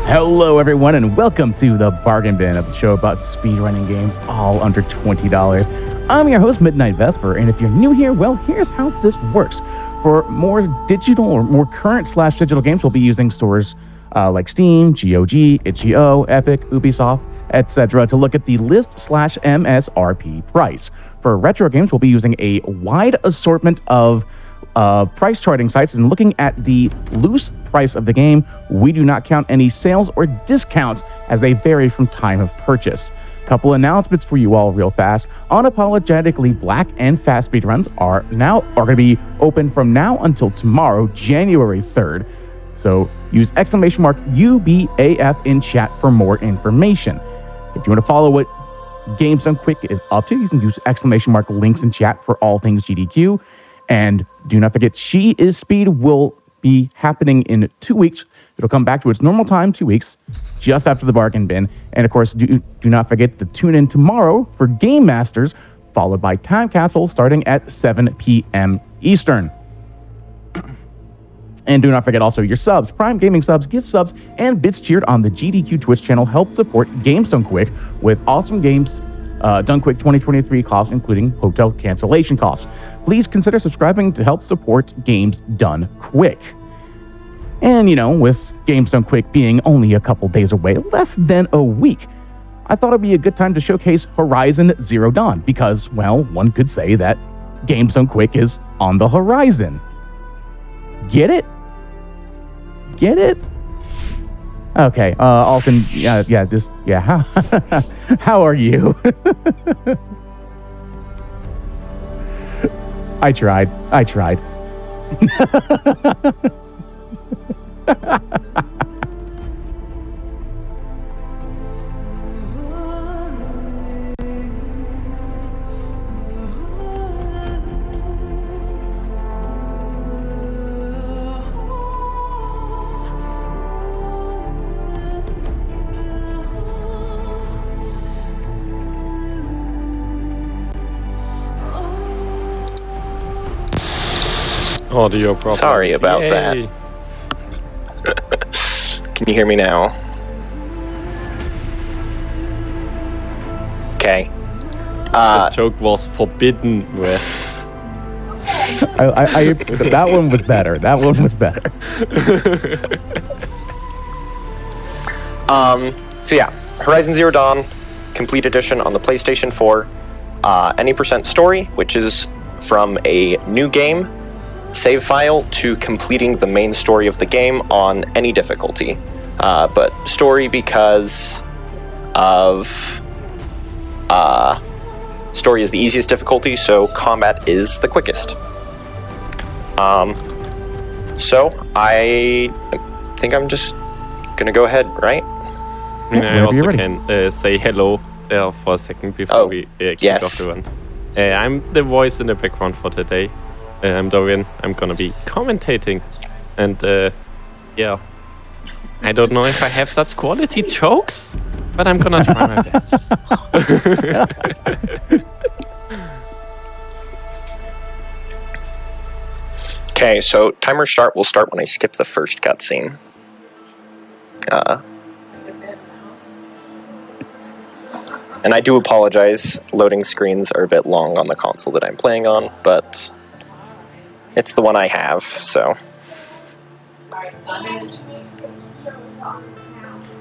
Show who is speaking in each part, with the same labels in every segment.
Speaker 1: Hello, everyone, and welcome to the Bargain Bin, a show about speedrunning games all under $20. I'm your host, Midnight Vesper, and if you're new here, well, here's how this works. For more digital or more current/digital games, we'll be using stores like Steam, GOG, itch.io, Epic, Ubisoft, etc. to look at the list/MSRP price. For retro games, we'll be using a wide assortment of price charting sites and looking at the loose price of the game. We do not count any sales or discounts as they vary from time of purchase. Couple announcements for you all real fast. Unapologetically Black and Fast speedruns are going to be open from now until tomorrow, January 3rd. So use !UBAF in chat for more information. If you want to follow what Games Done Quick is up to, you can use !links in chat for all things GDQ. And do not forget, She Is Speed will be happening in 2 weeks. It'll come back to its normal time, 2 weeks, just after the Bargain Bin. And of course, do not forget to tune in tomorrow for Game Masters, followed by Time Capsule starting at 7 p.m. Eastern. And do not forget also your subs, Prime Gaming subs, gift subs, and bits cheered on the GDQ Twitch channel help support Games Done Quick with awesome games Done Quick 2023 costs, including hotel cancellation costs. Please consider subscribing to help support Games Done Quick. And, with Games Done Quick being only a couple days away, less than a week, I thought it'd be a good time to showcase Horizon Zero Dawn because, well, one could say that Games Done Quick is on the horizon. Get it? Get it? Okay, Alton, how are you? I tried.
Speaker 2: Audio problem.
Speaker 3: Sorry about that. Can you hear me now? Okay.
Speaker 2: The joke was forbidden with.
Speaker 1: That one was better.
Speaker 3: So yeah, Horizon Zero Dawn, Complete Edition on the PlayStation 4. Any % story, which is from a new game save file to completing the main story of the game on any difficulty. But story because of story is the easiest difficulty, so combat is the quickest. So I think I'm just gonna go ahead, right?
Speaker 2: I also can say hello for a second before we kick off the runs. I'm the voice in the background for today. I'm Dorian. I'm gonna be commentating, and yeah, I don't know if I have such quality jokes, but I'm gonna try my best.
Speaker 3: Okay, so timer start will start when I skip the first cutscene. And I do apologize, loading screens are a bit long on the console that I'm playing on, but it's the one I have, so.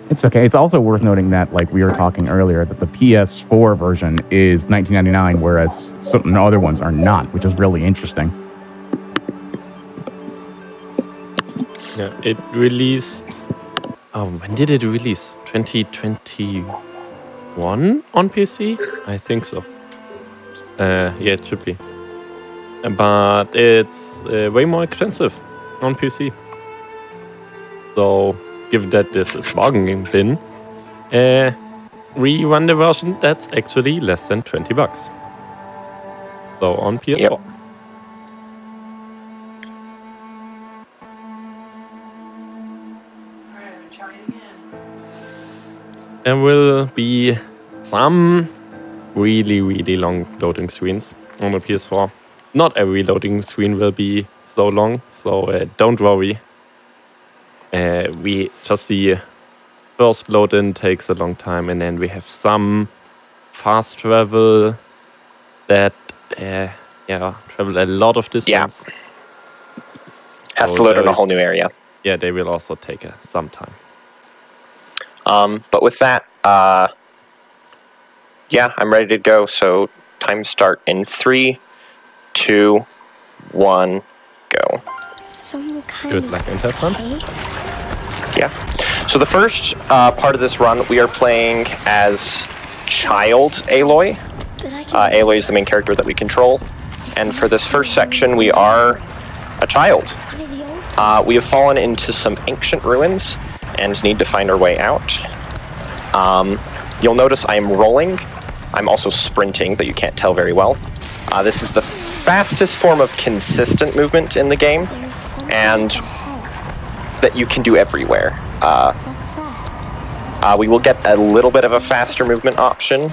Speaker 1: It's okay. It's also worth noting that, like we were talking earlier, that the PS4 version is $19.99, whereas certain other ones are not, which is really interesting.
Speaker 2: Yeah, it released. When did it release? 2021 on PC? I think so. Yeah, it should be. But it's way more expensive on PC. So, given that this is Bargain Bin, we run the version that's actually less than $20. So on PS4.
Speaker 3: Yep.
Speaker 2: There will be some really, really long loading screens on the PS4. Not every loading screen will be so long, so don't worry. We just see first load in takes a long time, and then we have some fast travel that travel a lot of distance.
Speaker 3: Yeah. Has to load in a whole new area.
Speaker 2: Yeah, they will also take some time.
Speaker 3: But with that, yeah, I'm ready to go. So time start in 3, 2, 1, go.
Speaker 2: Good luck and have fun.
Speaker 3: Yeah. So the first part of this run, we are playing as Child Aloy. Aloy is the main character that we control. And for this first section, we are a child. We have fallen into some ancient ruins and need to find our way out. You'll notice I am rolling. I'm also sprinting, but you can't tell very well. This is the fastest form of consistent movement in the game, and that you can do everywhere. We will get a little bit of a faster movement option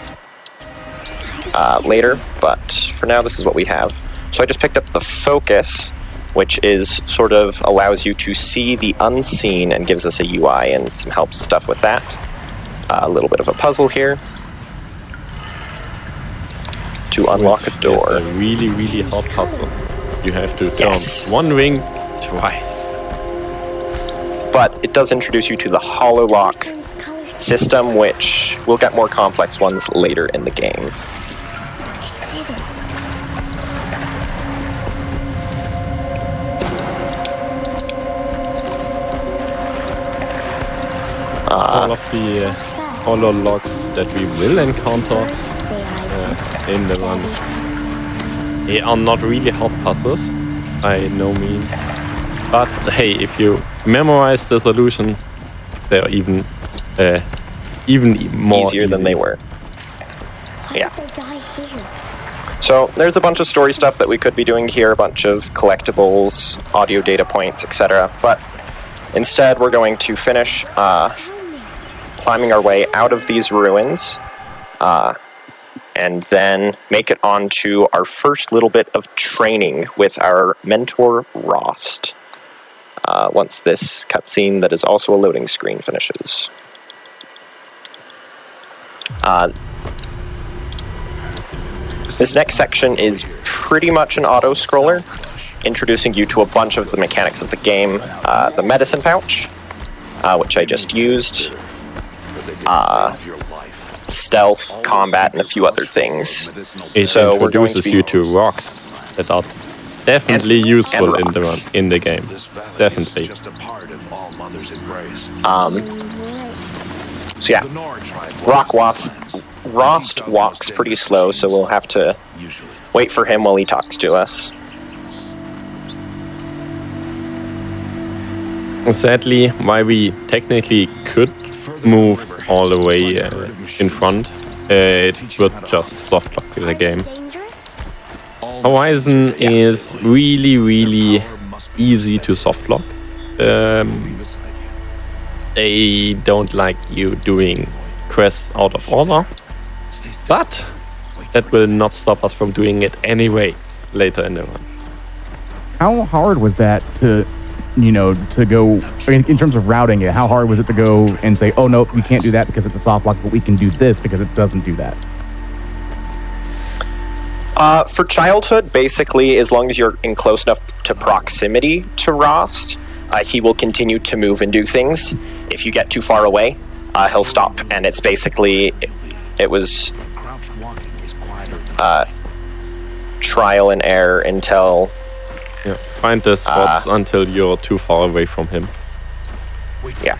Speaker 3: later, but for now this is what we have. So I just picked up the Focus, which is sort of allows you to see the unseen and gives us a UI and some help stuff with that. A little bit of a puzzle here to unlock a door.
Speaker 2: It's a really, really hard puzzle. You have to turn one ring twice.
Speaker 3: But it does introduce you to the hollow lock system, which will get more complex ones later in the game.
Speaker 2: All of the hollow locks that we will encounter in the run, they are not really hard puzzles by no means. But hey, if you memorize the solution, they are even more
Speaker 3: easier than they were. Yeah. So there's a bunch of story stuff that we could be doing here, a bunch of collectibles, audio data points, etc. But instead, we're going to finish climbing our way out of these ruins, and then make it onto our first little bit of training with our mentor, Rost, once this cutscene that is also a loading screen finishes. This next section is pretty much an auto-scroller, introducing you to a bunch of the mechanics of the game. The medicine pouch, which I just used, stealth, combat, and a few other things.
Speaker 2: It introduces you to rocks that are definitely useful in the game. Definitely.
Speaker 3: So yeah, Rost walks pretty slow, so we'll have to wait for him while he talks to us.
Speaker 2: Sadly, while we technically could move all the way in front, it would just soft lock the game. Horizon is really, really easy to soft lock. They don't like you doing quests out of order, but that will not stop us from doing it anyway later in the run.
Speaker 1: How hard was that to go, in terms of routing it, how hard was it to go and say, oh, no, we can't do that because it's a soft lock, but we can do this because it doesn't do that?
Speaker 3: For childhood, basically, as long as you're in close enough to proximity to Rost, he will continue to move and do things. If you get too far away, he'll stop, and it's basically, it was trial and error until...
Speaker 2: Yeah, find the spots until you're too far away from him.
Speaker 3: Yeah.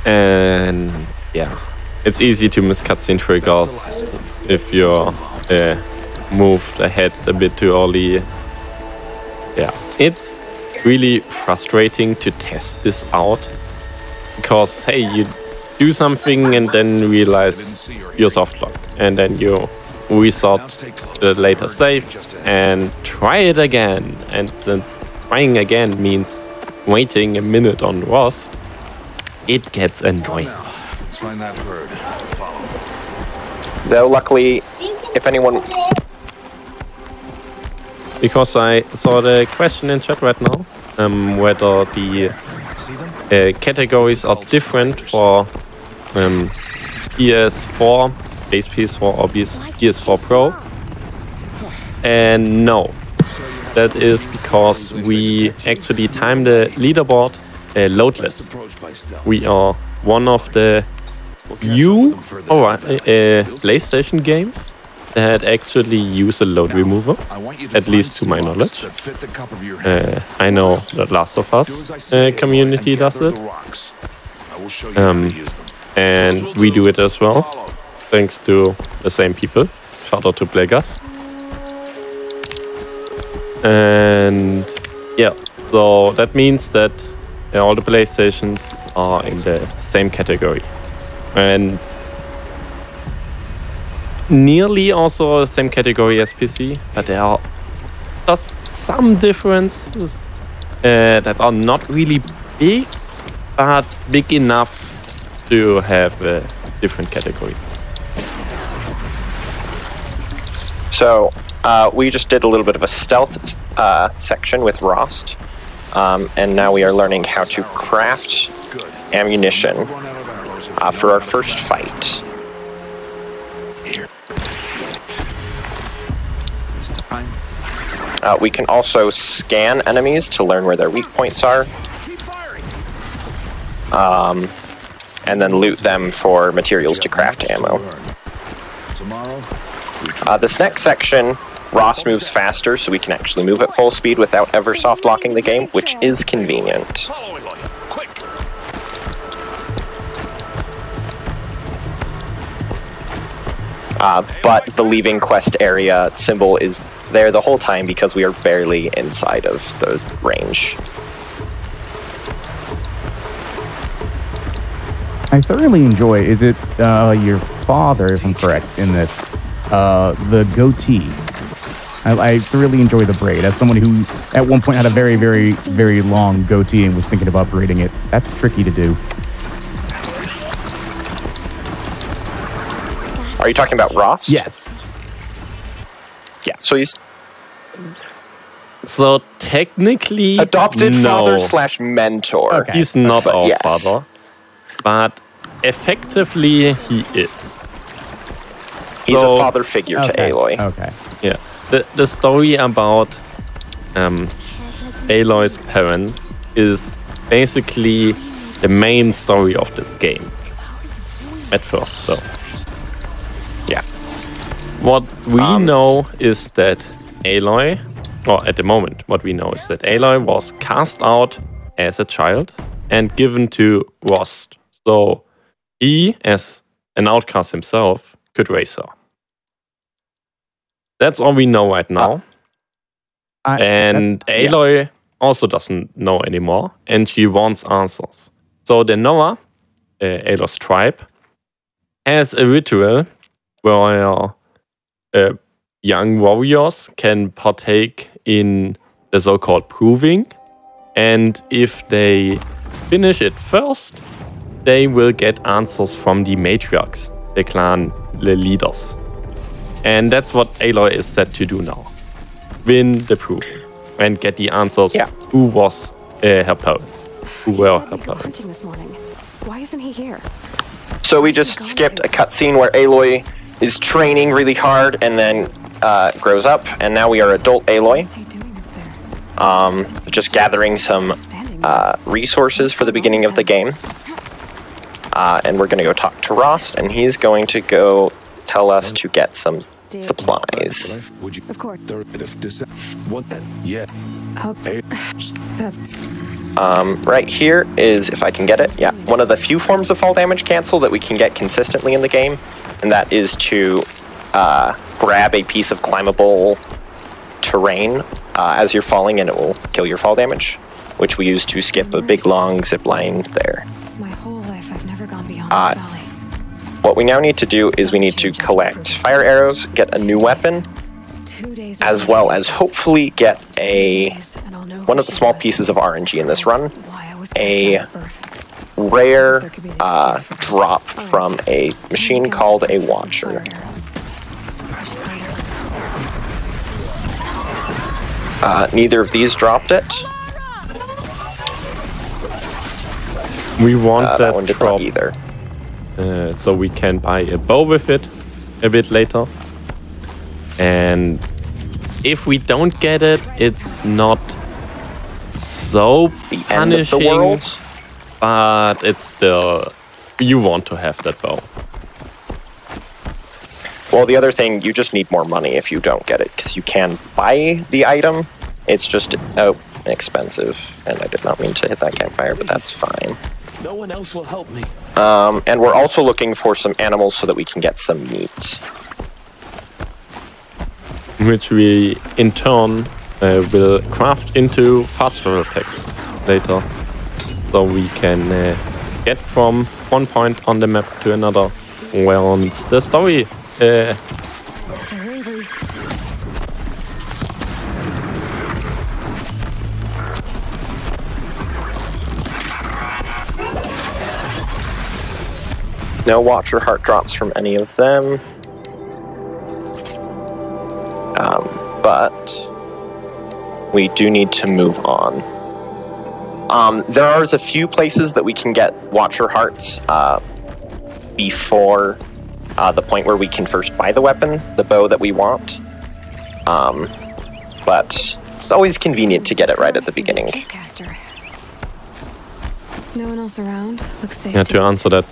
Speaker 2: And yeah, it's easy to miss cutscene triggers if you're moved ahead a bit too early. Yeah, it's really frustrating to test this out because hey, you do something and then realize you're soft lock, and then you restart the later save and try it again. And since trying again means waiting a minute on Rost, it gets annoying.
Speaker 4: Let's find that bird.
Speaker 3: Though luckily, if anyone...
Speaker 2: Because I saw the question in chat right now, whether the categories are different for PS4, base PS4 or PS4 Pro. And no, that is because we actually time the leaderboard loadless. We are one of the few PlayStation games that actually use a load remover, at least to my knowledge. I know that Last of Us community does it. And we do it as well, thanks to the same people. Shout out to Plagas. And yeah, so that means that all the PlayStations are in the same category. And nearly also the same category as PC, but there are just some differences that are not really big, but big enough to have a different category.
Speaker 3: So we just did a little bit of a stealth section with Rost, and now we are learning how to craft ammunition for our first fight. We can also scan enemies to learn where their weak points are, and then loot them for materials to craft ammo. This next section, Ross moves faster, so we can actually move at full speed without ever soft locking the game, which is convenient. But the leaving quest area symbol is there the whole time because we are barely inside of the range.
Speaker 1: I thoroughly enjoy, is it your father, if I'm correct, in this, the goatee. I thoroughly enjoy the braid. As someone who at one point had a very, very, very long goatee and was thinking of upgrading it, that's tricky to do.
Speaker 3: Are you talking about Ross?
Speaker 1: Yes.
Speaker 3: Yeah, so he's...
Speaker 2: So technically,
Speaker 3: adopted
Speaker 2: no.
Speaker 3: father / mentor.
Speaker 2: Okay. He's not our father, but effectively he is.
Speaker 3: He's a father figure to Aloy.
Speaker 1: Okay.
Speaker 2: Yeah. The story about Aloy's parents is basically the main story of this game. At first, though. Yeah. What we know is that Aloy, or at the moment, what we know is that Aloy was cast out as a child and given to Rost. So he, as an outcast himself, could raise her. That's all we know right now. And Aloy also doesn't know anymore, and she wants answers. So the Noah, Aloy's tribe, has a ritual where young warriors can partake in the so-called proving, and if they finish it first, they will get answers from the matriarchs, the clan leaders. And that's what Aloy is set to do now. Win the proving and get the answers who was her parents, who were her parents.
Speaker 4: This morning. Why isn't he here?
Speaker 3: So we just skipped a cutscene where Aloy is training really hard and then grows up, and now we are adult Aloy. Just gathering some resources for the beginning of the game. And we're going to go talk to Rost, and he's going to go tell us to get some supplies.
Speaker 4: Of course.
Speaker 3: Right here is, if I can get it, one of the few forms of fall damage cancel that we can get consistently in the game, and that is to grab a piece of climbable terrain as you're falling, and it will kill your fall damage, which we use to skip a big long zip line there.
Speaker 4: My whole life I've never gone beyond this valley.
Speaker 3: What we now need to do is we need to collect fire arrows, get a new weapon, as well as hopefully get one of the small pieces of RNG in this run, a rare drop from a machine called a Watcher. Neither of these dropped it.
Speaker 2: We want
Speaker 3: that one did
Speaker 2: drop
Speaker 3: not either.
Speaker 2: so we can buy a bow with it a bit later. And if we don't get it, it's not so
Speaker 3: The end of the
Speaker 2: punishing,
Speaker 3: world.
Speaker 2: but it's still, you want to have that bow.
Speaker 3: Well, the other thing, you just need more money if you don't get it, because you can buy the item. It's just expensive, and I did not mean to hit that campfire, but that's fine.
Speaker 5: No one else will help me.
Speaker 3: And we're also looking for some animals so that we can get some meat.
Speaker 2: Which we, in turn, will craft into fast travel packs later. So we can get from one point on the map to another once the story
Speaker 3: No Watcher heart drops from any of them. But we do need to move on. There are a few places that we can get Watcher hearts before the point where we can first buy the weapon, the bow that we want. But it's always convenient to get it right at the beginning.
Speaker 4: No one else around. Looks safe.
Speaker 2: Yeah, to answer that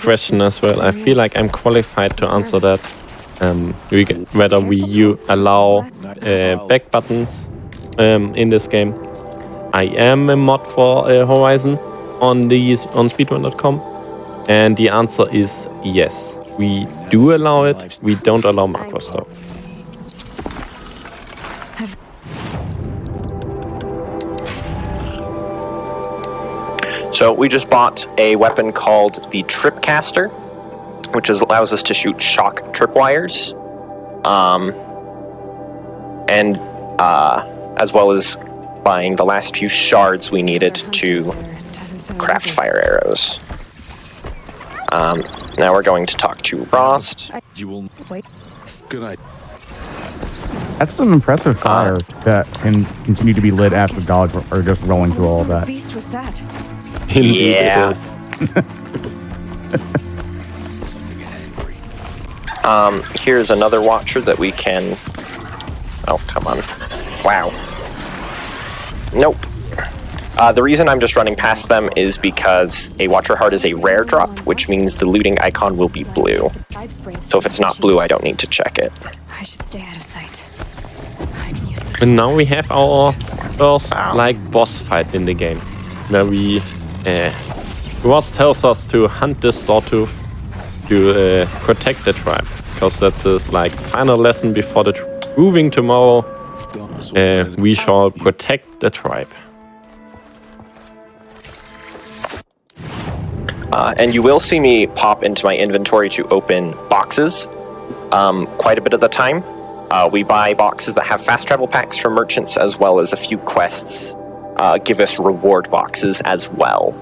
Speaker 2: question as well, I feel like I'm qualified to answer that. Whether we allow back buttons in this game. I am a mod for Horizon on speedrun.com, and the answer is yes. We do allow it. We don't allow macros though.
Speaker 3: So we just bought a weapon called the Tripcaster, which allows us to shoot shock tripwires, and as well as buying the last few shards we needed to craft fire arrows. Now we're going to talk to Rost.
Speaker 5: You will wait. Good night.
Speaker 1: That's an impressive fire that can continue to be lit after dogs are just rolling through all of that.
Speaker 4: What beast was that?
Speaker 2: Indeed
Speaker 3: Yeah.
Speaker 2: it is.
Speaker 3: Here's another Watcher that we can... Oh, come on. Wow. Nope. The reason I'm just running past them is because a Watcher Heart is a rare drop, which means the looting icon will be blue. So if it's not blue, I don't need to check it.
Speaker 4: I should stay out of sight. I can use the
Speaker 2: And now we have our first boss fight in the game, where we Ross tells us to hunt this sawtooth to protect the tribe, because that's his final lesson before the proving tomorrow. We shall protect the tribe.
Speaker 3: And you will see me pop into my inventory to open boxes quite a bit of the time. We buy boxes that have fast travel packs from merchants, as well as a few quests give us reward boxes as well.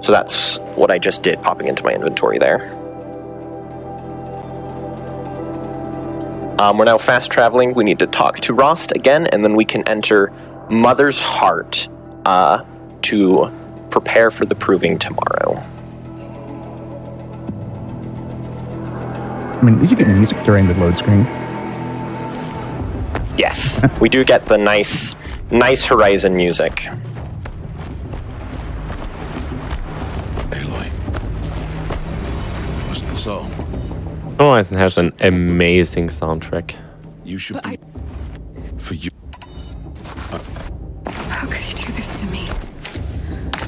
Speaker 3: So that's what I just did, popping into my inventory there. We're now fast traveling. We need to talk to Rost again, and then we can enter Mother's Heart to prepare for the proving tomorrow.
Speaker 1: I mean, did you get music during the load screen?
Speaker 3: Yes, we do get the nice Horizon music.
Speaker 5: Aloy. So,
Speaker 2: Horizon has an amazing soundtrack.
Speaker 5: you should be... For you...
Speaker 4: How could he do this to me?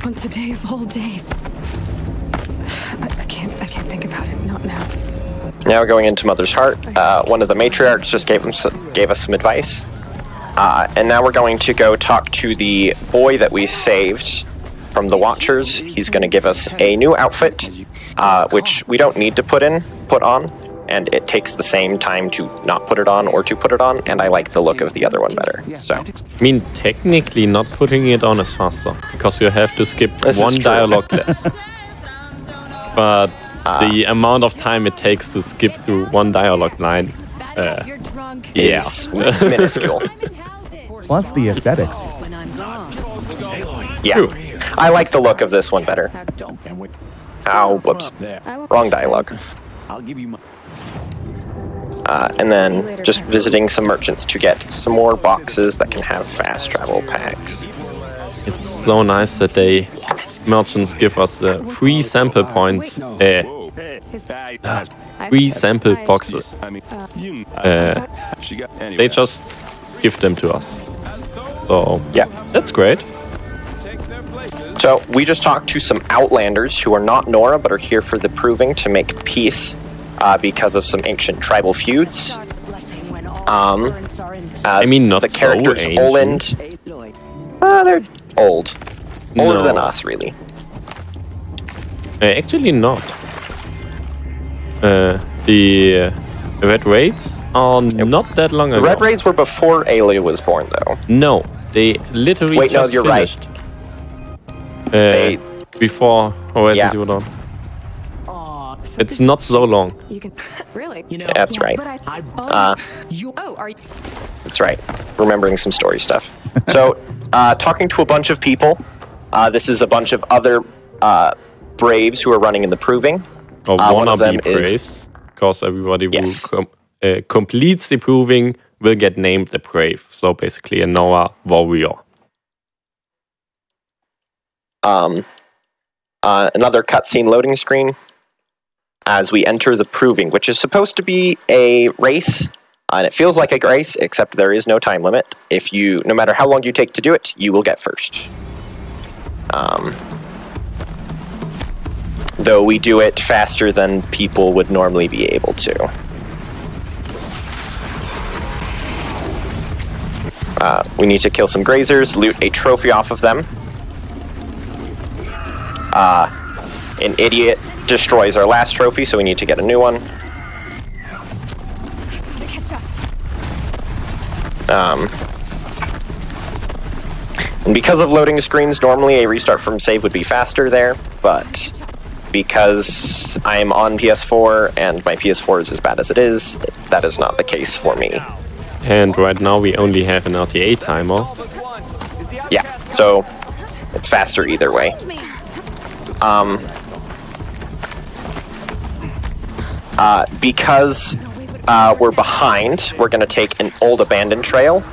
Speaker 4: On today of all days. I can't think about it. Not now.
Speaker 3: Now going into Mother's Heart, one of the matriarchs just gave us some advice. And now we're going to go talk to the boy that we saved from the Watchers. He's going to give us a new outfit, which we don't need to put on, and it takes the same time to not put it on or to put it on, and I like the look of the other one better. So,
Speaker 2: I mean, technically not putting it on is faster, because you have to skip
Speaker 3: This
Speaker 2: one
Speaker 3: is true.
Speaker 2: dialogue less. But the amount of time it takes to skip through one dialogue line,
Speaker 3: is minuscule.
Speaker 1: Plus the aesthetics.
Speaker 3: Yeah.
Speaker 2: True.
Speaker 3: I like the look of this one better. Ow, whoops. Wrong dialogue.
Speaker 5: I'll give you my...
Speaker 3: And then just visiting some merchants to get some more boxes that can have fast travel packs.
Speaker 2: It's so nice that merchants give us the free sample points. Free sample boxes. They just give them to us. So
Speaker 3: yeah,
Speaker 2: that's great.
Speaker 3: So we just talked to some Outlanders who are not Nora but are here for the Proving to make peace because of some ancient tribal feuds.
Speaker 2: I mean, not
Speaker 3: the characters
Speaker 2: so
Speaker 3: Oland. They're old. Older than us, really.
Speaker 2: Actually not. The Red Raids are not that long ago.
Speaker 3: The Red Raids were before Aloy was born, though.
Speaker 2: No, they literally just
Speaker 3: you're
Speaker 2: finished.
Speaker 3: Right.
Speaker 2: Before Horizon Zero Dawn. It's not so long.
Speaker 4: You can really.
Speaker 3: Yeah, that's right. That's right. Remembering some story stuff. So, talking to a bunch of people. This is a bunch of other Braves who are running in the Proving.
Speaker 2: Or wannabe Braves, because everybody who completes the Proving will get named the Brave. So basically a Nora warrior.
Speaker 3: Another cutscene loading screen as we enter the Proving, which is supposed to be a race, and it feels like a race, except there is no time limit. No matter how long you take to do it, you will get first. Though we do it faster than people would normally be able to. We need to kill some grazers, loot a trophy off of them. An idiot destroys our last trophy, so we need to get a new one. And because of loading screens, normally a restart from save would be faster there, but because I'm on PS4 and my PS4 is as bad as it is, that is not the case for me.
Speaker 2: And right now we only have an RTA timer.
Speaker 3: Yeah, so it's faster either way. Because we're behind, we're going to take an old abandoned trail,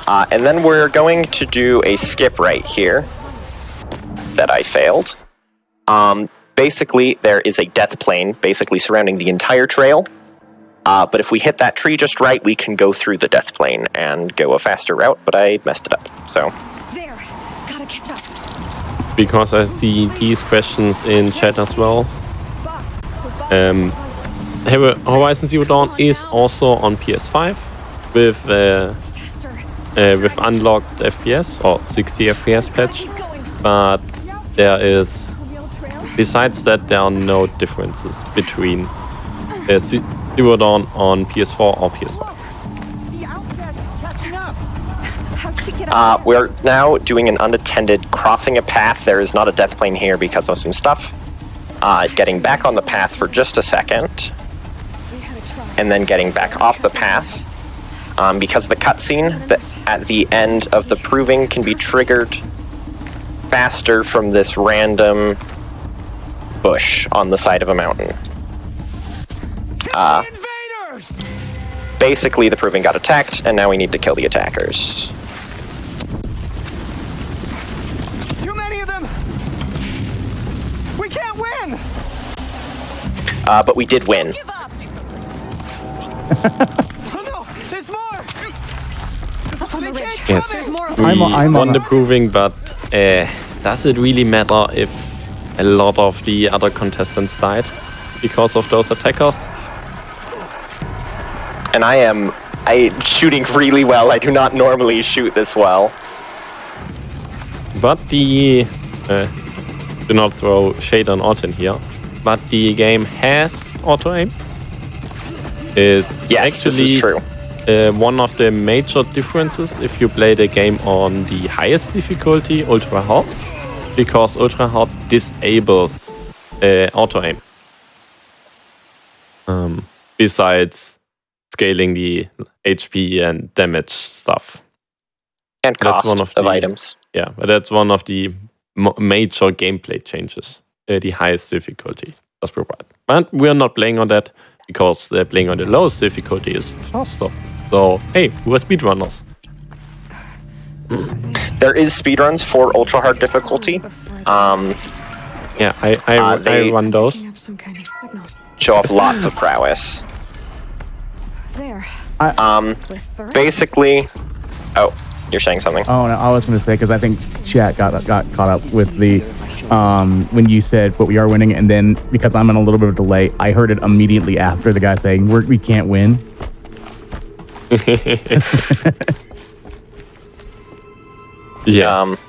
Speaker 3: and then we're going to do a skip right here that I failed. Basically, there is a death plane basically surrounding the entire trail, but if we hit that tree just right, we can go through the death plane and go a faster route, but I messed it up, so...
Speaker 4: There, gotta catch up.
Speaker 2: Because I see these questions in chat as well. Horizon Zero Dawn is also on PS5 with unlocked FPS or 60 FPS patch, but there is, besides that, there are no differences between Zero Dawn on PS4 or PS5.
Speaker 3: We're now doing an unattended crossing a path. There is not a death plane here because of some stuff. Getting back on the path for just a second. And then getting back off the path. Because the cutscene at the end of the Proving can be triggered faster from this random bush on the side of a mountain. Basically, the Proving got attacked, and now we need to kill the attackers.
Speaker 6: Too many of them! We can't win!
Speaker 3: But we did win.
Speaker 6: Oh no, there's more!
Speaker 2: Yes, we
Speaker 1: I'm
Speaker 2: won the Proving, but does it really matter if a lot of the other contestants died because of those attackers?
Speaker 3: And I'm shooting really well. I do not normally shoot this well.
Speaker 2: But the... do not throw shade on Orton here, but the game has auto-aim. It's
Speaker 3: yes,
Speaker 2: actually,
Speaker 3: this is true.
Speaker 2: One of the major differences if you play the game on the highest difficulty, Ultra Hard, because Ultra Hard disables auto-aim. Besides scaling the HP and damage stuff.
Speaker 3: And cost of items.
Speaker 2: Yeah, but that's one of the major gameplay changes. The highest difficulty does provide. But we're not playing on that because playing on the lowest difficulty is faster. So, hey, we're speedrunners.
Speaker 3: There is speedruns for ultra hard difficulty.
Speaker 2: Yeah, I run those.
Speaker 3: Show off lots of prowess.
Speaker 4: There.
Speaker 3: Basically, oh, you're saying something.
Speaker 1: Oh no, I was going to say because I think chat got caught up with the when you said what we are winning, and then because I'm in a little bit of a delay, I heard it immediately after the guy saying we can't win.
Speaker 2: Yes.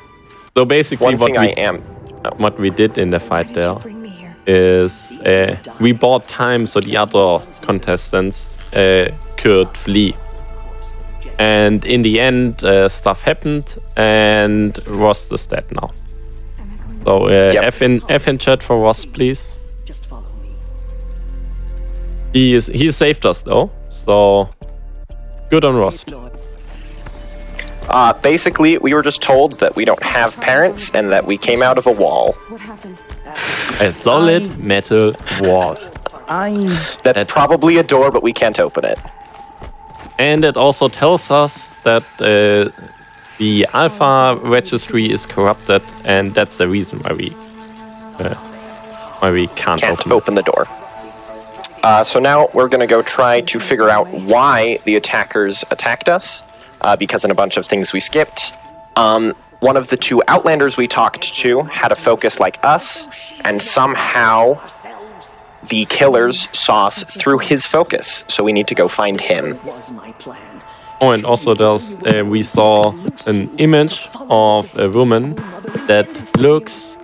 Speaker 2: So basically, what we did in the fight there is we bought time so the other contestants could flee. And in the end, stuff happened, and Rost is dead now. So F in chat for Rost, please. He saved us though, so good on Rost.
Speaker 3: Basically, we were just told that we don't have parents and that we came out of a wall.
Speaker 4: What happened?
Speaker 2: A solid metal wall.
Speaker 3: That's probably a door, but we can't open it.
Speaker 2: And it also tells us that the alpha registry is corrupted, and that's the reason why we can't
Speaker 3: open the door. So now we're going to go try to figure out why the attackers attacked us, because in a bunch of things we skipped. One of the two Outlanders we talked to had a focus like us, and somehow the killers saw us through his focus, so we need to go find him.
Speaker 2: Oh, and also we saw an image of a woman that looks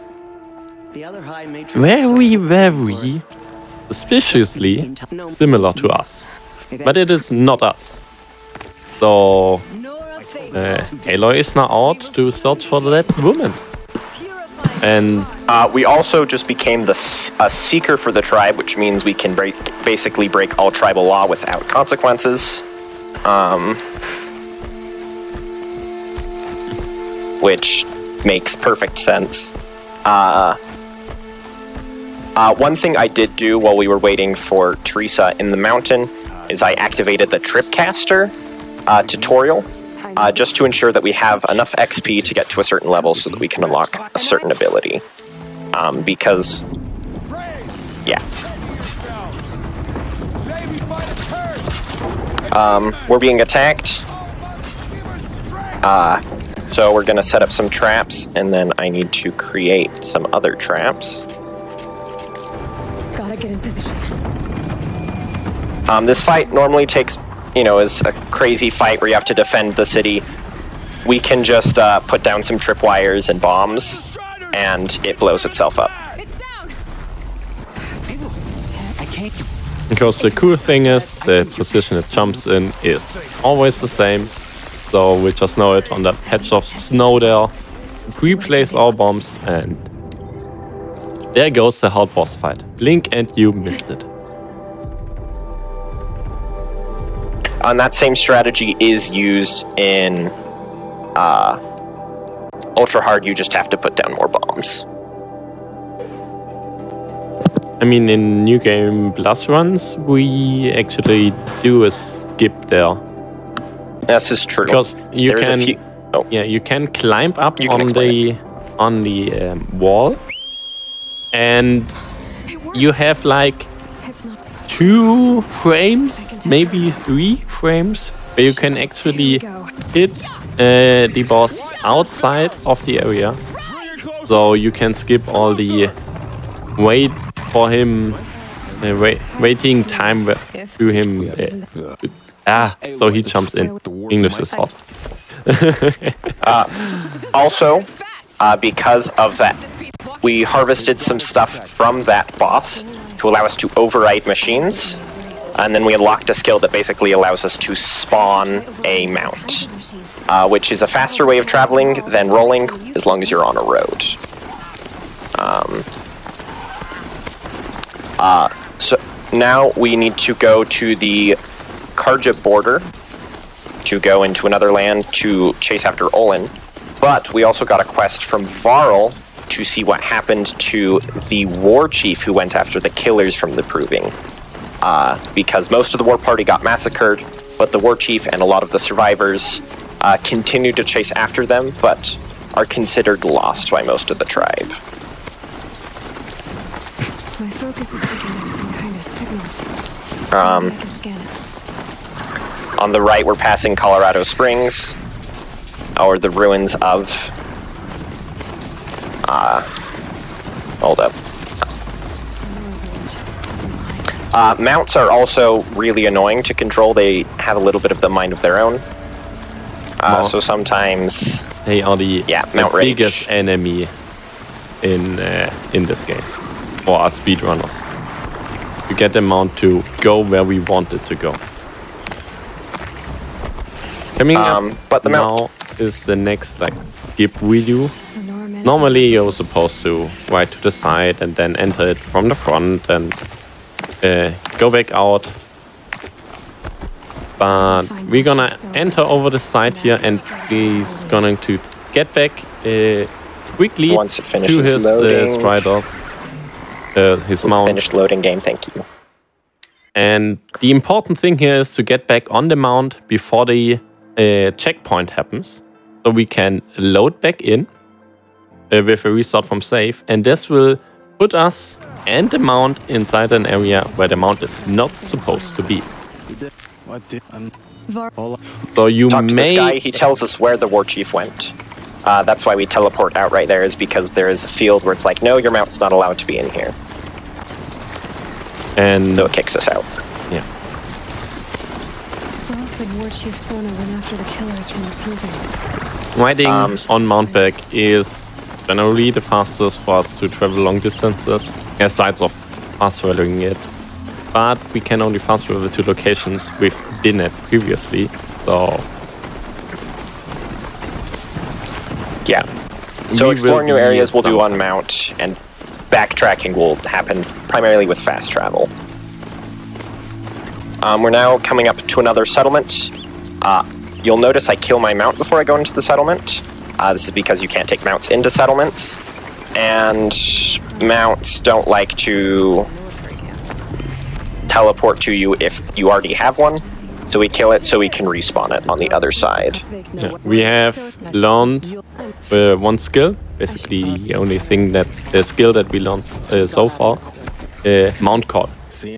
Speaker 2: very suspiciously similar to us, but it is not us. So Aloy is now out to search for that woman. And
Speaker 3: we also just became a seeker for the tribe, which means we can basically break all tribal law without consequences. Which makes perfect sense. One thing I did do while we were waiting for Teresa in the mountain is I activated the Tripcaster tutorial. Just to ensure that we have enough XP to get to a certain level so that we can unlock a certain ability. Because, yeah. We're being attacked. So we're gonna set up some traps, and then I need to create some other traps.
Speaker 4: Gotta get in position.
Speaker 3: This fight normally takes, is a crazy fight where you have to defend the city. We can just put down some tripwires and bombs, and it blows itself up.
Speaker 2: Because the cool thing is, the position it jumps in is always the same. So we just know it on that patch of snow there. We place our bombs, and there goes the hard boss fight. Blink and you missed it.
Speaker 3: And that same strategy is used in Ultra Hard. You just have to put down more bombs.
Speaker 2: I mean, in New Game Plus runs, we actually do a skip there.
Speaker 3: This is true.
Speaker 2: Because you you can climb up on the wall, and you have like 2 frames, maybe 3 frames, where you can actually hit the boss outside of the area. So you can skip all the wait for him, waiting time to him. So he jumps in. English is hot.
Speaker 3: Also, because of that, we harvested some stuff from that boss to allow us to override machines, and then we unlocked a skill that basically allows us to spawn a mount, which is a faster way of traveling than rolling, as long as you're on a road. So now we need to go to the Karja border to go into another land to chase after Olin, but we also got a quest from Varl to see what happened to the war chief who went after the killers from the Proving. Because most of the war party got massacred, but the war chief and a lot of the survivors continued to chase after them, but are considered lost by most of the tribe.
Speaker 4: My focus is picking up some kind of signal. I can scan it.
Speaker 3: On the right, we're passing Colorado Springs, or the ruins of... hold up. Mounts are also really annoying to control. They have a little bit of the mind of their own. So sometimes...
Speaker 2: They are the biggest enemy in this game for us speedrunners. To get the mount to go where we want it to go. Coming up
Speaker 3: but the
Speaker 2: now is the next skip we do. Normally you're supposed to ride to the side and then enter it from the front and go back out. But we're gonna enter over the side here and he's going to get back quickly
Speaker 3: once it finishes
Speaker 2: to his striders, his mount.
Speaker 3: Finished loading game, thank you.
Speaker 2: And the important thing here is to get back on the mount before the checkpoint happens, so we can load back in with a restart from save, and this will put us and the mount inside an area where the mount is not supposed to be. So you
Speaker 3: Talk to
Speaker 2: may...
Speaker 3: this guy, he tells us where the war chief went. That's why we teleport out right there, is because there is a field where it's like, no, your mount's not allowed to be in here.
Speaker 2: And
Speaker 3: so it kicks us out.
Speaker 2: Yeah.
Speaker 4: Well, said War Chief Sona went after the killers from the Proving.
Speaker 2: Riding on mountback is generally the fastest for us to travel long distances, aside of fast traveling it. But we can only fast travel to locations we've been at previously, so...
Speaker 3: Yeah. So exploring new areas we'll do on mount, and backtracking will happen primarily with fast travel. We're now coming up to another settlement. You'll notice I kill my mount before I go into the settlement. This is because you can't take mounts into settlements. And mounts don't like to teleport to you if you already have one. So we kill it so we can respawn it on the other side.
Speaker 2: Yeah, we have learned one skill, basically the only thing that the skill that we learned so far, mount call,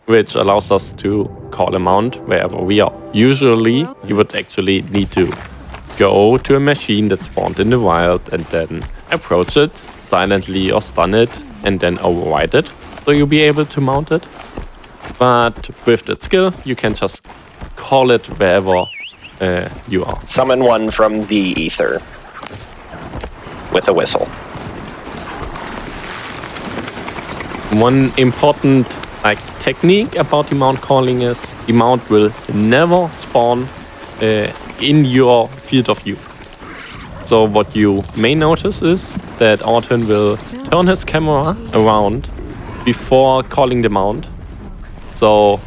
Speaker 2: which allows us to call a mount wherever we are. Usually, you would actually need to go to a machine that spawned in the wild and then approach it silently or stun it and then override it, so you'll be able to mount it. But with that skill, you can just call it wherever you are.
Speaker 3: Summon one from the ether with a whistle.
Speaker 2: One important technique about the mount calling is the mount will never spawn in your field of view. So what you may notice is that Orton will turn his camera around before calling the mount. So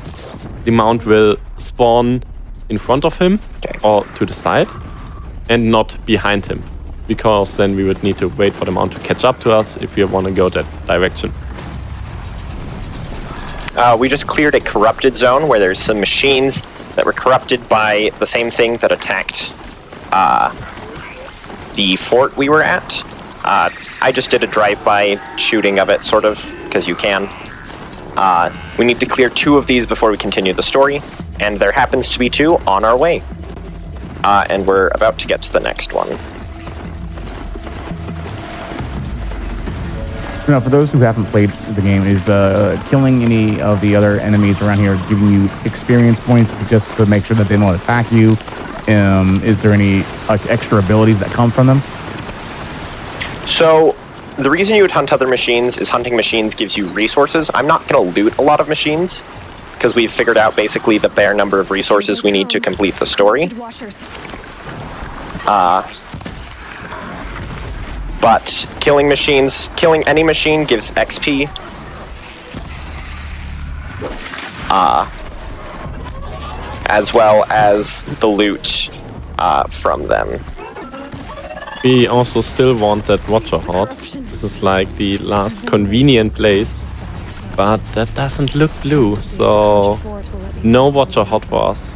Speaker 2: the mount will spawn in front of him or to the side and not behind him, because then we would need to wait for the mount to catch up to us if we want to go that direction.
Speaker 3: We just cleared a corrupted zone where there's some machines that were corrupted by the same thing that attacked the fort we were at. I just did a drive-by shooting of it, sort of, because you can. We need to clear 2 of these before we continue the story, and there happens to be 2 on our way. And we're about to get to the next one.
Speaker 1: Now, for those who haven't played the game, is killing any of the other enemies around here giving you experience points just to make sure that they don't attack you? Is there any extra abilities that come from them?
Speaker 3: So, the reason you would hunt other machines is hunting machines gives you resources. I'm not going to loot a lot of machines, because we've figured out basically the bare number of resources we need to complete the story. But killing machines, killing any machine gives XP. As well as the loot from them.
Speaker 2: We also still want that Watcher Heart. This this is like the last convenient place. But that doesn't look blue, so no Watcher Hot for us.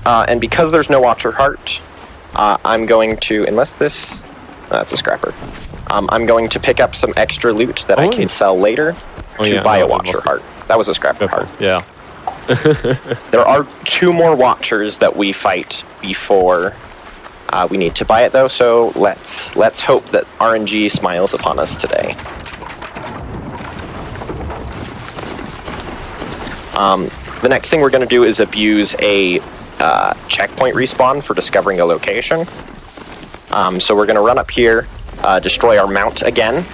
Speaker 3: And because there's no Watcher Heart, I'm going to, unless this, that's a scrapper. I'm going to pick up some extra loot that I can sell later to buy a Watcher Heart. That was a scrapper heart.
Speaker 2: Yeah.
Speaker 3: There are 2 more Watchers that we fight before we need to buy it, though. So let's hope that RNG smiles upon us today. The next thing we're going to do is abuse a checkpoint respawn for discovering a location. So we're going to run up here, destroy our mount again,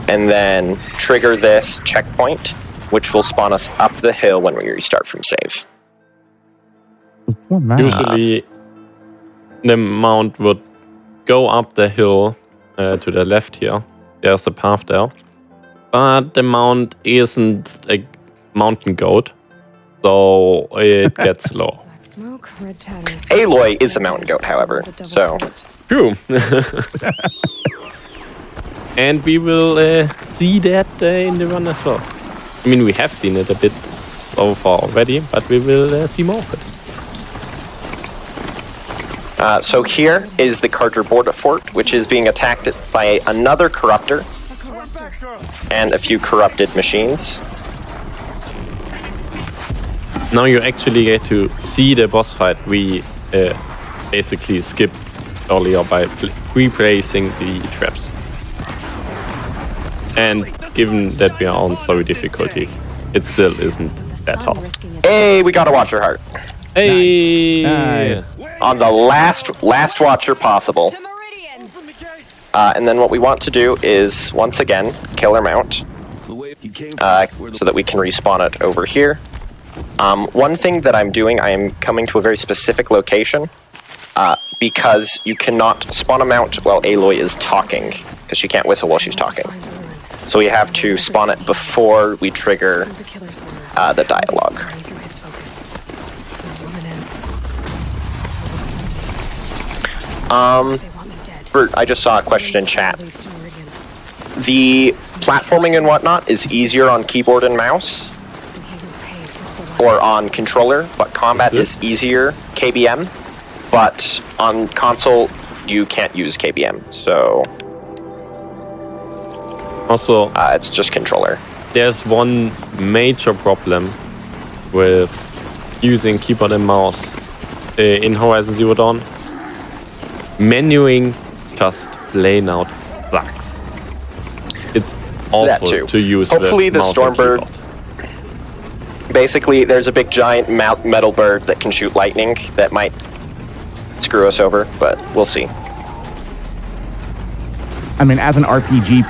Speaker 3: and then trigger this checkpoint, which will spawn us up the hill when we restart from save.
Speaker 2: Usually, the mount would go up the hill to the left here. There's a path there. But the mount isn't a mountain goat, so it gets slow.
Speaker 3: Aloy is a mountain goat, however, so...
Speaker 2: True. And we will see that in the run as well. I mean, we have seen it a bit so far already, but we will see more of it.
Speaker 3: So here is the Carter Border Fort, which is being attacked by another Corruptor and a few corrupted machines.
Speaker 2: Now you actually get to see the boss fight we basically skipped earlier by replacing the traps. And given that we are on story difficulty, it still isn't that hard.
Speaker 3: Hey, we got a Watcher Heart.
Speaker 2: Hey!
Speaker 1: Nice.
Speaker 3: On the last Watcher possible. And then what we want to do is, once again, kill our mount. So that we can respawn it over here. One thing that I'm doing, I am coming to a very specific location. Because you cannot spawn a mount while Aloy is talking. Because she can't whistle while she's talking. So we have to spawn it before we trigger the dialogue. I just saw a question in chat. The platforming and whatnot is easier on keyboard and mouse, or on controller, but combat is easier KBM, but on console you can't use KBM, so
Speaker 2: also
Speaker 3: it's just controller.
Speaker 2: There's one major problem with using keyboard and mouse in Horizon Zero Dawn. Menuing just plain out sucks. It's awful to use.
Speaker 3: Hopefully the Stormbird. Basically, there's a big giant metal bird that can shoot lightning that might screw us over, but we'll see.
Speaker 1: I mean, as an RPG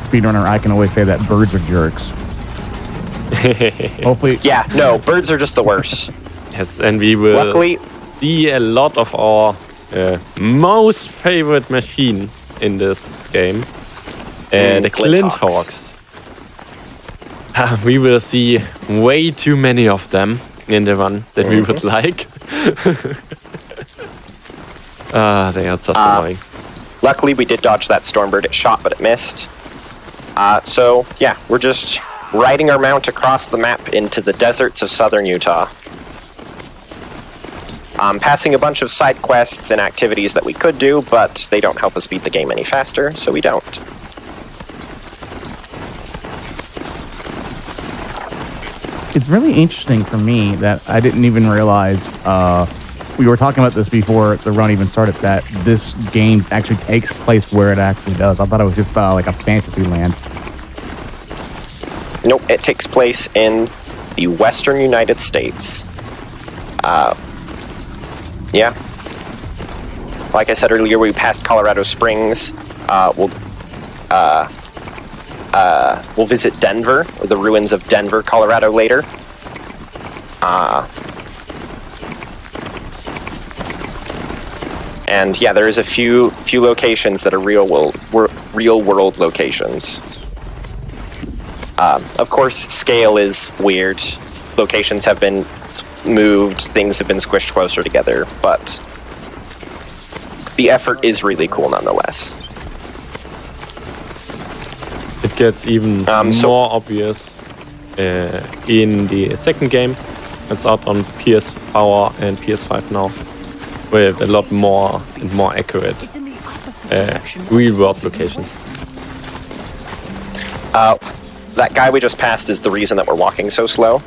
Speaker 1: speedrunner, I can always say that birds are jerks. Hopefully.
Speaker 3: Yeah, no, birds are just the worst.
Speaker 2: Yes, and we will
Speaker 3: luckily
Speaker 2: see a lot of our most favorite machine in this game. The Glinthawks. We will see way too many of them in the run that we would like. They are just annoying.
Speaker 3: Luckily, we did dodge that Stormbird. It shot, but it missed. So, yeah, we're just riding our mount across the map into the deserts of southern Utah. Passing a bunch of side quests and activities that we could do, but they don't help us beat the game any faster, so we don't.
Speaker 1: It's really interesting for me that I didn't even realize, we were talking about this before the run even started, that this game actually takes place where it actually does. I thought it was just like a fantasy land.
Speaker 3: Nope, it takes place in the western United States. Yeah. Like I said earlier, we passed Colorado Springs. We'll visit Denver, or the ruins of Denver, Colorado later. And yeah, there is a few locations that are real world locations. Of course, scale is weird. Locations have been moved, things have been squished closer together, but the effort is really cool nonetheless.
Speaker 2: It gets even more obvious in the second game. It's out on PS4 and PS5 now, with a lot more and more accurate real-world locations.
Speaker 3: That guy we just passed is the reason that we're walking so slow.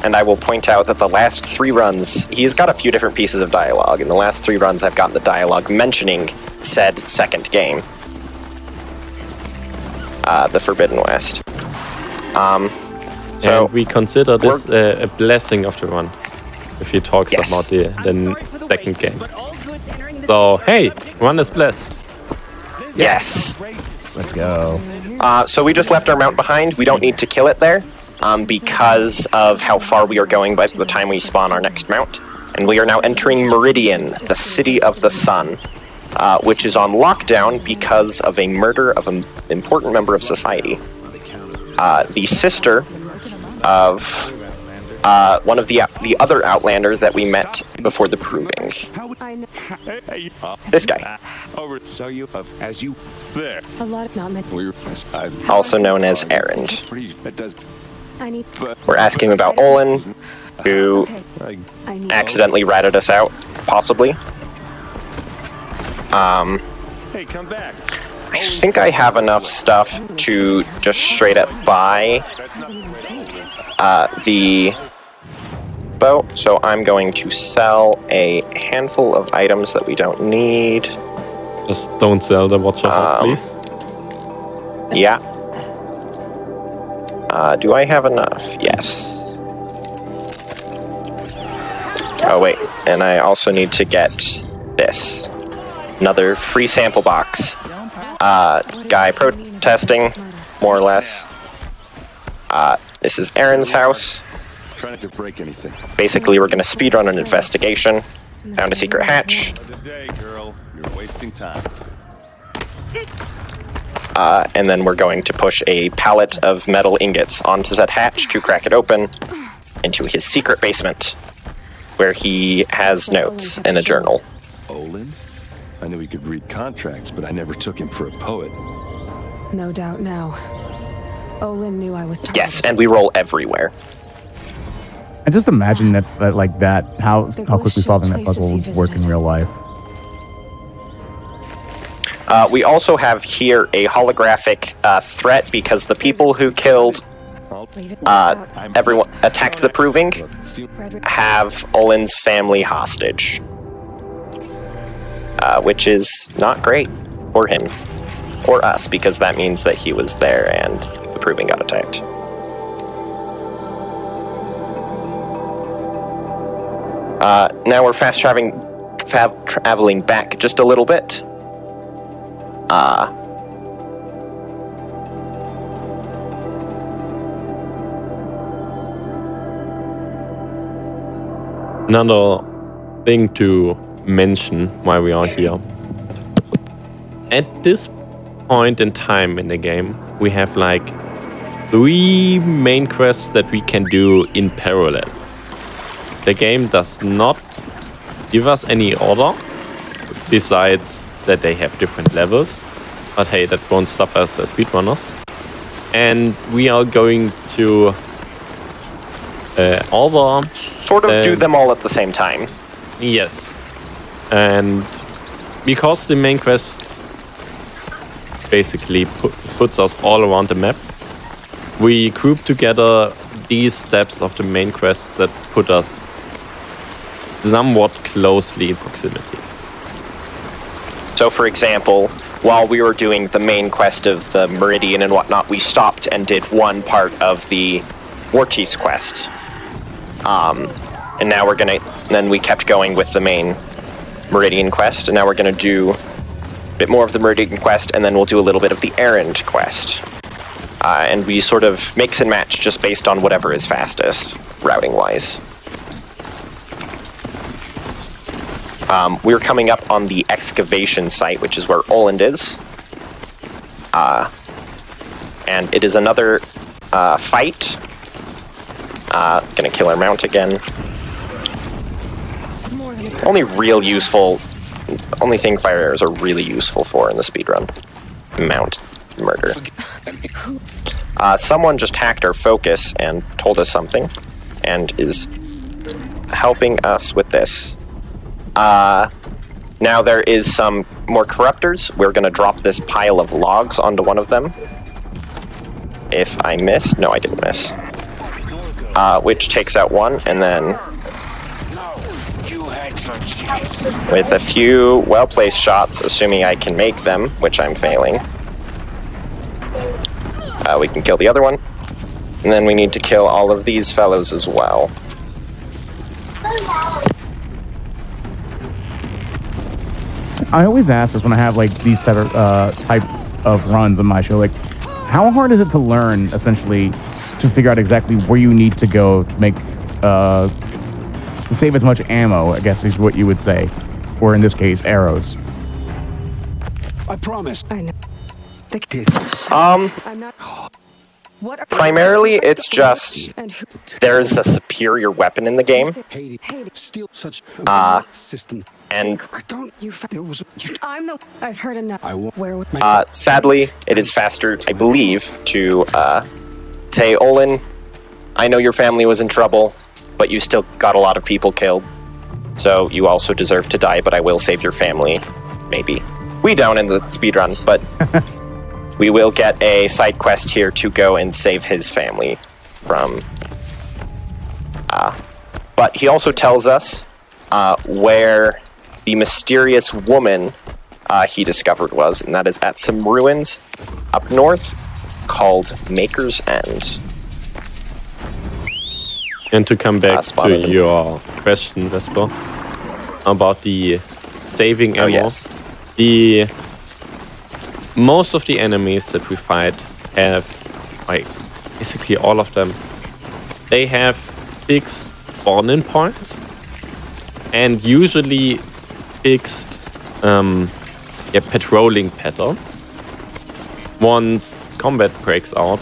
Speaker 3: And I will point out that the last 3 runs, he's got a few different pieces of dialogue. In the last 3 runs, I've gotten the dialogue mentioning said second game. The Forbidden West. So
Speaker 2: and we consider this a blessing of the run, if he talks about the second game. So, hey, run is blessed.
Speaker 3: Yes.
Speaker 1: Let's go.
Speaker 3: So we just left our mount behind. We don't need to kill it there because of how far we are going by the time we spawn our next mount. And we are now entering Meridian, the City of the Sun, which is on lockdown because of a murder of an important member of society. The sister of one of the other Outlander that we met before the proving. This guy. Also known as Erend. We're asking about Olin, who accidentally ratted us out, possibly.
Speaker 6: Hey, come back.
Speaker 3: I think I have enough stuff to just straight up buy the bow, so I'm going to sell a handful of items that we don't need.
Speaker 2: Just don't sell the watcher, please.
Speaker 3: Yeah. Do I have enough? Yes. Oh wait, and I also need to get this. Another free sample box. Guy protesting, more or less. This is Aaron's house.
Speaker 5: Trying to break anything.
Speaker 3: Basically, we're going to speedrun an investigation. Found a secret hatch.
Speaker 5: Girl, you're wasting time.
Speaker 3: And then we're going to push a pallet of metal ingots onto that hatch to crack it open into his secret basement, where he has notes and a journal.
Speaker 5: Olin? I knew he could read contracts, but I never took him for a poet.
Speaker 4: No doubt now. Olin knew I was talking.
Speaker 3: Yes, and we roll everywhere.
Speaker 1: I just imagine how quickly solving that puzzle would work in real life.
Speaker 3: We also have here a holographic threat because the people who killed everyone attacked the proving have Olin's family hostage, which is not great for him or us because that means that he was there and the proving got attacked. Now we're fast traveling back just a little bit.
Speaker 2: Another thing to mention while we are here. At this point in time in the game, we have like 3 main quests that we can do in parallel. The game does not give us any order, besides that they have different levels. But hey, that won't stop us as speedrunners. And we are going to
Speaker 3: sort of do them all at the same time.
Speaker 2: Yes. And because the main quest basically puts us all around the map, we group together these steps of the main quest that put us somewhat closely in proximity.
Speaker 3: So, for example, while we were doing the main quest of the Meridian and whatnot, we stopped and did one part of the War Chief's quest. And now then we kept going with the main Meridian quest, and now we're gonna do a bit more of the Meridian quest, and then we'll do a little bit of the Erend quest. And we sort of mix and match just based on whatever is fastest, routing-wise. We're coming up on the excavation site, which is where Oland is. And it is another fight. Gonna kill our mount again. Only real useful only thing fire arrows are really useful for in the speedrun. Mount murder. Someone just hacked our focus and told us something, and is helping us with this. Now there is some more corruptors. We're going to drop this pile of logs onto one of them. If I miss, no, I didn't miss. Which takes out one, and then with a few well-placed shots, assuming I can make them, which I'm failing, we can kill the other one. And then we need to kill all of these fellows as well.
Speaker 1: I always ask this when I have like these type of runs on my show, like how hard is it to learn essentially to figure out exactly where you need to go to make to save as much ammo, I guess is what you would say, or in this case arrows.
Speaker 7: I promise.
Speaker 4: I know. I'm not.
Speaker 3: Primarily, it's just there's a superior weapon in the game, and
Speaker 4: I've heard enough. Where?
Speaker 3: Sadly, it is faster, I believe, to say, Olin, I know your family was in trouble, but you still got a lot of people killed, so you also deserve to die, but I will save your family. Maybe. We don't in the speedrun, but we will get a side quest here to go and save his family from... but he also tells us where the mysterious woman he discovered was, and that is at some ruins up north called Maker's End.
Speaker 2: And to come back to your question, Vesper, about the saving ammo,
Speaker 3: yes.
Speaker 2: Most of the enemies that we fight have, like, basically all of them, they have fixed spawn-in points and usually fixed patrolling patterns. Once combat breaks out,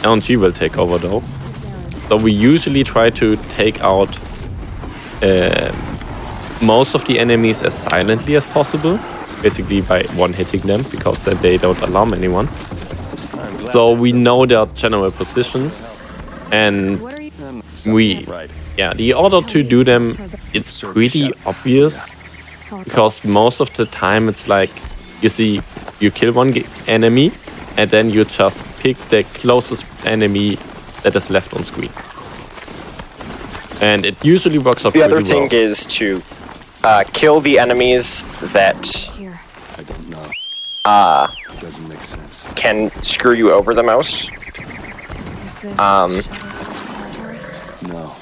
Speaker 2: LNG will take over though. So we usually try to take out most of the enemies as silently as possible, basically by one-hitting them, because then they don't alarm anyone. So we know their general positions, and the order to do them, it's pretty obvious, because most of the time it's like, you kill one enemy, and then you just pick the closest enemy that is left on screen. And it usually works out pretty well.
Speaker 3: The other thing is to kill the enemies that
Speaker 5: doesn't make sense.
Speaker 3: Can screw you over the most.
Speaker 5: No.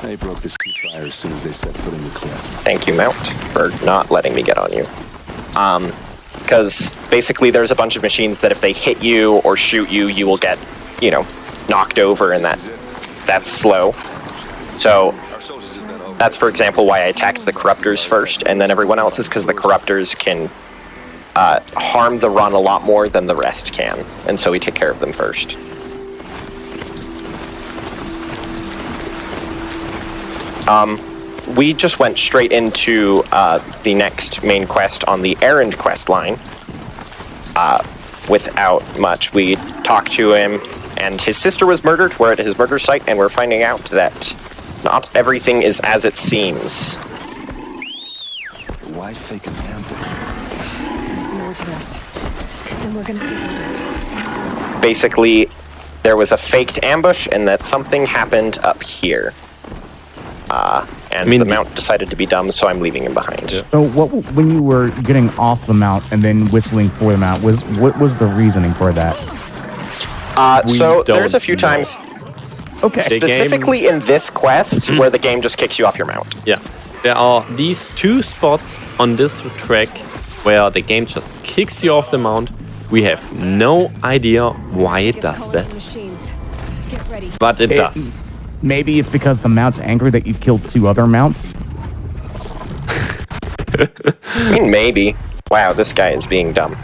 Speaker 5: They broke the ceasefire as soon as they set foot in the cliff.
Speaker 3: Thank you, Mount, for not letting me get on you. Because basically there's a bunch of machines that if they hit you or shoot you, you will get, knocked over, and that's slow. So that's, for example, why I attacked the Corruptors first, and then everyone else is because the Corruptors can harm the run a lot more than the rest can, and so we take care of them first. We just went straight into the next main quest on the errand quest line without much. We talked to him, and his sister was murdered. We're at his murder site, and we're finding out that not everything is as it seems.
Speaker 5: Why fake an ambush?
Speaker 4: There's more to this, and we're gonna figure it out.
Speaker 3: Basically, there was a faked ambush, and that something happened up here. And the Mount decided to be dumb, so I'm leaving him behind.
Speaker 1: Yeah. So when you were getting off the Mount and then whistling for the Mount, what was the reasoning for that?
Speaker 3: So there's a few times, specifically in this quest, where the game just kicks you off your Mount.
Speaker 2: Yeah, there are these two spots on this track where the game just kicks you off the Mount. We have no idea why it does that, but it does.
Speaker 1: Maybe it's because the Mount's angry that you've killed 2 other Mounts?
Speaker 3: I mean, maybe. Wow, this guy is being dumb.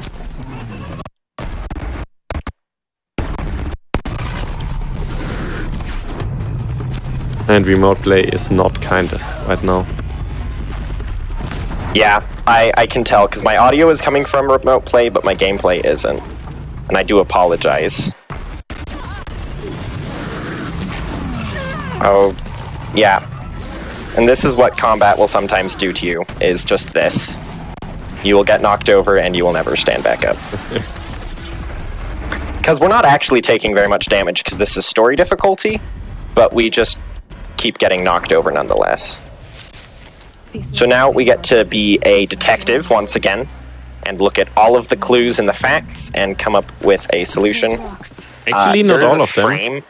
Speaker 2: And remote play is not kind right now.
Speaker 3: Yeah, I can tell, because my audio is coming from remote play, but my gameplay isn't. And I do apologize. Oh, yeah. And this is what combat will sometimes do to you, is just this. You will get knocked over and you will never stand back up. Because we're not actually taking very much damage, because this is story difficulty, but we just keep getting knocked over nonetheless. So now we get to be a detective once again, and look at all of the clues and the facts, and come up with a solution.
Speaker 2: Actually, not all of them.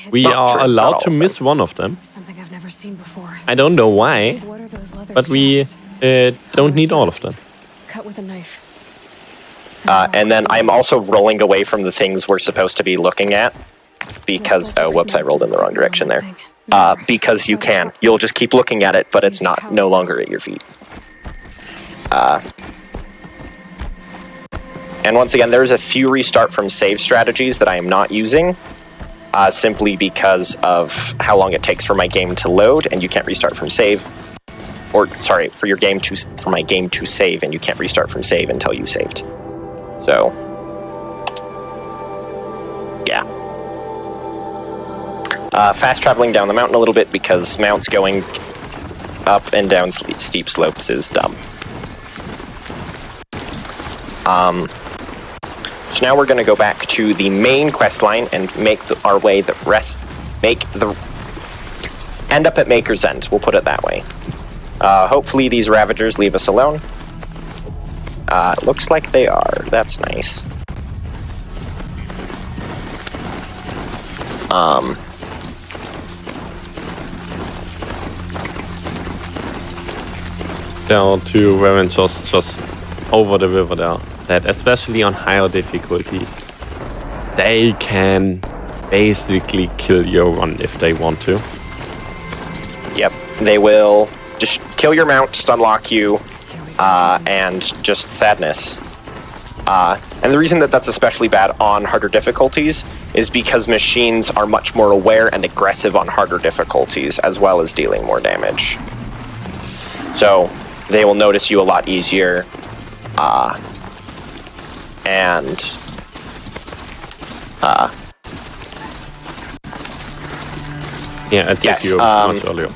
Speaker 2: We are allowed to miss one of them. I don't know why, but we don't need all of them.
Speaker 4: Cut with a knife.
Speaker 3: And then I'm also rolling away from the things we're supposed to be looking at, because, oh, whoops, I rolled in the wrong direction there. Because you can. You'll just keep looking at it, but it's no longer at your feet. And once again, there's a few restart from save strategies that I am not using, simply because of how long it takes for my game to load, and you can't restart from save. Or, sorry, for my game to save, and you can't restart from save until you've saved. So, yeah. Fast traveling down the mountain a little bit, because mounts going up and down steep slopes is dumb. So now we're going to go back to the main quest line and make our way end up at Maker's End. We'll put it that way. Hopefully these Ravagers leave us alone. Looks like they are. That's nice.
Speaker 2: There are two Ravagers just over the river there, that especially on higher difficulty, they can basically kill your run if they want to.
Speaker 3: Yep, they will just kill your mount, stun lock you, and just sadness. And the reason that that's especially bad on harder difficulties is because machines are much more aware and aggressive on harder difficulties, as well as dealing more damage. So they will notice you a lot easier,
Speaker 2: yeah, it takes you much earlier.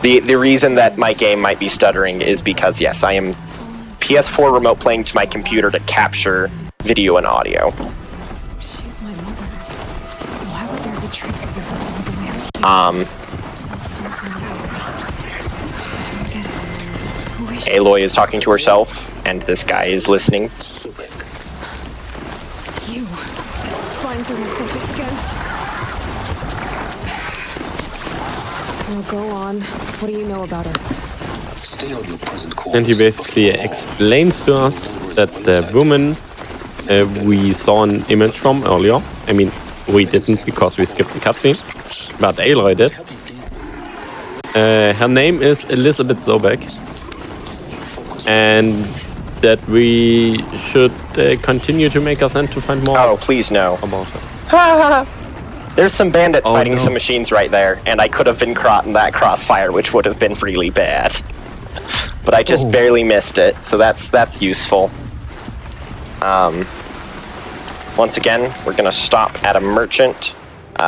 Speaker 3: The reason that my game might be stuttering is because, yes, I am PS4 remote playing to my computer to capture video and audio.
Speaker 4: She's my mother. Why would there be traces of her all the way up here?
Speaker 3: Aloy is talking to herself, and this guy is listening.
Speaker 4: You spying through my focus again. Well, go on. What do you know about her?
Speaker 5: Stay on your present course.
Speaker 2: And he basically explains to us that the woman we saw an image from earlier, I mean, we didn't because we skipped the cutscene, but Aloy did. Her name is Elizabeth Sobek. And that we should continue to make us end to find more.
Speaker 3: Oh, please no.
Speaker 2: About her.
Speaker 3: There's some bandits fighting some machines right there, and I could have been caught in that crossfire, which would have been really bad. But I just barely missed it, so that's useful. Once again, we're gonna stop at a merchant,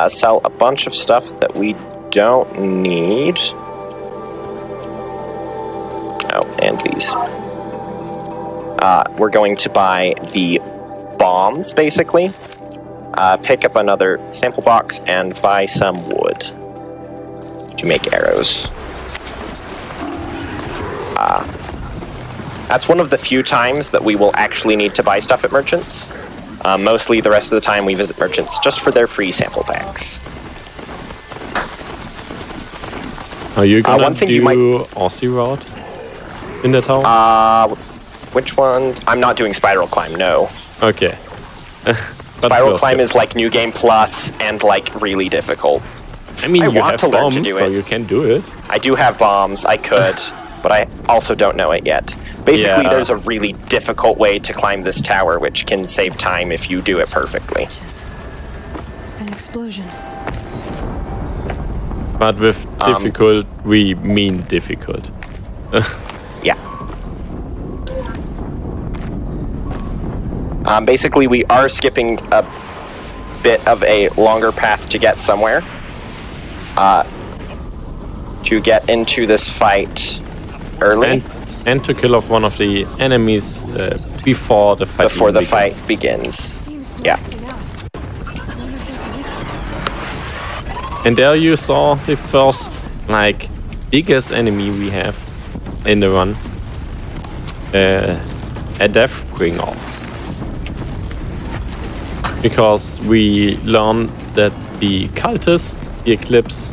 Speaker 3: sell a bunch of stuff that we don't need. Oh, and these. We're going to buy the bombs, basically. Pick up another sample box and buy some wood to make arrows. That's one of the few times that we will actually need to buy stuff at merchants. Mostly the rest of the time we visit merchants just for their free sample packs.
Speaker 2: Are you gonna do Aussie route in the tower?
Speaker 3: Which one? I'm not doing Spiral Climb, no.
Speaker 2: Okay.
Speaker 3: Spiral Climb is like New Game Plus and like really difficult.
Speaker 2: I mean, you have bombs,
Speaker 3: to do
Speaker 2: so
Speaker 3: it.
Speaker 2: you can do it.
Speaker 3: I do have bombs, I could, but I also don't know it yet. Basically, there's a really difficult way to climb this tower, which can save time if you do it perfectly.
Speaker 4: An explosion.
Speaker 2: But with difficult, we mean difficult.
Speaker 3: Yeah. Basically, we are skipping a bit of a longer path to get somewhere. To get into this fight early.
Speaker 2: And to kill off one of the enemies before the fight
Speaker 3: begins. Yeah.
Speaker 2: And there you saw the first, like, biggest enemy we have in the run. A Deathbringer. Because we learned that the cultists, the Eclipse,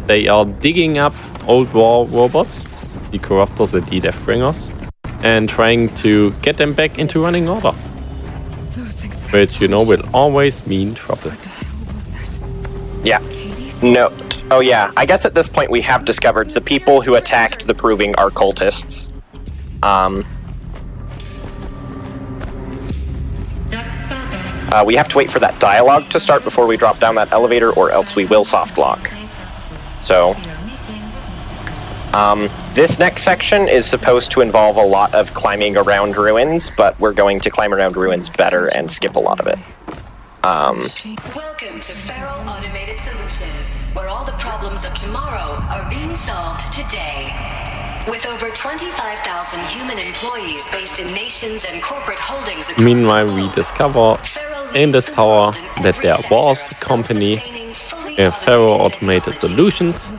Speaker 2: they are digging up old war robots, the Corruptors and the Deathbringers, and trying to get them back into running order. Which, you know, will always mean trouble.
Speaker 3: Yeah. No. Oh, yeah. I guess at this point we have discovered the people who attacked the Proving are cultists. We have to wait for that dialogue to start before we drop down that elevator, or else we will soft lock. So, this next section is supposed to involve a lot of climbing around ruins, but we're going to climb around ruins better and skip a lot of it.
Speaker 8: Welcome to Feral Automated Solutions, where all the problems of tomorrow are being solved today. With over 25,000 human employees based in nations and corporate holdings across
Speaker 2: Meanwhile, we discover in this tower that there was a company, Feral Automated Solutions,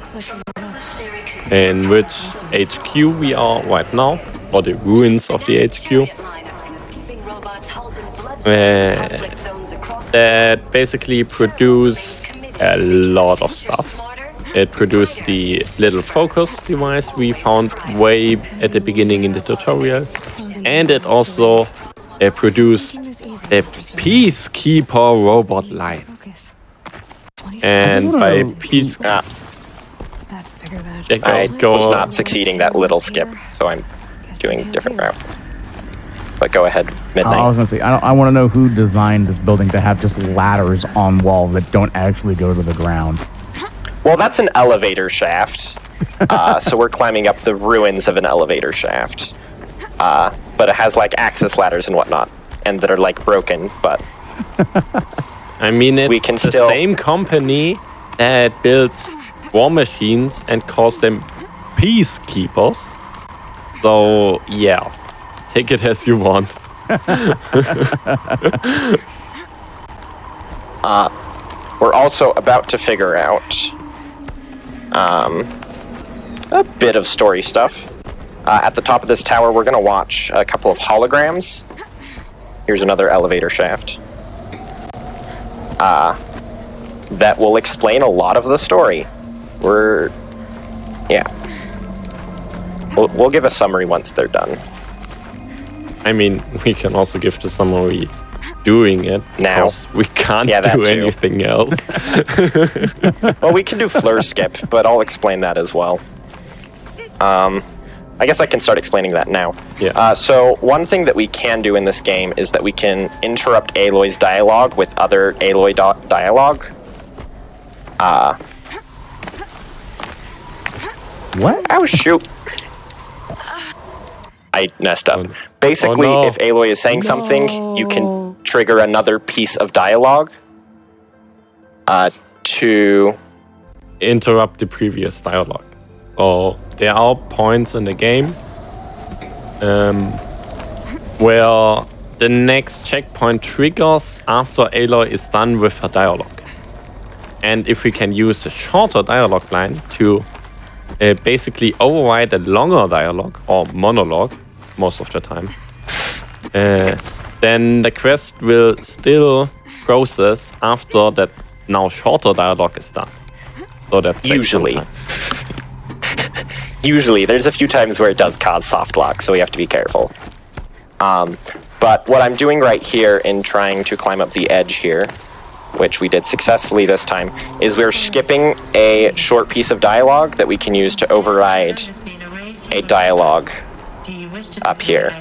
Speaker 2: in which HQ we are right now, or the ruins of the HQ. That basically produced a lot of stuff. It produced the little focus device we found way at the beginning in the tutorial, and it also produced a Peacekeeper robot line. And by peace,
Speaker 3: I was not succeeding that little skip, so I'm doing a different route. But go ahead, Midnight.
Speaker 1: I was going to say, I want to know who designed this building to have just ladders on walls that don't actually go to the ground.
Speaker 3: Well, that's an elevator shaft. So we're climbing up the ruins of an elevator shaft. But it has like access ladders and whatnot, and that are like broken, but...
Speaker 2: I mean, it's the same company that builds war machines and calls them Peacekeepers. So, yeah. Take it as you want.
Speaker 3: We're also about to figure out a bit of story stuff. At the top of this tower, we're going to watch a couple of holograms. Here's another elevator shaft. That will explain a lot of the story. Yeah. We'll give a summary once they're done.
Speaker 2: I mean, we can also give the summary doing it.
Speaker 3: Now.
Speaker 2: We can't do anything else.
Speaker 3: Well, we can do fleur skip, but I'll explain that as well. I guess I can start explaining that now.
Speaker 2: Yeah.
Speaker 3: So one thing that we can do in this game is that we can interrupt Aloy's dialogue with other Aloy dialogue.
Speaker 1: What?
Speaker 3: Oh, shoot. I messed up. Basically, if Aloy is saying something, you can trigger another piece of dialogue to
Speaker 2: interrupt the previous dialogue. So there are points in the game where the next checkpoint triggers after Aloy is done with her dialogue. And if we can use a shorter dialogue line to basically override a longer dialogue or monologue most of the time, then the quest will still process after that now shorter dialogue is done. So that's
Speaker 3: usually. Usually, there's a few times where it does cause soft lock, so we have to be careful. But what I'm doing right here in trying to climb up the edge here, which we did successfully this time, is we're skipping a short piece of dialogue that we can use to override a dialogue up here.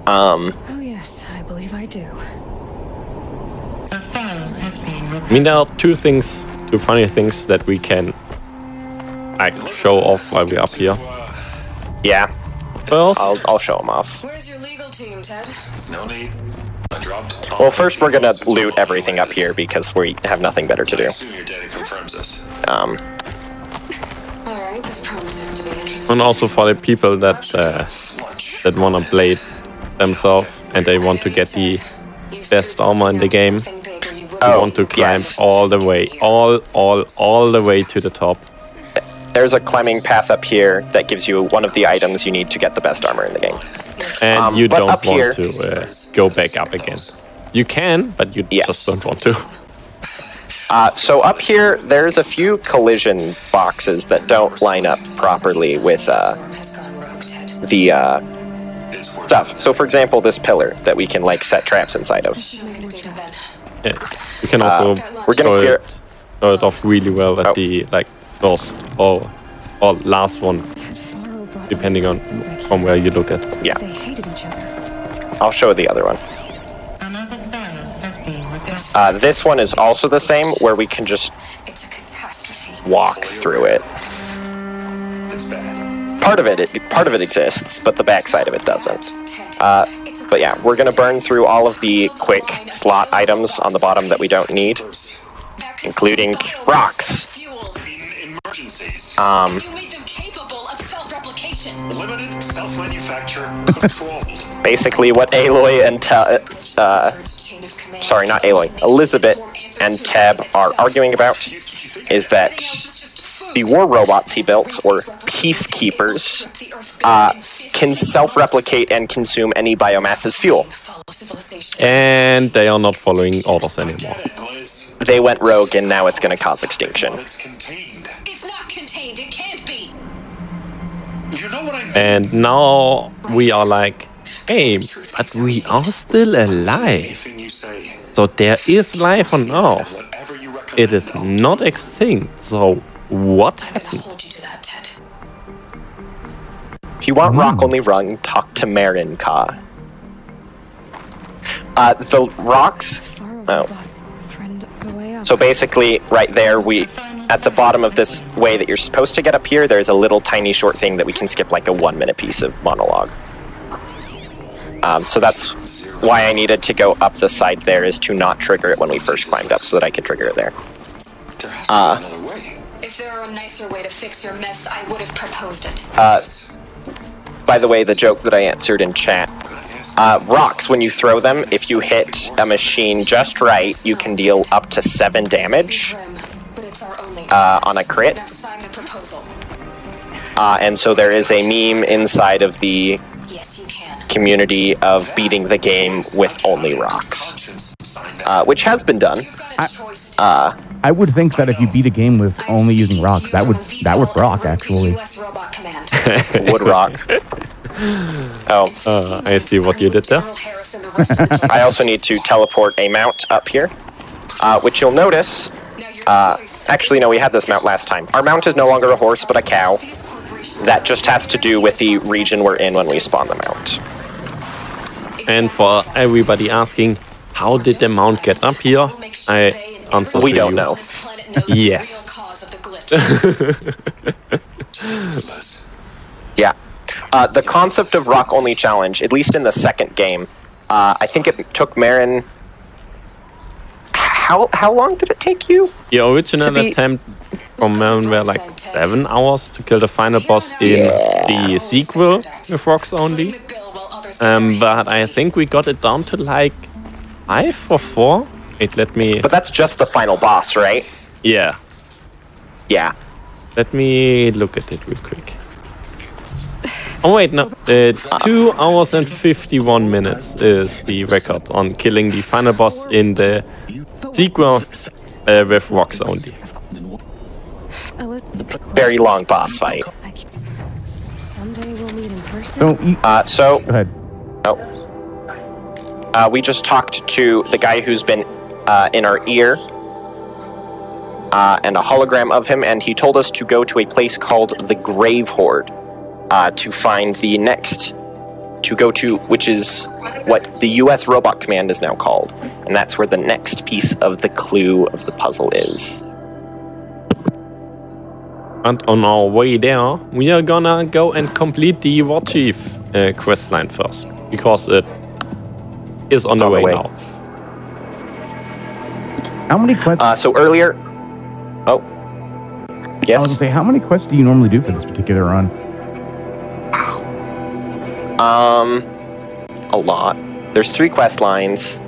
Speaker 4: Oh yes, I believe I do.
Speaker 2: I mean, there are two funny things that we can like show off while we're up here?
Speaker 3: Yeah.
Speaker 2: First,
Speaker 3: I'll show them off.
Speaker 8: Where's your legal team, Ted?
Speaker 5: No need. I dropped.
Speaker 3: Well, first we're gonna loot everything up here because we have nothing better to do.
Speaker 5: Your data confirms this.
Speaker 8: All right, this promises to be interesting.
Speaker 2: and also for the people that that wanna play themselves and they want to get the best armor in the game. You want to climb all the way, all the way to the top.
Speaker 3: There's a climbing path up here that gives you one of the items you need to get the best armor in the game.
Speaker 2: And you
Speaker 3: but
Speaker 2: don't
Speaker 3: up here-
Speaker 2: want to go back up again. You can, but you just don't want to.
Speaker 3: So up here, there's a few collision boxes that don't line up properly with the stuff. So for example, this pillar that we can like set traps inside of.
Speaker 2: Yeah. You can also
Speaker 3: we're gonna clear
Speaker 2: show it off really well at the like first or last one, depending on from where you look at.
Speaker 3: Yeah.
Speaker 4: They hated each other.
Speaker 3: I'll show the other one. This one is also the same, where we can just walk through it.
Speaker 5: It's bad.
Speaker 3: Part of it exists, but the backside of it doesn't. But yeah, we're gonna burn through all of the quick slot items on the bottom that we don't need, including rocks.
Speaker 5: In emergencies.
Speaker 8: You made them capable of self-replication.
Speaker 5: Limited self-manufacture controlled.
Speaker 3: Basically, what Aloy and sorry, not Aloy, Elizabeth and Teb are arguing about is that the war robots he built, or peacekeepers, can self-replicate and consume any biomass as fuel.
Speaker 2: And they are not following orders anymore.
Speaker 3: They went rogue, and now it's going to cause extinction.
Speaker 5: It's contained.
Speaker 8: It's not contained. It can't be.
Speaker 5: You know what I mean?
Speaker 2: And now we are like, hey, but we are still alive.
Speaker 5: Anything you say.
Speaker 2: So there is life on Earth.
Speaker 5: Whatever you recommend.
Speaker 2: It is not extinct. So what happened?
Speaker 8: Hold you to that, Ted.
Speaker 3: If you want rock only run, talk to Marin Ka. The rocks. Oh. So basically, right there, at the bottom of this way that you're supposed to get up here, there's a little tiny short thing that we can skip, like a 1-minute piece of monologue. So that's why I needed to go up the side there, is to not trigger it when we first climbed up, so that I could trigger it there.
Speaker 5: There has to be another way.
Speaker 8: If there were a nicer way to fix your mess, I would have proposed it.
Speaker 3: By the way, the joke that I answered in chat. Rocks, when you throw them, if you hit a machine just right, you can deal up to 7 damage on a crit. And so there is a meme inside of the community of beating the game with only rocks, which has been done.
Speaker 1: I would think that if you beat a game with only using rocks, that would rock, actually.
Speaker 3: Would rock. Oh.
Speaker 2: I see what you did there.
Speaker 3: I also need to teleport a mount up here, which you'll notice. Actually, no, we had this mount last time. Our mount is no longer a horse, but a cow. That just has to do with the region we're in when we spawn the mount.
Speaker 2: And for everybody asking, how did the mount get up here? I answer
Speaker 3: We
Speaker 2: to
Speaker 3: don't
Speaker 2: you.
Speaker 3: know.
Speaker 2: Yes.
Speaker 3: Yeah. The concept of rock only challenge, at least in the second game, I think it took Marin. How long did it take you?
Speaker 2: The original attempt from Marin were like 7 hours to kill the final boss in the sequel with rocks only. But I think we got it down to like 5 or 4. Wait, let me...
Speaker 3: But that's just the final boss, right?
Speaker 2: Yeah.
Speaker 3: Yeah.
Speaker 2: Let me look at it real quick. Oh wait, no. 2 hours and 51 minutes is the record on killing the final boss in the sequel with rocks only.
Speaker 3: Very long boss fight.
Speaker 4: Someday we'll meet in person.
Speaker 3: So
Speaker 1: Go ahead.
Speaker 3: we just talked to the guy who's been in our ear, and a hologram of him, and he told us to go to a place called the Grave Horde to find the next, to go to, which is what the US Robot Command is now called, and that's where the next piece of the clue of the puzzle is.
Speaker 2: And on our way there, we are gonna go and complete the War Chief questline first, because it is on the way now.
Speaker 1: How many quests?
Speaker 3: So earlier... Oh. Yes?
Speaker 1: I was gonna say, how many quests do you normally do for this particular run?
Speaker 3: A lot. There's 3 quest lines.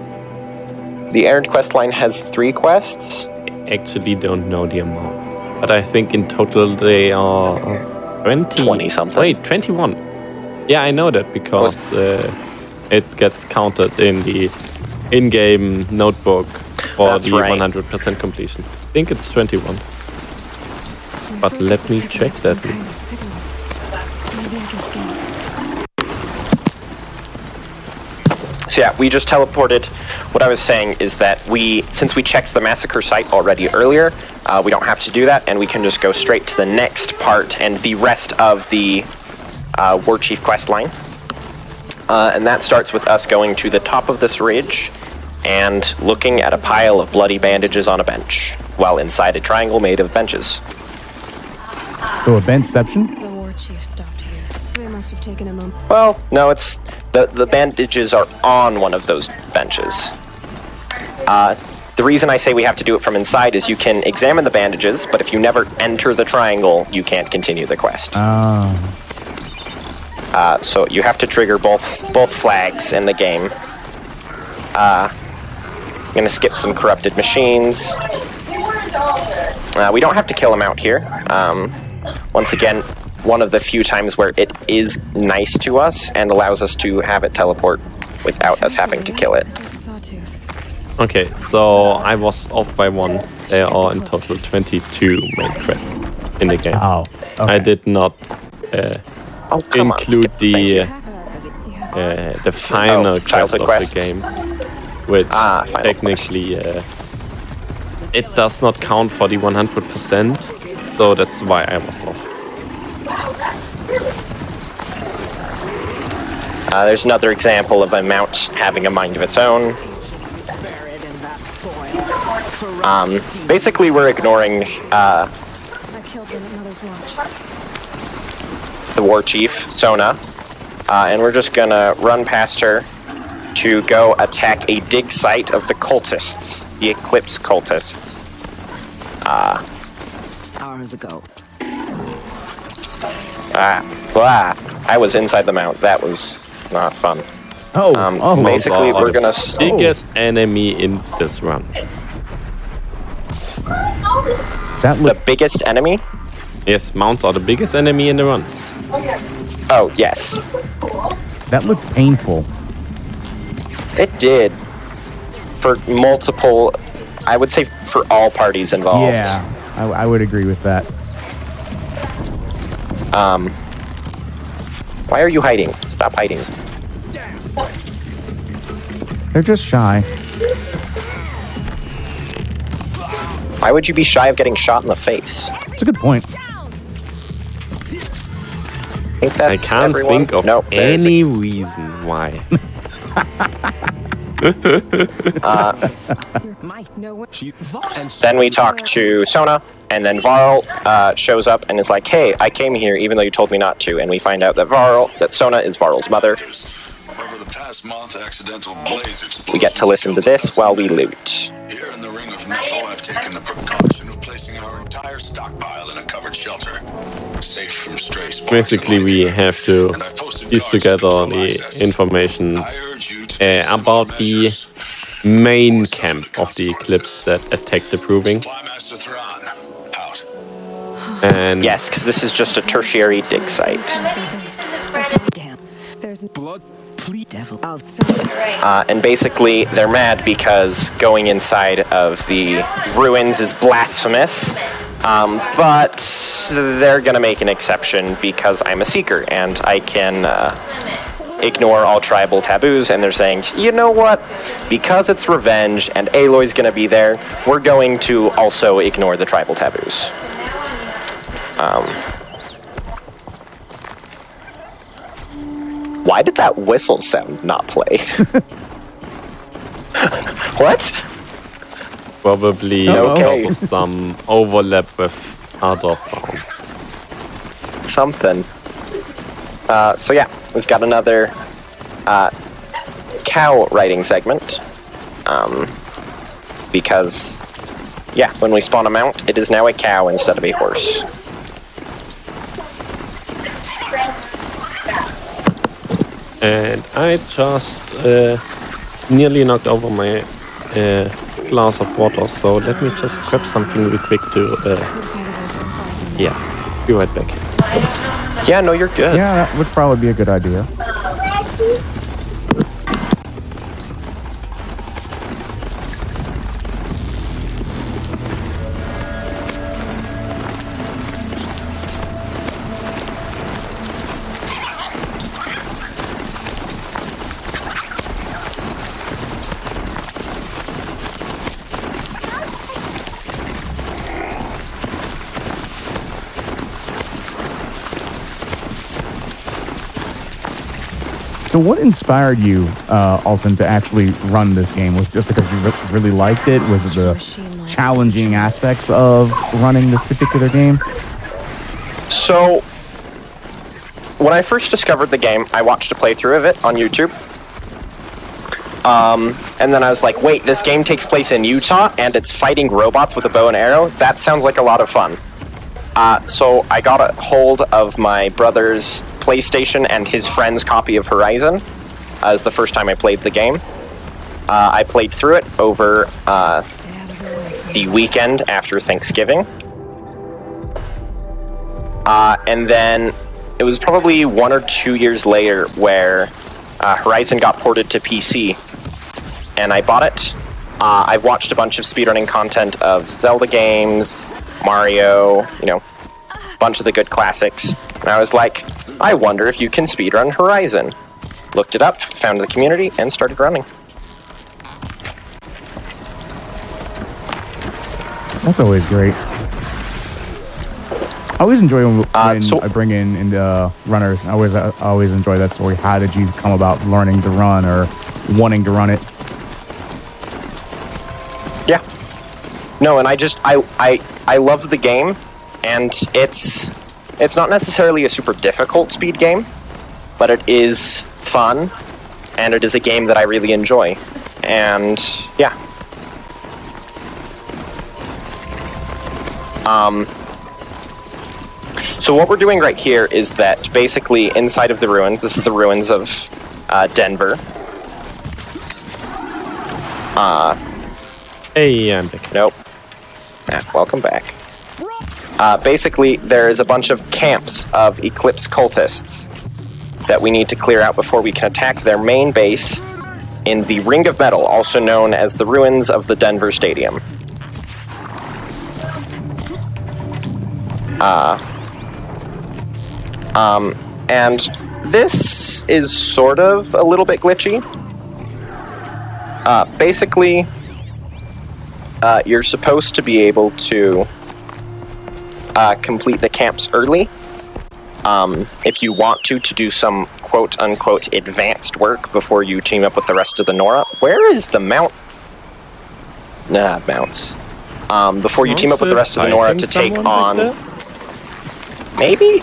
Speaker 3: The errand quest line has 3 quests.
Speaker 2: I actually don't know the amount. But I think in total they are
Speaker 3: 20 something.
Speaker 2: Wait, 21. Yeah, I know that because it gets counted in the in-game notebook for
Speaker 3: That's
Speaker 2: the
Speaker 3: right.
Speaker 2: 100% completion. I think it's 21. But let me check that.
Speaker 3: So yeah, we just teleported. What I was saying is that since we checked the massacre site already earlier, we don't have to do that, and we can just go straight to the next part and the rest of the War Chief quest line. And that starts with us going to the top of this ridge and looking at a pile of bloody bandages on a bench, while inside a triangle made of benches.
Speaker 1: So a benchception?
Speaker 4: The War Chief stopped here. They must have taken him on.
Speaker 3: Well, no, it's the bandages are on one of those benches. The reason I say we have to do it from inside is you can examine the bandages, but if you never enter the triangle, you can't continue the quest. So you have to trigger both flags in the game. I'm gonna skip some corrupted machines. We don't have to kill them out here. Once again, one of the few times where it is nice to us and allows us to have it teleport without us having to kill it.
Speaker 2: Okay, so I was off by 1. There are in total 22 main quests in the game.
Speaker 1: Oh, okay.
Speaker 2: I did not include the final quest of the game, which technically it does not count for the 100%, so that's why I was off.
Speaker 3: There's another example of a mount having a mind of its own. Basically, we're ignoring the War Chief, Sona, and we're just gonna run past her to go attack a dig site of the cultists, the Eclipse cultists.
Speaker 9: Hours ago.
Speaker 3: I was inside the mount. That was not fun. Basically, we're gonna...
Speaker 2: biggest enemy in this run.
Speaker 3: The biggest enemy?
Speaker 2: Yes, mounts are the biggest enemy in the run.
Speaker 3: Oh, yes.
Speaker 1: That looked painful.
Speaker 3: It did. For multiple... I would say for all parties involved.
Speaker 1: Yeah, I would agree with that.
Speaker 3: Why are you hiding? Stop hiding.
Speaker 1: They're just shy.
Speaker 3: Why would you be shy of getting shot in the face?
Speaker 1: That's a good point.
Speaker 2: I can't think of any reason why.
Speaker 3: Then we talk to Sona, and then Varl shows up and is like, "Hey, I came here even though you told me not to." And we find out that Sona is Varl's mother. We get to listen to this while we loot.
Speaker 10: Here in the Ring of Metal, I've taken the precaution of placing our entire stockpile in a covered shelter, safe from stray sparks.
Speaker 2: Basically, we have to piece together the information about the main camp of the Eclipse that attacked the Proving. And
Speaker 3: yes, because this is just a tertiary dig site. And basically, they're mad because going inside of the ruins is blasphemous. But they're gonna make an exception because I'm a seeker and I can ignore all tribal taboos. And they're saying, you know what? Because it's revenge and Aloy's gonna be there, we're going to also ignore the tribal taboos. Why did that whistle sound not play? What?
Speaker 2: Probably because of some overlap with other sounds.
Speaker 3: something. So yeah, we've got another cow riding segment. Because, yeah, when we spawn a mount, it is now a cow instead of a horse.
Speaker 2: And I just nearly knocked over my glass of water, so let me just grab something real quick to, yeah, be right back.
Speaker 3: Yeah, no, you're good.
Speaker 1: Yeah, that would probably be a good idea. So what inspired you, Alton, to actually run this game? Was it just because you really liked it? Was it the challenging aspects of running this particular game?
Speaker 3: So, when I first discovered the game, I watched a playthrough of it on YouTube. And then I was like, wait, this game takes place in Utah, and it's fighting robots with a bow and arrow? That sounds like a lot of fun. So I got a hold of my brother's PlayStation and his friend's copy of Horizon as the first time I played the game. I played through it over the weekend after Thanksgiving. And then it was probably 1 or 2 years later where Horizon got ported to PC, and I bought it. I've watched a bunch of speedrunning content of Zelda games, Mario, you know, a bunch of the good classics. And I was like, I wonder if you can speedrun Horizon. Looked it up, found the community, and started running.
Speaker 1: That's always great. I always enjoy when I bring in the runners. I always enjoy that story. How did you come about learning to run or wanting to run it?
Speaker 3: Yeah. No, and I love the game, and it's not necessarily a super difficult speed game, but it is fun, and it is a game that I really enjoy. And yeah. So what we're doing right here is that basically inside of the ruins, this is the ruins of Denver.
Speaker 2: Hey, I'm back.
Speaker 3: Nope. Welcome back. Basically, there is a bunch of camps of Eclipse cultists that we need to clear out before we can attack their main base in the Ring of Metal, also known as the ruins of the Denver Stadium. And this is sort of a little bit glitchy. Basically, you're supposed to be able to complete the camps early. If you want to do some quote-unquote advanced work before you team up with the rest of the Nora. Where is the mount? Nah, mounts. Before you team up with the rest of the Nora to take on... Like maybe?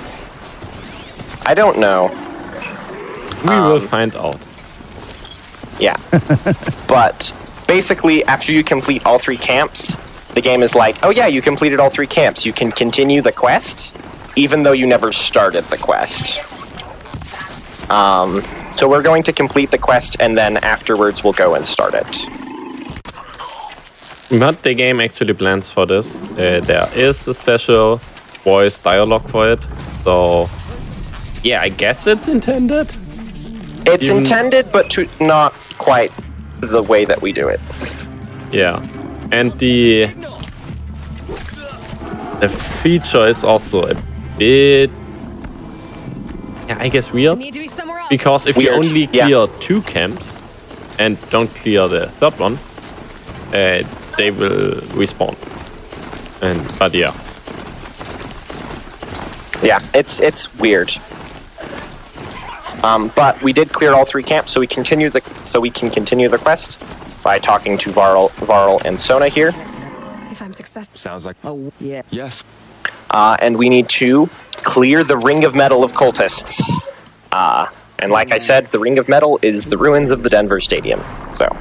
Speaker 3: I don't know.
Speaker 2: We will find out.
Speaker 3: Yeah. But basically, after you complete all 3 camps, the game is like, oh yeah, you completed all 3 camps. You can continue the quest, even though you never started the quest. So we're going to complete the quest, and then afterwards we'll go and start it.
Speaker 2: But the game actually plans for this. There is a special voice dialogue for it. So, yeah, I guess it's intended.
Speaker 3: It's intended, but not quite the way that we do it.
Speaker 2: Yeah. And the feature is also a bit, yeah, I guess weird. Because if you only clear 2 camps and don't clear the 3rd one, they will respawn. But yeah.
Speaker 3: Yeah, it's weird. But we did clear all 3 camps, so we can continue the quest by talking to Varl and Sona here.
Speaker 4: If I'm successful.
Speaker 7: Sounds like... Oh, yeah. Yes.
Speaker 3: And we need to clear the ring of metal of cultists. And like I said, the ring of metal is the ruins of the Denver Stadium. So.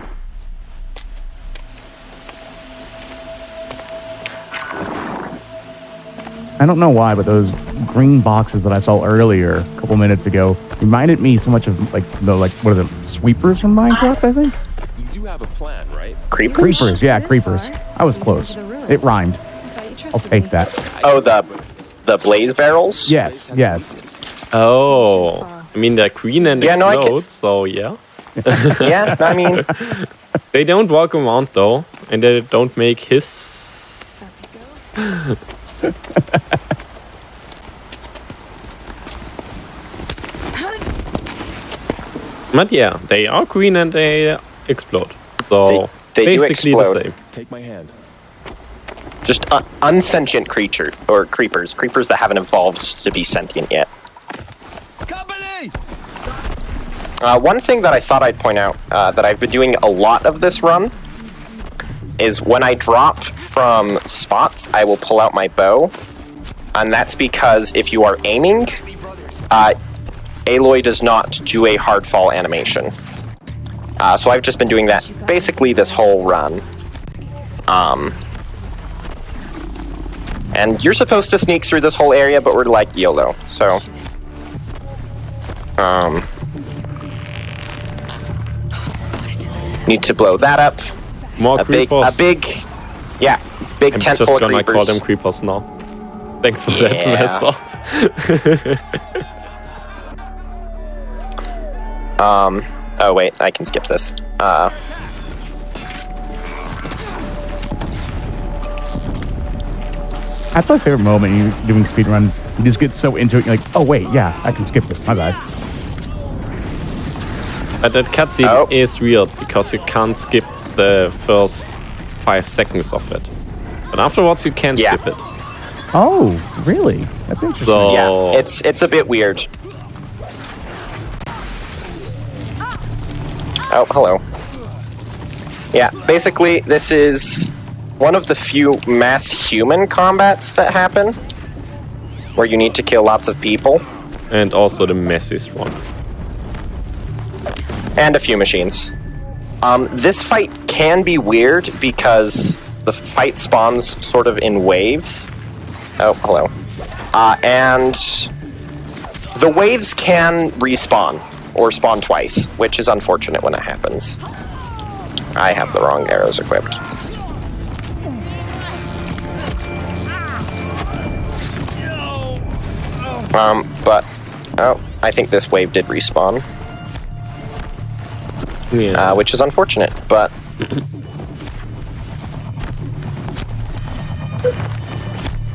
Speaker 1: I don't know why, but those green boxes that I saw earlier, a couple minutes ago, reminded me so much of like what are the sweepers from Minecraft? I think.
Speaker 5: You do have a plan, right?
Speaker 3: Creepers?
Speaker 1: Creepers, yeah, creepers. I was close. It rhymed. I'll take that.
Speaker 3: Oh, the blaze barrels?
Speaker 1: Yes, yes.
Speaker 2: Oh, I mean they're green and explode, so yeah.
Speaker 3: Yeah, I mean...
Speaker 2: They don't walk around though, and they don't make hiss. But yeah, they are green and they explode. So
Speaker 3: they
Speaker 2: basically
Speaker 3: do explode.
Speaker 2: the same.
Speaker 5: Take my hand.
Speaker 3: Just unsentient creatures that haven't evolved to be sentient yet.
Speaker 7: Company!
Speaker 3: One thing that I thought I'd point out that I've been doing a lot of this run is when I drop from spots, I will pull out my bow, and that's because if you are aiming, Aloy does not do a hard fall animation. So I've just been doing that basically this whole run. And you're supposed to sneak through this whole area, but we're like YOLO, so... Need to blow that up.
Speaker 2: More creepers.
Speaker 3: Big
Speaker 2: I'm
Speaker 3: tent
Speaker 2: just
Speaker 3: full of
Speaker 2: gonna
Speaker 3: creepers.
Speaker 2: call them creepers now. Thanks for that, Vespa.
Speaker 3: Oh wait, I can skip this.
Speaker 1: That's my favorite moment you're doing speedruns. You just get so into it, you're like, oh wait, yeah, I can skip this, my bad.
Speaker 2: But that cutscene is weird because you can't skip the first 5 seconds of it. But afterwards you can skip it.
Speaker 1: Oh, really? That's interesting.
Speaker 2: So,
Speaker 3: yeah, it's a bit weird. Oh, hello. Yeah, basically this is one of the few mass human combats that happen, where you need to kill lots of people.
Speaker 2: And also the messiest one.
Speaker 3: And a few machines. This fight can be weird because the fight spawns sort of in waves. Oh, hello. And the waves can respawn, or spawn twice, which is unfortunate when it happens. I have the wrong arrows equipped. But, I think this wave did respawn.
Speaker 2: Yeah.
Speaker 3: Which is unfortunate, but...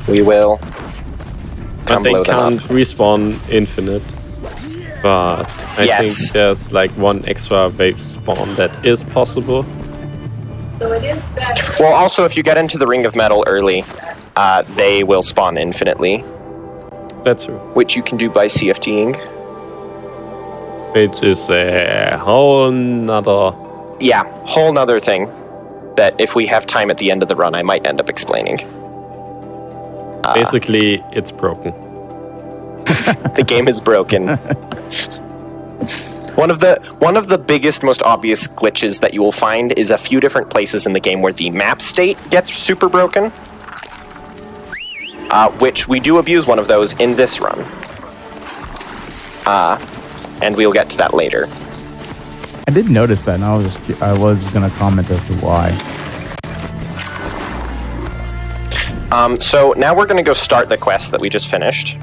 Speaker 3: we will
Speaker 2: But they can't respawn infinite. But I think there's like one extra wave spawn that is possible.
Speaker 3: Well, also, if you get into the Ring of Metal early, they will spawn infinitely.
Speaker 2: That's true.
Speaker 3: Which you can do by CFTing.
Speaker 2: Which is a whole nother...
Speaker 3: Yeah, whole nother thing that if we have time at the end of the run, I might end up explaining.
Speaker 2: Basically, it's broken.
Speaker 3: The game is broken. One of the biggest, most obvious glitches that you will find is a few different places in the game where the map state gets super broken. Which we do abuse one of those in this run. And we'll get to that later.
Speaker 1: I did notice that, and I was gonna comment as to why.
Speaker 3: So now we're gonna go start the quest that we just finished.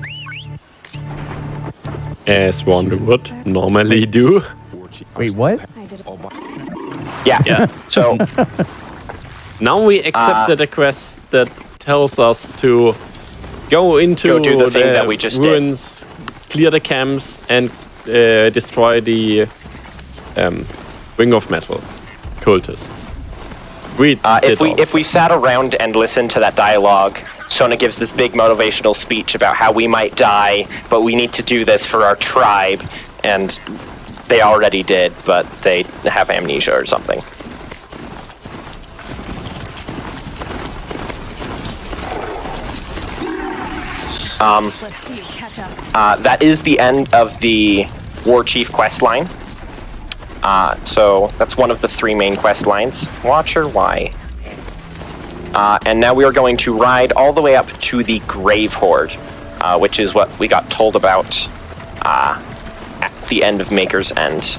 Speaker 2: As one would normally do.
Speaker 1: Wait, what?
Speaker 3: Yeah. So
Speaker 2: now we accepted a quest that tells us to go into
Speaker 3: do the thing that we just
Speaker 2: ruins, clear the camps, and destroy the Ring of Metal cultists.
Speaker 3: If we sat around and listened to that dialogue, Sona gives this big motivational speech about how we might die, but we need to do this for our tribe, and they already did, but they have amnesia or something. That is the end of the War Chief quest line. So that's one of the 3 main quest lines. Watcher, why? And now we are going to ride all the way up to the Grave Horde, which is what we got told about at the end of Maker's End.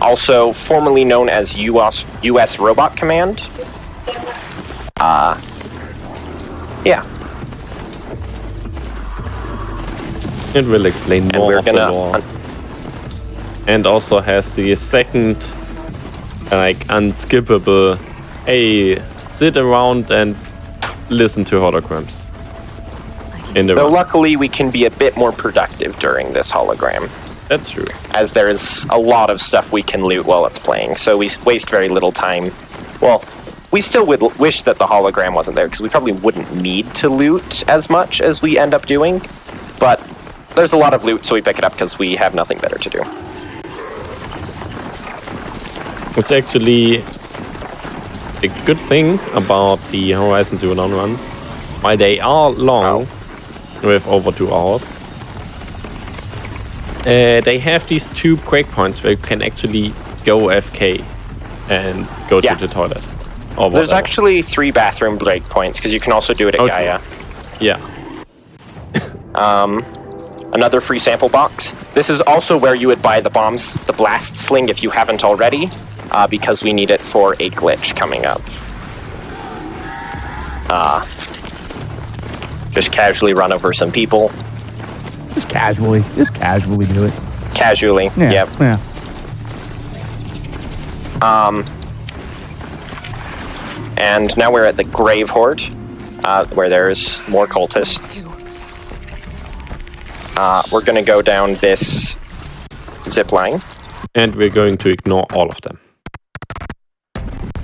Speaker 3: Also formerly known as US Robot Command. Yeah.
Speaker 2: It will explain more of the lore. And also has the second, like, unskippable, hey, sit around and listen to holograms.
Speaker 3: Though luckily we can be a bit more productive during this hologram.
Speaker 2: That's true.
Speaker 3: As there's a lot of stuff we can loot while it's playing, so we waste very little time. Well, we still would wish that the hologram wasn't there, because we probably wouldn't need to loot as much as we end up doing. But there's a lot of loot, so we pick it up because we have nothing better to do.
Speaker 2: It's actually a good thing about the Horizon Zero Dawn runs, why they are long, with over 2 hours. They have these 2 breakpoints where you can actually go AFK and go to the toilet. Or
Speaker 3: there's actually 3 bathroom breakpoints, because you can also do it at Gaia.
Speaker 2: Yeah.
Speaker 3: Another free sample box. This is also where you would buy the bombs, the blast sling, if you haven't already, because we need it for a glitch coming up. Just casually run over some people.
Speaker 1: Just casually do it.
Speaker 3: Casually,
Speaker 1: yeah. Yeah.
Speaker 3: And now we're at the Grave Horde, where there's more cultists. We're gonna go down this zip line.
Speaker 2: And we're going to ignore all of them.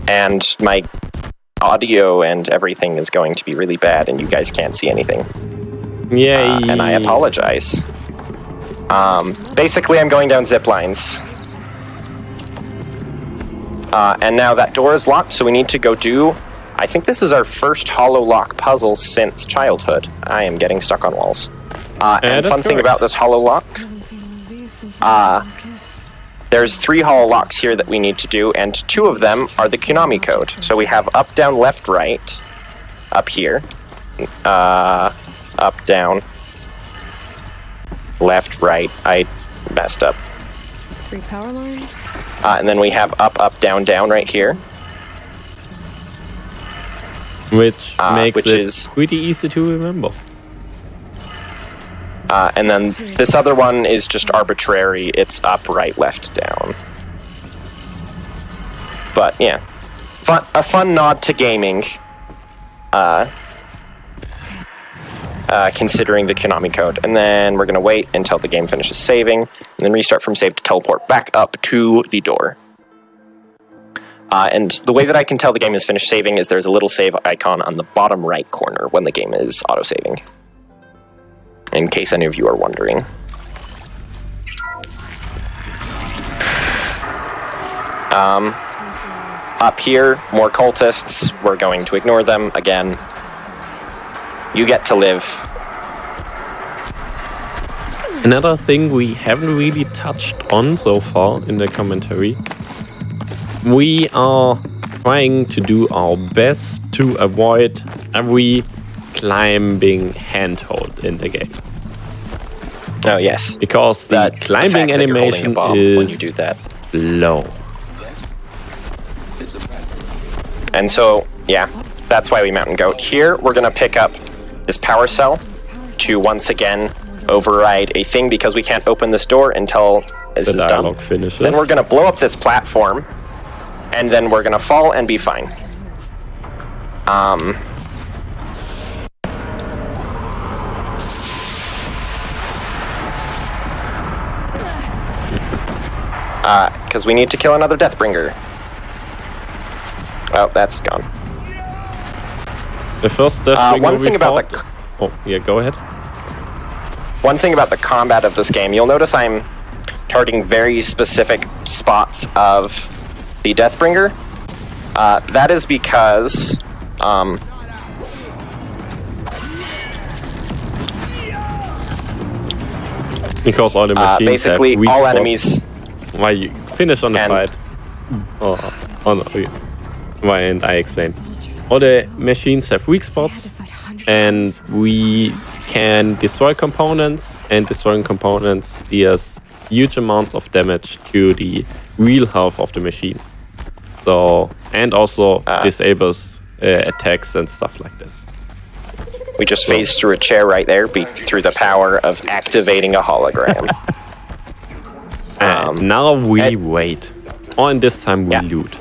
Speaker 3: And my audio and everything is going to be really bad, and you guys can't see anything.
Speaker 2: Yay!
Speaker 3: And I apologize. Basically, I'm going down zip lines. And now that door is locked, so we need to go do... I think this is our first hollow lock puzzle since childhood. I am getting stuck on walls. And fun thing about this hollow lock... there's 3 hollow locks here that we need to do, and 2 of them are the Konami code. So we have up, down, left, right, up here. Up, down, left, right. I messed up.
Speaker 4: 3 power lines.
Speaker 3: And then we have up, up, down, down right here.
Speaker 2: Which makes it pretty easy to remember.
Speaker 3: And then this other one is just arbitrary. It's up, right, left, down. But yeah, a fun nod to gaming. Considering the Konami code. And then we're gonna wait until the game finishes saving, and then restart from save to teleport back up to the door. And the way that I can tell the game is finished saving is there's a little save icon on the bottom right corner when the game is auto-saving. In case any of you are wondering. Up here, more cultists. We're going to ignore them again. You get to live.
Speaker 2: Another thing we haven't really touched on so far in the commentary. We are trying to do our best to avoid every climbing handhold in the game.
Speaker 3: Oh yes,
Speaker 2: because the climbing animation is
Speaker 3: when you do that
Speaker 2: low.
Speaker 3: And so yeah, that's why we mountain goat. Here we're gonna pick up this power cell to once again override a thing, because we can't open this door until this is done.
Speaker 2: Finishes.
Speaker 3: Then we're gonna blow up this platform, and then we're gonna fall and be fine. Because we need to kill another Deathbringer. Oh, that's gone.
Speaker 2: The first Deathbringer
Speaker 3: one thing about the...
Speaker 2: Oh, yeah, go ahead.
Speaker 3: One thing about the combat of this game, you'll notice I'm targeting very specific spots of the Deathbringer. That is because
Speaker 2: Because all the machines
Speaker 3: basically,
Speaker 2: have weak
Speaker 3: all
Speaker 2: spots.
Speaker 3: enemies...
Speaker 2: Why you finish on the fight? Oh no. Why? And I explain. All the machines have weak spots, and we can destroy components, and destroying components deals huge amount of damage to the real health of the machine. So, and also disables attacks and stuff like this.
Speaker 3: We just phased through a chair right there through the power of activating a hologram.
Speaker 2: Now we wait. Or in this time we loot.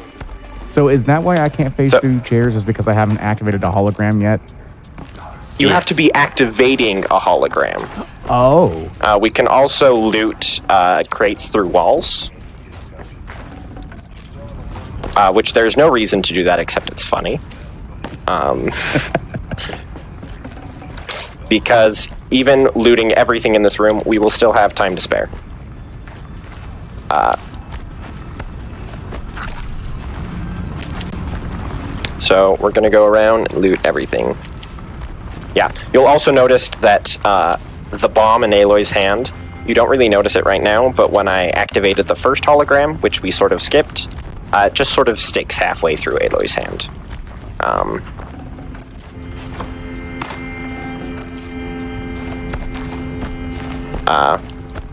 Speaker 1: So is that why I can't phase through chairs? Is because I haven't activated a hologram yet?
Speaker 3: You have to be activating a hologram.
Speaker 1: Oh.
Speaker 3: We can also loot crates through walls. Which there's no reason to do that except it's funny. Because even looting everything in this room, we will still have time to spare. So we're going to go around and loot everything. Yeah, you'll also notice that the bomb in Aloy's hand, you don't really notice it right now, but when I activated the first hologram, which we sort of skipped, it just sort of sticks halfway through Aloy's hand.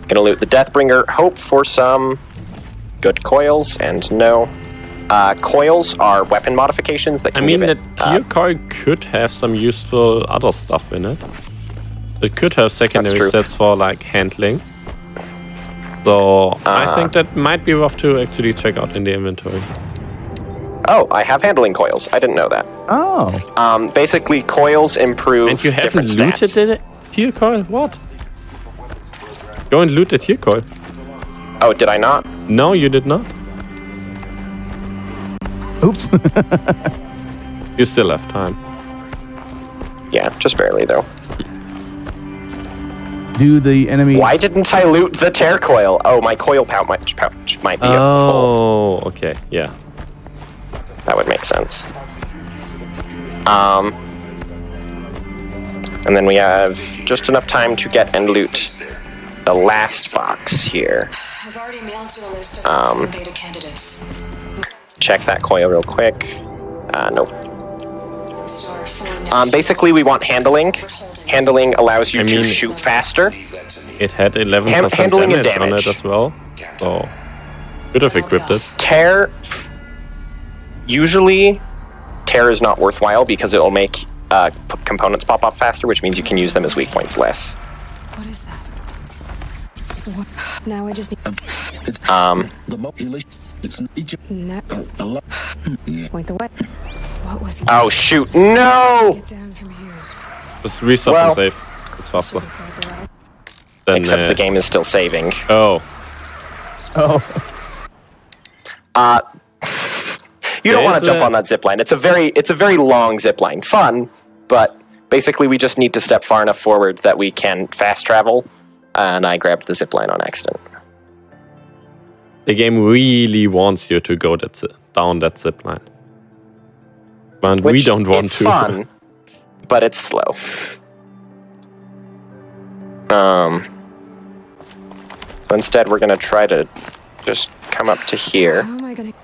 Speaker 3: Gonna loot the Deathbringer, hope for some good coils, and no. Coils are weapon modifications that can
Speaker 2: I mean,
Speaker 3: give
Speaker 2: the
Speaker 3: it,
Speaker 2: tier coil could have some useful other stuff in it. It could have secondary sets for like handling. So I think that might be worth to actually check out in the inventory.
Speaker 3: Oh, I have handling coils. I didn't know that.
Speaker 1: Oh.
Speaker 3: Basically, coils improve
Speaker 2: And you haven't
Speaker 3: different
Speaker 2: looted
Speaker 3: stats.
Speaker 2: the tier coil? What? Go and loot the tier coil.
Speaker 3: Oh, did I not?
Speaker 2: No, you did not.
Speaker 1: Oops.
Speaker 2: You still have time.
Speaker 3: Yeah, just barely though.
Speaker 1: Do the enemy...
Speaker 3: Why didn't I loot the tear coil? Oh, my coil pouch might be full.
Speaker 2: Oh, okay, yeah.
Speaker 3: That would make sense. And then we have just enough time to get and loot the last box here.
Speaker 8: I've already mailed you a list of beta candidates.
Speaker 3: Check that coil real quick. Nope. Basically, we want handling. Handling allows you to shoot faster.
Speaker 2: It had 11%
Speaker 3: handling and
Speaker 2: damage on
Speaker 3: damage.
Speaker 2: it as well. So, could have equipped it.
Speaker 3: Tear... Usually, tear is not worthwhile because it will make components pop up faster, which means you can use them as weak points less.
Speaker 4: What is that? What? Now I just need... No. Point the way. What was...
Speaker 3: Oh, shoot. No!
Speaker 4: Get down from here.
Speaker 2: Just reset and save. It's faster. Then,
Speaker 3: Except the game is still saving.
Speaker 2: Oh.
Speaker 1: Oh.
Speaker 3: You don't want to jump on that zipline. It's a very long zipline. Fun, but basically we just need to step far enough forward that we can fast travel, and I grabbed the zipline on accident.
Speaker 2: The game really wants you to go down that zipline. But we don't want to.
Speaker 3: It's fun, but it's slow. So instead we're going to try to just come up to here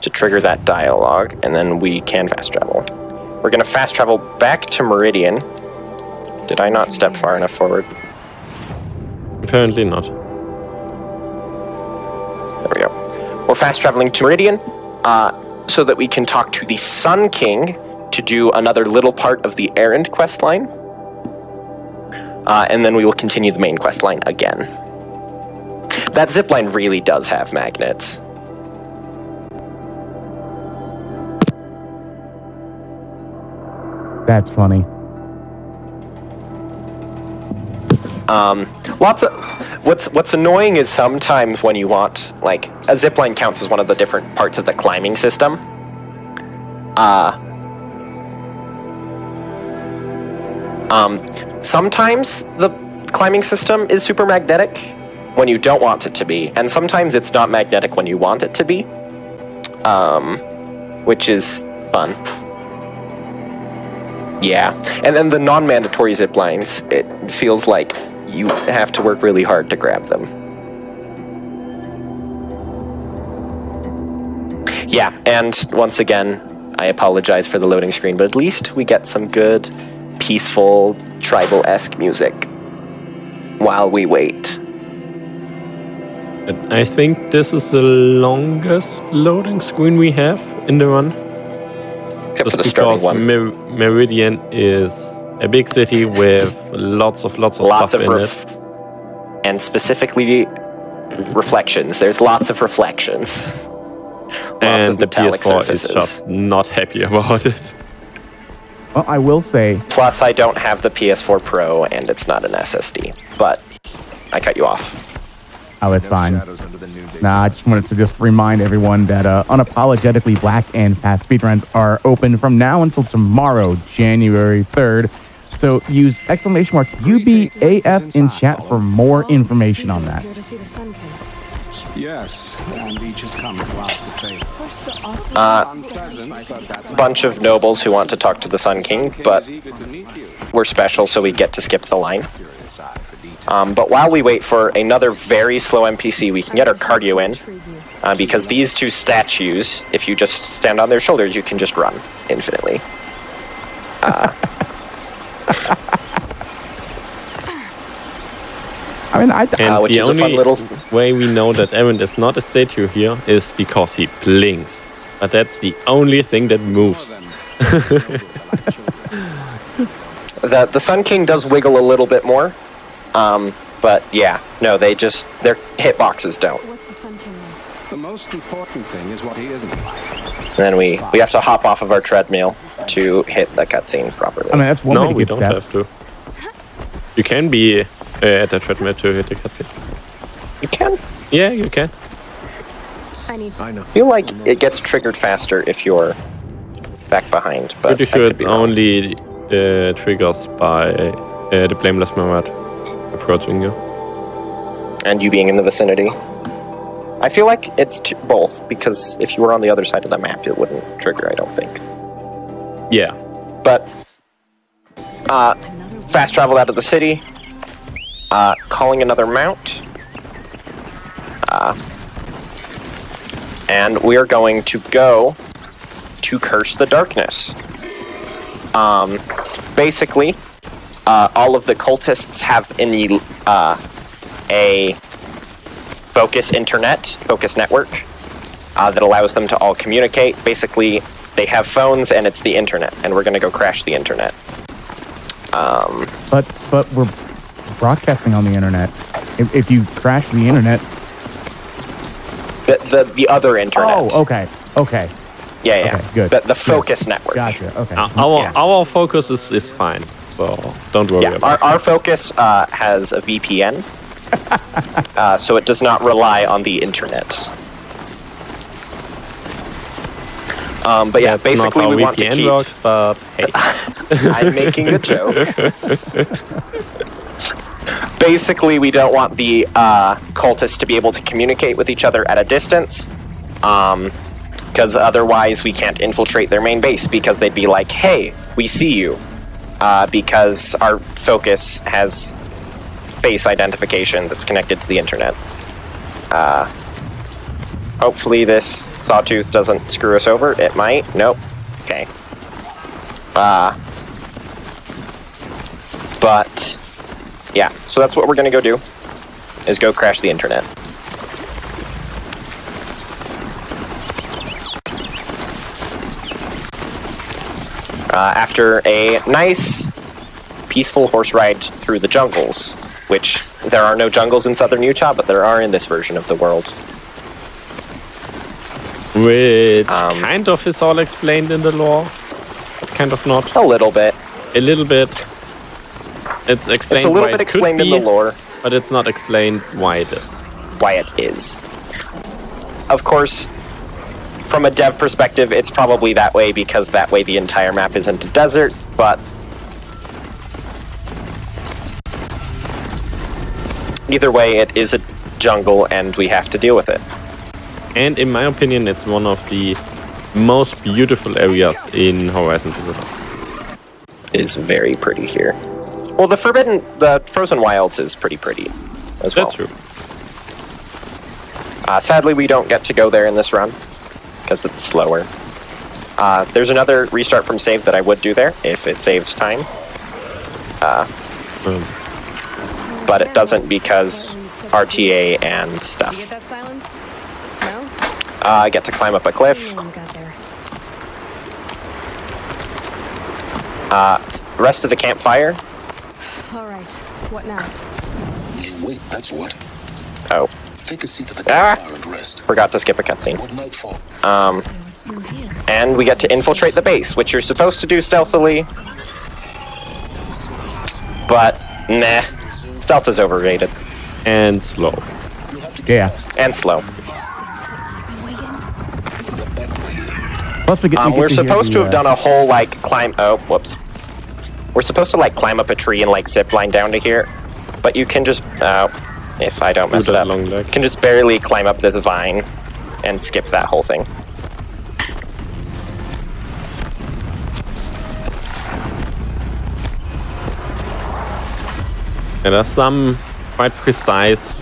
Speaker 3: to trigger that dialogue, and then we can fast travel. We're going to fast travel back to Meridian. Did I not step far enough forward?
Speaker 2: Apparently not.
Speaker 3: There we go. We're fast traveling to Meridian so that we can talk to the Sun King to do another little part of the errand quest line. And then we will continue the main quest line again. That zipline really does have magnets.
Speaker 1: That's funny.
Speaker 3: Lots of what's annoying is sometimes when you want, like, a zipline counts as one of the different parts of the climbing system. Sometimes the climbing system is super magnetic when you don't want it to be, and sometimes it's not magnetic when you want it to be, which is fun. Yeah, and then the non-mandatory zip lines, it feels like you have to work really hard to grab them. Yeah, and once again, I apologize for the loading screen, but at least we get some good, peaceful, tribal-esque music while we wait.
Speaker 2: I think this is the longest loading screen we have in the run.
Speaker 3: Except for the starting one.
Speaker 2: Meridian is a big city with lots of stuff in it.
Speaker 3: And specifically reflections. There's lots of reflections. Lots of
Speaker 2: the
Speaker 3: metallic
Speaker 2: PS4
Speaker 3: surfaces.
Speaker 2: is just not happy about it.
Speaker 1: Well, I will say...
Speaker 3: Plus, I don't have the PS4 Pro, and it's not an SSD. But I cut you off.
Speaker 1: Oh, it's fine. Nah, I just wanted to remind everyone that unapologetically black and fast speedruns are open from now until tomorrow, January 3rd. So use !UBAF in chat for more information on that.
Speaker 6: Yes, and each has come throughout the
Speaker 3: Bunch of nobles who want to talk to the Sun King, but we're special, so we get to skip the line. But while we wait for another very slow NPC, we can get our cardio in, because these two statues, if you just stand on their shoulders, you can just run infinitely.
Speaker 1: I mean,
Speaker 3: which is a fun little
Speaker 2: way we know that Aaron is not a statue here is because he blinks. But that's the only thing that moves.
Speaker 3: The Sun King does wiggle a little bit more. But yeah, no, their hitboxes don't.
Speaker 6: What's the Sun King like? The most important thing is what he isn't like.
Speaker 3: And then we have to hop off of our treadmill to hit the cutscene properly.
Speaker 1: I mean, that's one way to
Speaker 2: we
Speaker 1: get
Speaker 2: don't
Speaker 1: steps.
Speaker 2: have to. You can be at the treadmill to hit the cutscene.
Speaker 3: You can?
Speaker 2: Yeah, you can.
Speaker 3: I know. I feel like it gets triggered faster if you're back behind, but
Speaker 2: pretty sure it only triggers by the Blameless Mamad approaching you.
Speaker 3: And you being in the vicinity. I feel like it's both, because if you were on the other side of the map, it wouldn't trigger, I don't think.
Speaker 2: Yeah.
Speaker 3: But, fast travel out of the city, calling another mount, and we are going to go to Curse the Darkness. Basically, all of the cultists have a focus network that allows them to all communicate. Basically, they have phones and it's the internet, and we're going to go crash the internet.
Speaker 1: But we're broadcasting on the internet. If you crash the internet...
Speaker 3: The other internet.
Speaker 1: Oh, okay.
Speaker 3: Yeah.
Speaker 1: Okay, good.
Speaker 3: The focus network.
Speaker 1: Gotcha, okay.
Speaker 2: Our focus is fine, so don't worry about it.
Speaker 3: Our focus has a VPN, so it does not rely on the internet. But yeah,
Speaker 2: That's
Speaker 3: basically
Speaker 2: not how
Speaker 3: we want to
Speaker 2: VPN
Speaker 3: keep...
Speaker 2: works, but hey.
Speaker 3: I'm making a joke. Basically, we don't want the cultists to be able to communicate with each other at a distance, because otherwise we can't infiltrate their main base, because they'd be like, hey, we see you, because our focus has face identification that's connected to the internet. Hopefully this sawtooth doesn't screw us over. It might. Nope. Okay. But yeah, so that's what we're gonna go do, is go crash the internet. After a nice, peaceful horse ride through the jungles, which there are no jungles in southern Utah, but there are in this version of the world.
Speaker 2: Which kind of is all explained in the lore, but kind of not.
Speaker 3: A little bit.
Speaker 2: A little bit. It's explained.
Speaker 3: It's a little bit explained in the lore,
Speaker 2: but it's not explained why it is.
Speaker 3: Why it is. Of course, from a dev perspective, it's probably that way because that way the entire map isn't a desert, but either way, it is a jungle and we have to deal with it.
Speaker 2: And in my opinion, it's one of the most beautiful areas in Horizon Zero Dawn.
Speaker 3: It is very pretty here. Well, the Frozen Wilds is pretty pretty as well.
Speaker 2: That's true.
Speaker 3: Sadly, we don't get to go there in this run, because it's slower. There's another restart from save that I would do there if it saves time. But it doesn't because RTA and stuff.
Speaker 4: You get that silence? No?
Speaker 3: I get to climb up a cliff. Rest of the campfire.
Speaker 4: All right. What now?
Speaker 10: You wait, that's what.
Speaker 3: Oh.
Speaker 10: Take a seat at the campfire and rest.
Speaker 3: Forgot to skip a cutscene.
Speaker 10: What nightfall?
Speaker 3: And we get to infiltrate the base, which you're supposed to do stealthily. But, meh. Stealth is overrated.
Speaker 2: And slow.
Speaker 1: Yeah.
Speaker 3: And slow.
Speaker 1: Plus we get
Speaker 3: we're supposed to have done a whole, like, climb... Oh, whoops. We're supposed to, like, climb up a tree and, like, zip line down to here. But you can just... if I don't mess it up. You can just barely climb up this vine and skip that whole thing.
Speaker 2: And there's some quite precise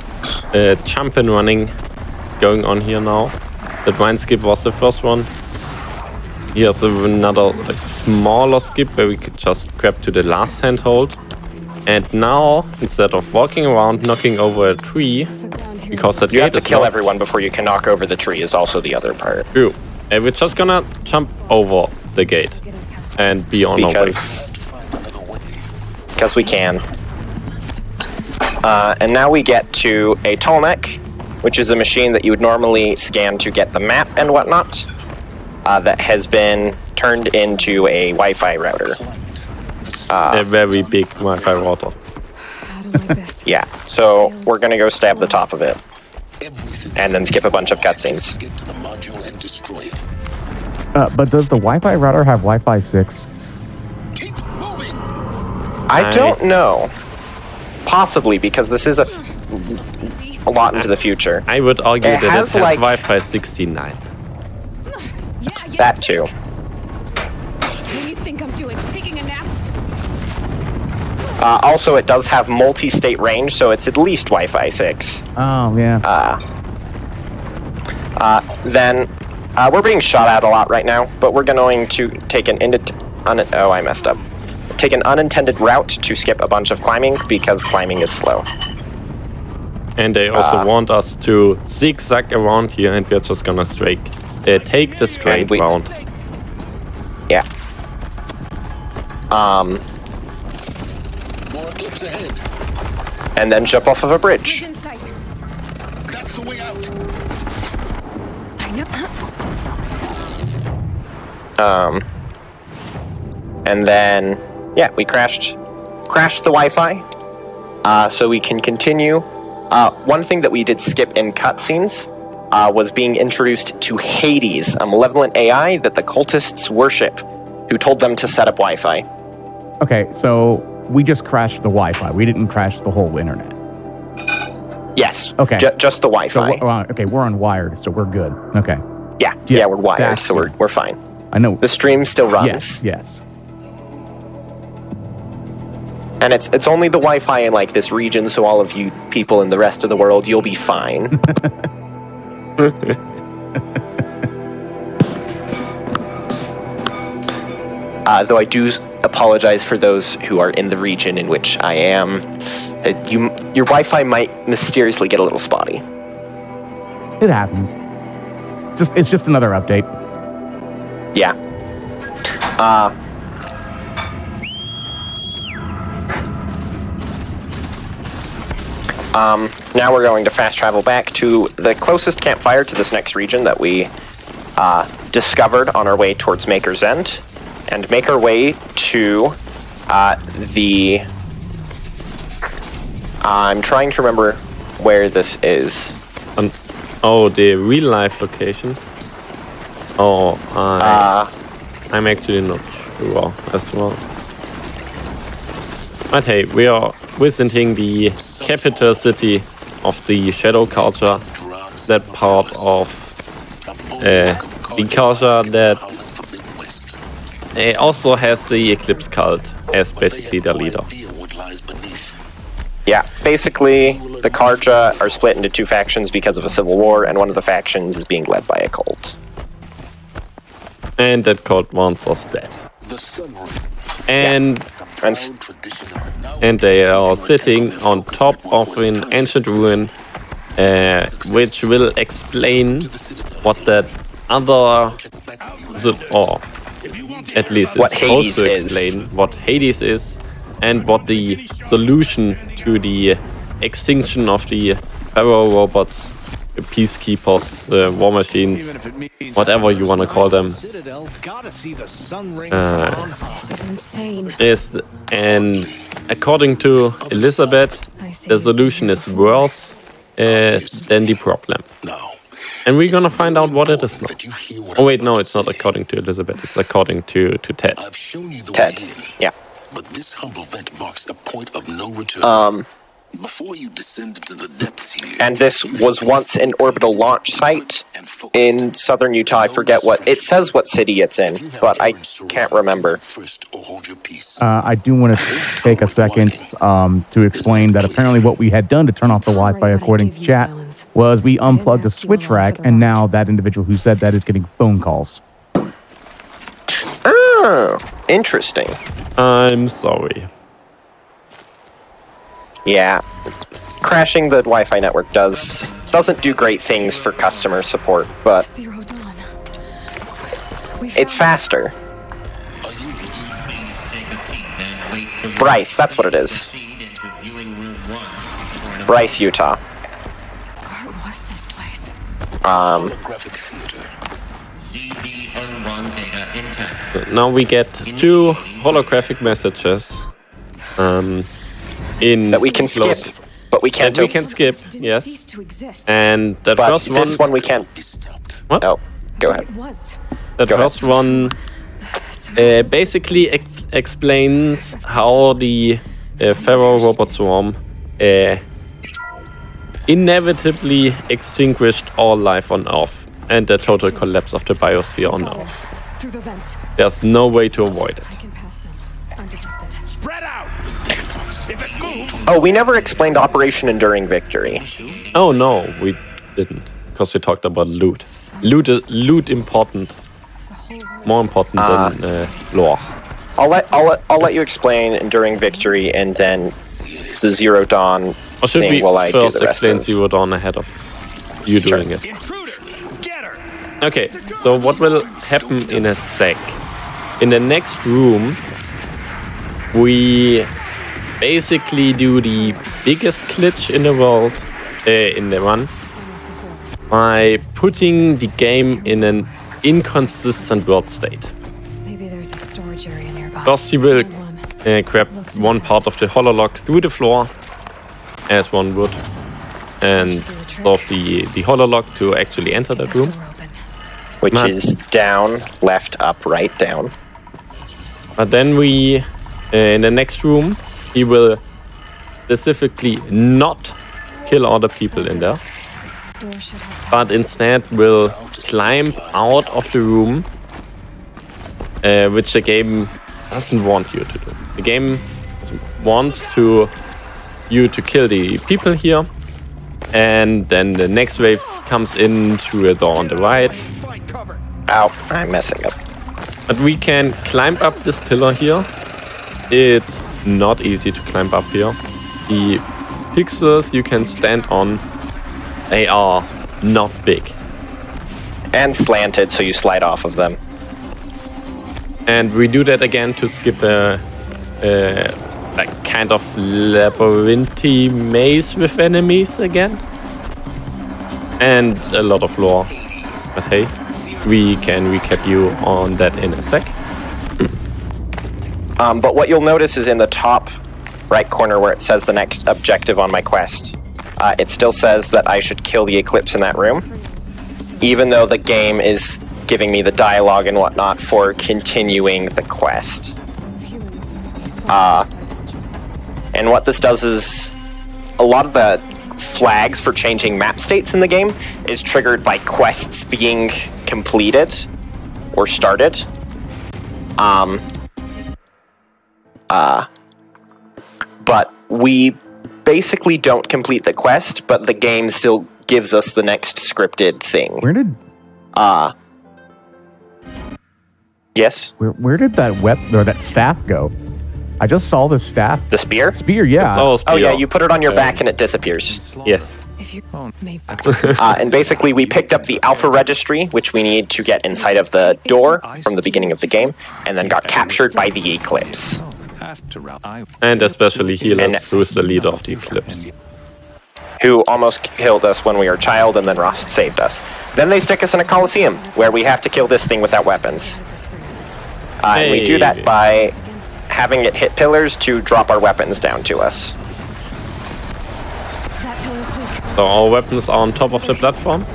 Speaker 2: jump and running going on here now. That vine skip was the first one. Here's another like, smaller skip where we could just grab to the last handhold. And now, instead of walking around knocking over a tree, because that
Speaker 3: you have to kill everyone before you can knock over the tree is also the other part.
Speaker 2: True. And we're just gonna jump over the gate and be on our way.
Speaker 3: Because we can. And now we get to a Tolmec, which is a machine that you would normally scan to get the map and whatnot, that has been turned into a Wi-Fi router.
Speaker 2: A very big Wi-Fi router.
Speaker 3: Yeah, so we're gonna go stab the top of it, and then skip a bunch of cutscenes.
Speaker 1: But does the Wi-Fi router have Wi-Fi 6?
Speaker 3: I don't know. Possibly, because this is a lot into the future.
Speaker 2: I would argue that it has
Speaker 3: like,
Speaker 2: Wi-Fi 69.
Speaker 3: That too.
Speaker 4: What do you think I'm doing? Taking a nap?
Speaker 3: Also, it does have multi-state range, so it's at least Wi-Fi 6.
Speaker 1: Oh, yeah.
Speaker 3: Then, we're being shot at a lot right now, but we're going to take an oh, I messed up. Take an unintended route to skip a bunch of climbing, because climbing is slow.
Speaker 2: And they also want us to zigzag around here, and we're just gonna take the straight round.
Speaker 3: Yeah.
Speaker 10: More clips ahead.
Speaker 3: And then jump off of a bridge.
Speaker 10: That's the way out.
Speaker 4: I know.
Speaker 3: And then, yeah, we crashed the Wi-Fi, so we can continue. One thing that we did skip in cutscenes was being introduced to Hades, a malevolent AI that the cultists worship, who told them to set up Wi-Fi.
Speaker 1: Okay, so we just crashed the Wi-Fi. We didn't crash the whole internet.
Speaker 3: Yes.
Speaker 1: Okay.
Speaker 3: Just the Wi-Fi.
Speaker 1: So, okay, we're unwired, so we're good. Okay.
Speaker 3: Yeah, we're wired, so we're fine.
Speaker 1: I know.
Speaker 3: The stream still runs.
Speaker 1: Yes.
Speaker 3: And it's only the Wi-Fi in like this region, so all of you people in the rest of the world, you'll be fine. Though I do apologize for those who are in the region in which I am. Your Wi-Fi might mysteriously get a little spotty.
Speaker 1: It happens. It's just another update.
Speaker 3: Yeah. Now we're going to fast travel back to the closest campfire to this next region that we discovered on our way towards Maker's End, and make our way to the... I'm trying to remember where this is.
Speaker 2: Oh, the real-life location? Oh, I'm actually not sure as well. But hey, we are visiting the capital city of the shadow culture, that part of the culture that also has the Eclipse cult as basically their leader.
Speaker 3: Yeah, basically the Karja are split into two factions because of a civil war, and one of the factions is being led by a cult.
Speaker 2: And that code wants us dead. And they are sitting on top of an ancient ruin, which will explain what that other, or at least it's supposed to explain what Hades is, and what the solution to the extinction of the Pharaoh robots, the peacekeepers, the war machines, whatever you want to call them, is. And according to Elizabeth, the solution is worse than the problem. And we're gonna find out what it is now. Oh wait, no, it's not according to Elizabeth. It's according to Ted.
Speaker 3: Ted, yeah.
Speaker 10: But this humble vent marks a point of no return. Before you descend into the depths here.
Speaker 3: And this was once an orbital launch site in southern Utah. I forget what it says, what city it's in, but I can't remember.
Speaker 1: I do want to take a second to explain that apparently what we had done to turn off the Wi-Fi, according to chat, was we unplugged the switch rack, and now that individual who said that is getting phone calls.
Speaker 3: Oh, interesting.
Speaker 2: I'm sorry.
Speaker 3: Yeah, crashing the Wi-Fi network doesn't do great things for customer support, but it's faster. Bryce, that's what it is. Bryce, Utah.
Speaker 4: Where was this place?
Speaker 2: Now we get 2 holographic messages.
Speaker 3: That we can skip, but we can't.
Speaker 2: We can skip, yes. And that
Speaker 3: but
Speaker 2: first
Speaker 3: this one we can't.
Speaker 2: What?
Speaker 3: Oh, go ahead.
Speaker 2: That first one basically explains how the Pharaoh robot swarm inevitably extinguished all life on Earth and the total collapse of the biosphere on Earth. There's no way to avoid it.
Speaker 7: Spread out.
Speaker 3: Oh, we never explained Operation Enduring Victory.
Speaker 2: Oh no, we didn't, because we talked about loot. Loot important, more important than lore.
Speaker 3: I'll let you explain Enduring Victory, and then the Zero Dawn
Speaker 2: Or should
Speaker 3: thing
Speaker 2: we
Speaker 3: while I do
Speaker 2: first
Speaker 3: the rest
Speaker 2: explain
Speaker 3: of...
Speaker 2: Zero Dawn ahead of you doing it? Okay, so what will happen in a sec? In the next room, we basically do the biggest glitch in the world, in the run, by putting the game in an inconsistent world state.
Speaker 4: Maybe there's a storage area nearby.
Speaker 2: First, you will grab one part of the hololock through the floor, as one would, and solve the hololock to actually enter that room.
Speaker 3: Which is down, left, up, right, down.
Speaker 2: But then we, in the next room, he will specifically not kill all the people in there, but instead will climb out of the room, which the game doesn't want you to do. The game wants you to kill the people here, and then the next wave comes in through a door on the right.
Speaker 3: Ow, I'm messing up.
Speaker 2: But we can climb up this pillar here. It's not easy to climb up here. The pixels you can stand on, they are not big.
Speaker 3: And slanted, so you slide off of them.
Speaker 2: And we do that again to skip a like kind of labyrinthy maze with enemies again. And a lot of lore. But hey, we can recap you on that in a sec.
Speaker 3: But what you'll notice is in the top right corner where it says the next objective on my quest, it still says that I should kill the Eclipse in that room, even though the game is giving me the dialogue and whatnot for continuing the quest. And what this does is a lot of the flags for changing map states in the game is triggered by quests being completed or started. But we basically don't complete the quest, but the game still gives us the next scripted thing.
Speaker 1: Where did...
Speaker 3: Yes.
Speaker 1: Where did that that staff go? I just saw the staff.
Speaker 3: The spear?
Speaker 1: Spear, yeah.
Speaker 2: It's all spear.
Speaker 3: Oh yeah, you put it on your back and it disappears.
Speaker 2: Yes.
Speaker 3: And basically we picked up the alpha registry, which we need to get inside of the door from the beginning of the game, and then got captured by the Eclipse.
Speaker 2: And especially Healers, who's the leader of the Eclipse.
Speaker 3: Who almost killed us when we were a child, and then Rust saved us. Then they stick us in a Coliseum, where we have to kill this thing without weapons. And we do that by having it hit pillars to drop our weapons down to us.
Speaker 2: So our weapons are on top of the platform,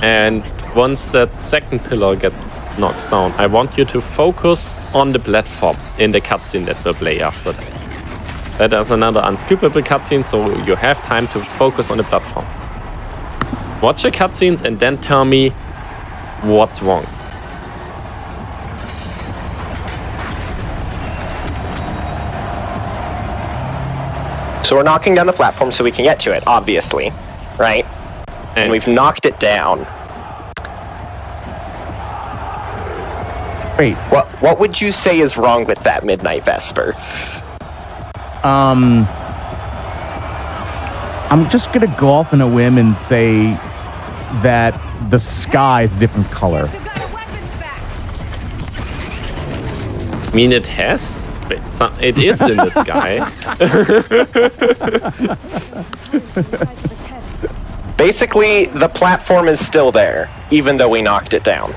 Speaker 2: and once that second pillar gets knocked down, I want you to focus on the platform in the cutscene that will play after that. That is another unskippable cutscene, so you have time to focus on the platform. Watch the cutscenes and then tell me what's wrong.
Speaker 3: So we're knocking down the platform so we can get to it, obviously, right? And we've knocked it down.
Speaker 1: Wait.
Speaker 3: What would you say is wrong with that, Midnight Vesper?
Speaker 1: I'm just gonna go off on a whim and say that the sky is a different color.
Speaker 2: I mean, it has. It is in the sky.
Speaker 3: Basically, the platform is still there, even though we knocked it down.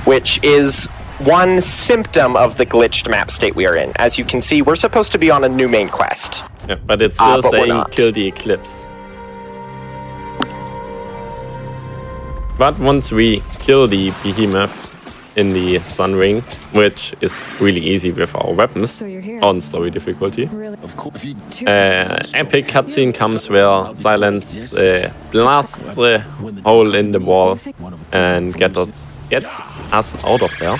Speaker 3: Which is one symptom of the glitched map state we are in. As you can see, we're supposed to be on a new main quest.
Speaker 2: Yeah, but it's still saying kill the Eclipse. But once we kill the behemoth in the Sun Ring, which is really easy with our weapons on story difficulty, epic cutscene comes where Silence blasts the hole in the wall and gets us out of there.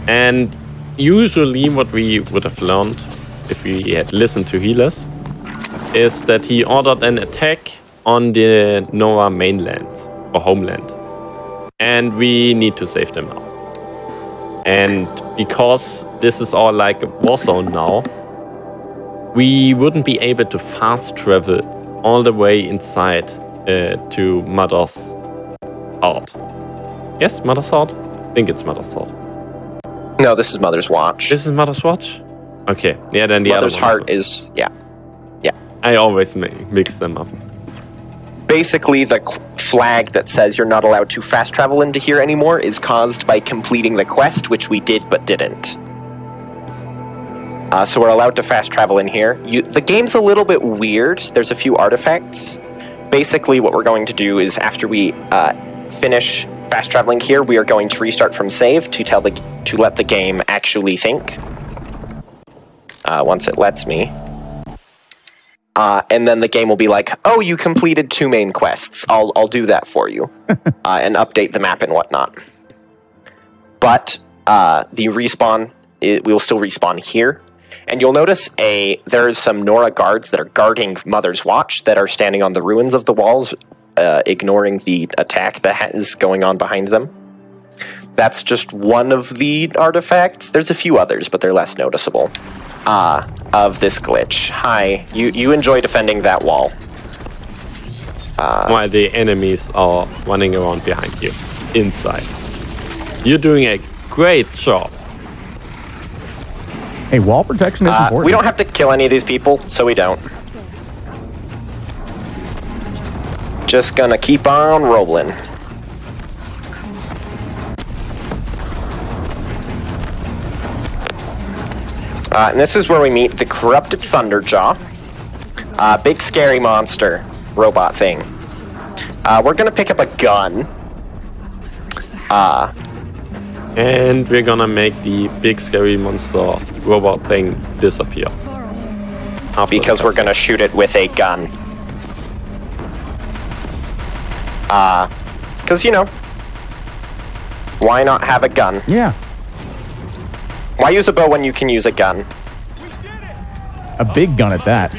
Speaker 2: And usually what we would have learned if we had listened to Healers is that he ordered an attack on the Nora mainland or homeland, and we need to save them now. And because this is all like a war zone now, we wouldn't be able to fast travel all the way inside to Mother's Heart. Yes, Mother's Heart? I think it's Mother's Heart.
Speaker 3: No, this is Mother's Watch.
Speaker 2: This is Mother's Watch? Okay, yeah, then the
Speaker 3: Mother's
Speaker 2: other
Speaker 3: Heart is, yeah.
Speaker 2: I always mix them up.
Speaker 3: Basically, the flag that says you're not allowed to fast travel into here anymore is caused by completing the quest, which we did but didn't. So we're allowed to fast travel in here. The game's a little bit weird. There's a few artifacts. Basically, what we're going to do is after we finish fast traveling here, we are going to restart from save to let the game actually think. Once it lets me. And then the game will be like, oh, you completed 2 main quests. I'll do that for you. And update the map and whatnot. But the respawn, we'll still respawn here. And you'll notice there's some Nora guards that are guarding Mother's Watch that are standing on the ruins of the walls, ignoring the attack that is going on behind them. That's just one of the artifacts. There's a few others, but they're less noticeable. Of this glitch. Hi, you enjoy defending that wall.
Speaker 2: While the enemies are running around behind you, inside. You're doing a great job.
Speaker 1: Hey, wall protection is important.
Speaker 3: We don't have to kill any of these people, so we don't. Just gonna keep on rolling. And this is where we meet the corrupted Thunderjaw. Big scary monster robot thing. We're gonna pick up a gun.
Speaker 2: And we're gonna make the big scary monster robot thing disappear.
Speaker 3: Because we're gonna shoot it with a gun. Because, you know, why not have a gun?
Speaker 1: Yeah.
Speaker 3: Why use a bow when you can use a gun?
Speaker 1: A big gun at that.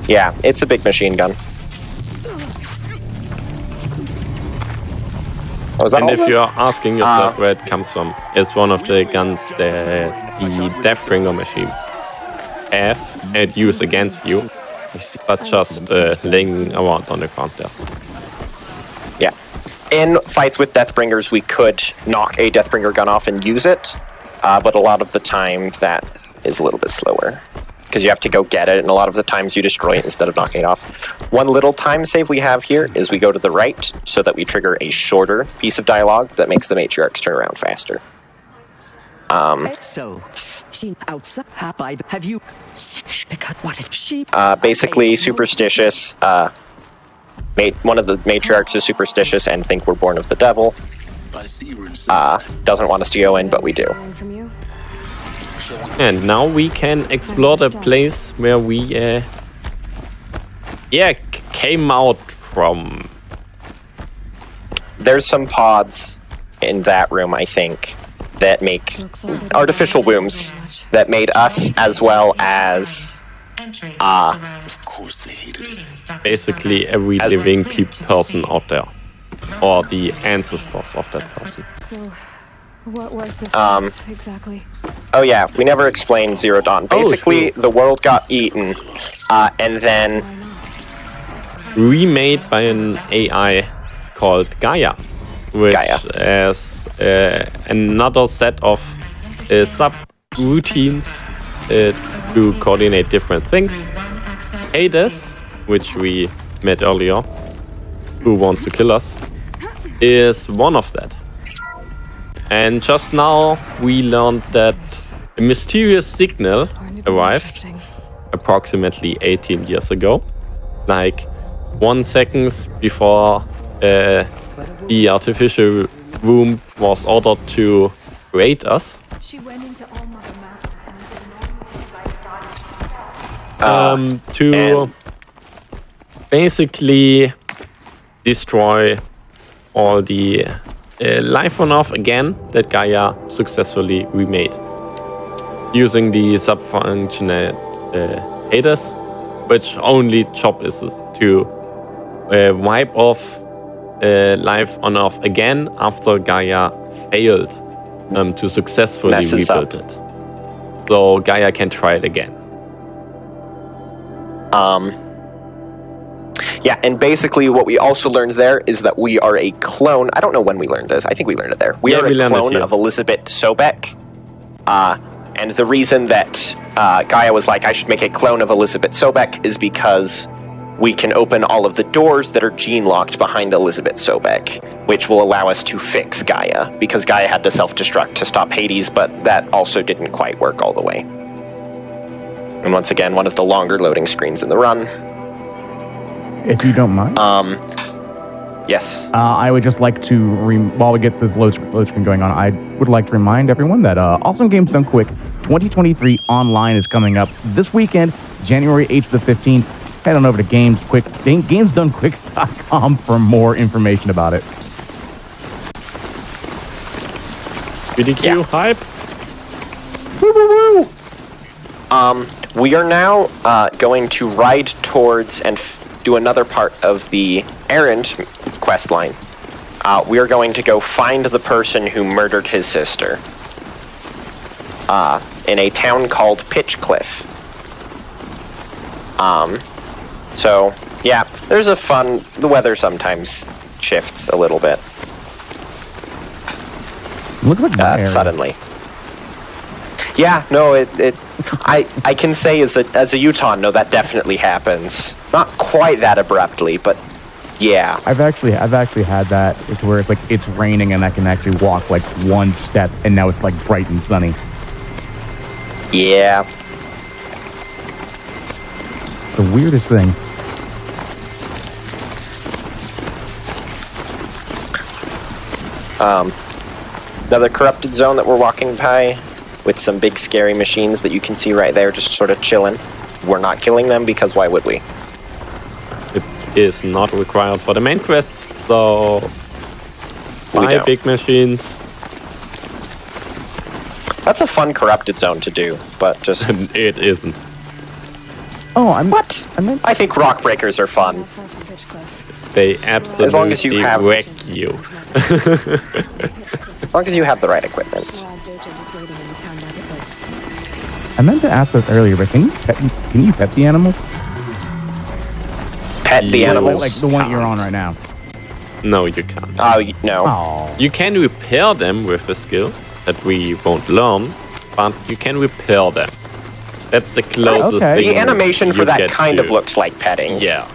Speaker 3: Yeah, it's a big machine gun.
Speaker 2: And if you're asking yourself where it comes from, it's one of the guns that the Deathbringer machines have and use against you, but just laying around on the ground there.
Speaker 3: Yeah. In fights with Deathbringers, we could knock a Deathbringer gun off and use it, but a lot of the time that is a little bit slower, because you have to go get it, and a lot of the times you destroy it instead of knocking it off. One little time save we have here is we go to the right, so that we trigger a shorter piece of dialogue that makes the matriarchs turn around faster.
Speaker 9: So, she outside. Have you? Because what if she?
Speaker 3: Basically, superstitious. One of the matriarchs is superstitious and think we're born of the devil. Doesn't want us to go in, but we do.
Speaker 2: And now we can explore the place where we, came out from.
Speaker 3: There's some pods in that room, I think, that make artificial wombs that made us as well as
Speaker 2: basically every living person out there, or the ancestors of that person.
Speaker 4: So, what was this place exactly?
Speaker 3: Oh yeah, we never explained Zero Dawn. Basically, the world got eaten, and then
Speaker 2: remade by an AI called Gaia, which has another set of sub-routines to coordinate different things. Hades, which we met earlier, who wants to kill us, is one of that. And just now we learned that a mysterious signal arrived approximately 18 years ago, like 1 second before the artificial womb was ordered to create us. To basically destroy all the life on Earth again that Gaia successfully remade, using the sub-functionate Hades, which only job is to wipe off life on Earth again after Gaia failed to successfully rebuild it. So Gaia can try it again.
Speaker 3: Yeah, and basically what we also learned there is that we are a clone. I don't know when we learned this. I think we learned it there. We are a clone of Elizabeth Sobek. And the reason that Gaia was like, I should make a clone of Elizabeth Sobek is because we can open all of the doors that are gene-locked behind Elizabeth Sobek, which will allow us to fix Gaia, because Gaia had to self-destruct to stop Hades, but that also didn't quite work all the way. And once again, one of the longer loading screens in the run.
Speaker 1: If you don't mind.
Speaker 3: Yes.
Speaker 1: I would just like to, while we get this load screen going on, I would like to remind everyone that Awesome Games Done Quick 2023 online is coming up this weekend, January 8th to 15th. Head on over to GamesDoneQuick.com for more information about it.
Speaker 2: BDQ hype.
Speaker 1: Woo, woo,
Speaker 3: woo. We are now going to ride towards and do another part of the errand quest line. We are going to go find the person who murdered his sister in a town called Pitchcliff. So, yeah, there's a fun... The weather sometimes shifts a little bit.
Speaker 1: Looks like
Speaker 3: suddenly. Yeah, no, I can say as a Utah, no, that definitely happens. Not quite that abruptly, but yeah.
Speaker 1: I've actually had that. It's where it's like it's raining and I can actually walk like one step and now it's like bright and sunny.
Speaker 3: Yeah.
Speaker 1: The weirdest thing.
Speaker 3: Another corrupted zone that we're walking by with some big scary machines that you can see right there just sort of chilling. We're not killing them because why would we?
Speaker 2: It is not required for the main quest, so buy big machines.
Speaker 3: That's a fun corrupted zone to do, but just...
Speaker 2: It isn't.
Speaker 1: Oh,
Speaker 3: I think rock breakers are fun.
Speaker 2: They absolutely
Speaker 3: as long as you have,
Speaker 2: wreck you.
Speaker 3: As long as you have the right equipment.
Speaker 1: I meant to ask this earlier, but can you pet the animals?
Speaker 3: Pet the animals?
Speaker 1: Like the one you're on right now.
Speaker 2: No, you can't.
Speaker 3: Oh, no.
Speaker 1: Aww.
Speaker 2: You can repair them with a skill that we won't learn, but you can repair them. That's the closest thing.
Speaker 3: The animation for that kind
Speaker 2: to.
Speaker 3: of looks like petting.
Speaker 2: Yeah.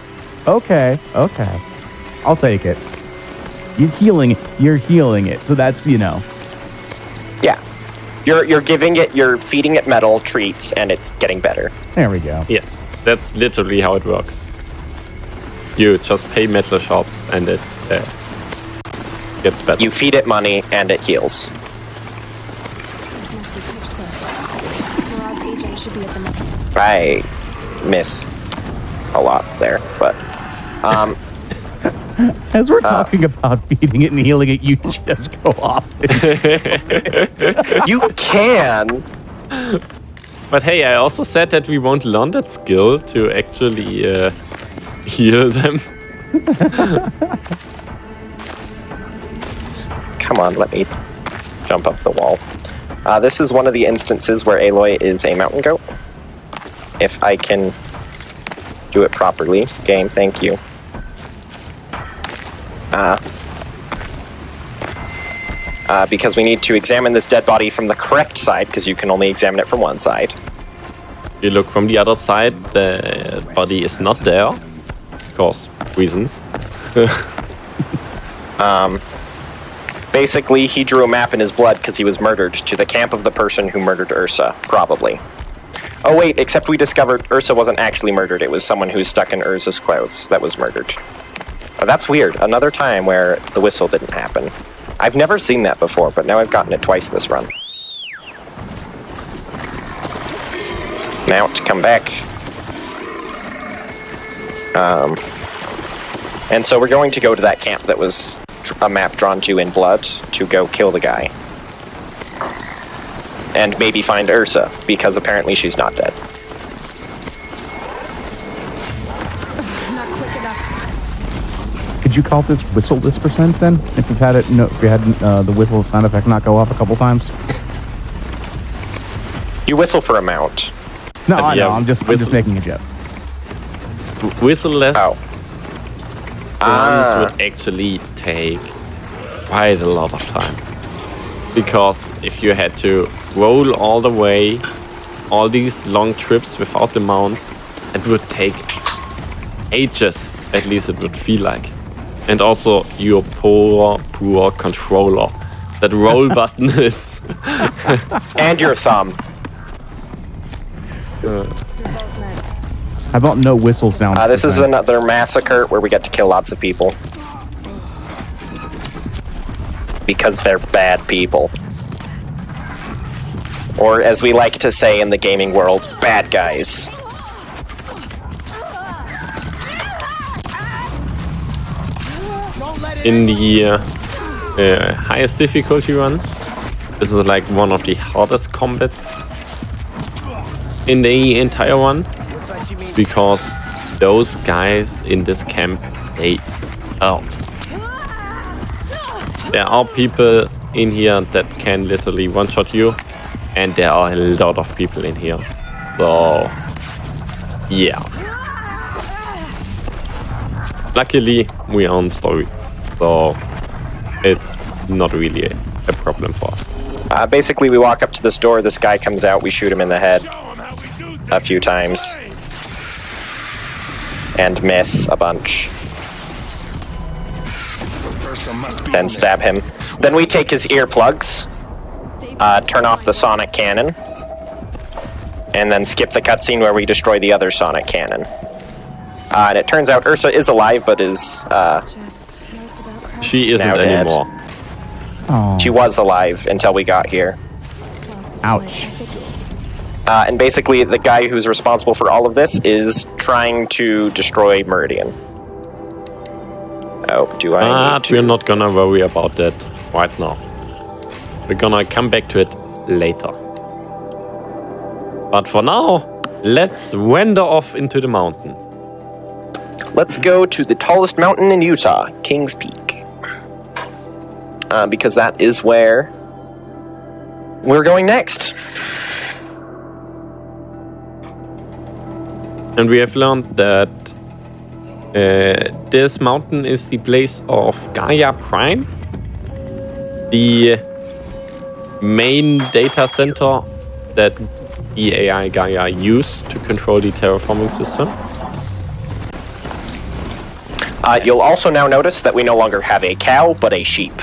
Speaker 1: Okay. I'll take it. You're healing it. So that's,
Speaker 3: Yeah. You're giving it, you're feeding it metal treats, and it's getting better.
Speaker 1: There we go.
Speaker 2: Yes, that's literally how it works. You just pay metal shops, and it gets better.
Speaker 3: You feed it money, and it heals. I miss a lot there, but
Speaker 1: as we're talking about feeding it and healing it, you just go off.
Speaker 3: You can.
Speaker 2: But hey, I also said that we won't learn that skill to actually heal them.
Speaker 3: Come on, let me jump up the wall. This is one of the instances where Aloy is a mountain goat. If I can do it properly. Game, thank you. Because we need to examine this dead body from the correct side, because you can only examine it from one side.
Speaker 2: You look from the other side, the body is not there. Of course, reasons.
Speaker 3: Basically, he drew a map in his blood because he was murdered to the camp of the person who murdered Ursa, probably. Oh wait, except we discovered Ursa wasn't actually murdered, it was someone who's stuck in Ursa's clothes that was murdered. Oh, that's weird. Another time where the whistle didn't happen. I've never seen that before, but now I've gotten it twice this run. Mount, come back. And so we're going to go to that camp that was a map drawn to in blood to go kill the guy. And maybe find Ursa, because apparently she's not dead.
Speaker 4: Not quick enough.
Speaker 1: Could you call this whistle this % then? If you've had it, if you had the whistle sound effect not go off a couple times.
Speaker 3: You whistle for a mount.
Speaker 1: No, I know. I'm just making a joke.
Speaker 2: Whistle-less runs would actually take quite a lot of time. Because if you had to roll all the way, all these long trips without the mount, it would take ages, at least it would feel like. And also your poor controller. That roll button is...
Speaker 3: And your thumb.
Speaker 1: How about no whistle sound?
Speaker 3: This is another massacre where we get to kill lots of people. Because they're bad people. Or as we like to say in the gaming world, bad guys.
Speaker 2: In the highest difficulty runs, this is like one of the hardest combats in the entire one. Because those guys in this camp, they hurt. There are people in here that can literally one-shot you, and there are a lot of people in here. So, yeah. Luckily, we are on story, so it's not really a problem for us.
Speaker 3: Basically, we walk up to this door, this guy comes out, we shoot him in the head a few times. And miss a bunch. Then stab him. Then we take his earplugs, turn off the sonic cannon, and then skip the cutscene where we destroy the other sonic cannon. And it turns out Ursa is alive, but is
Speaker 2: she isn't
Speaker 3: now dead.
Speaker 2: Anymore.
Speaker 1: Aww.
Speaker 3: She was alive until we got here.
Speaker 1: Ouch.
Speaker 3: And basically, the guy who's responsible for all of this is trying to destroy Meridian. Oh, do I need to...
Speaker 2: We're not gonna worry about that right now. We're gonna come back to it later. But for now, let's wander off into the mountains.
Speaker 3: let's go to the tallest mountain in Utah, Kings Peak. Because that is where we're going next.
Speaker 2: And we have learned that this mountain is the place of Gaia Prime, the main data center that the AI Gaia used to control the terraforming system.
Speaker 3: You'll also now notice that we no longer have a cow, but a sheep.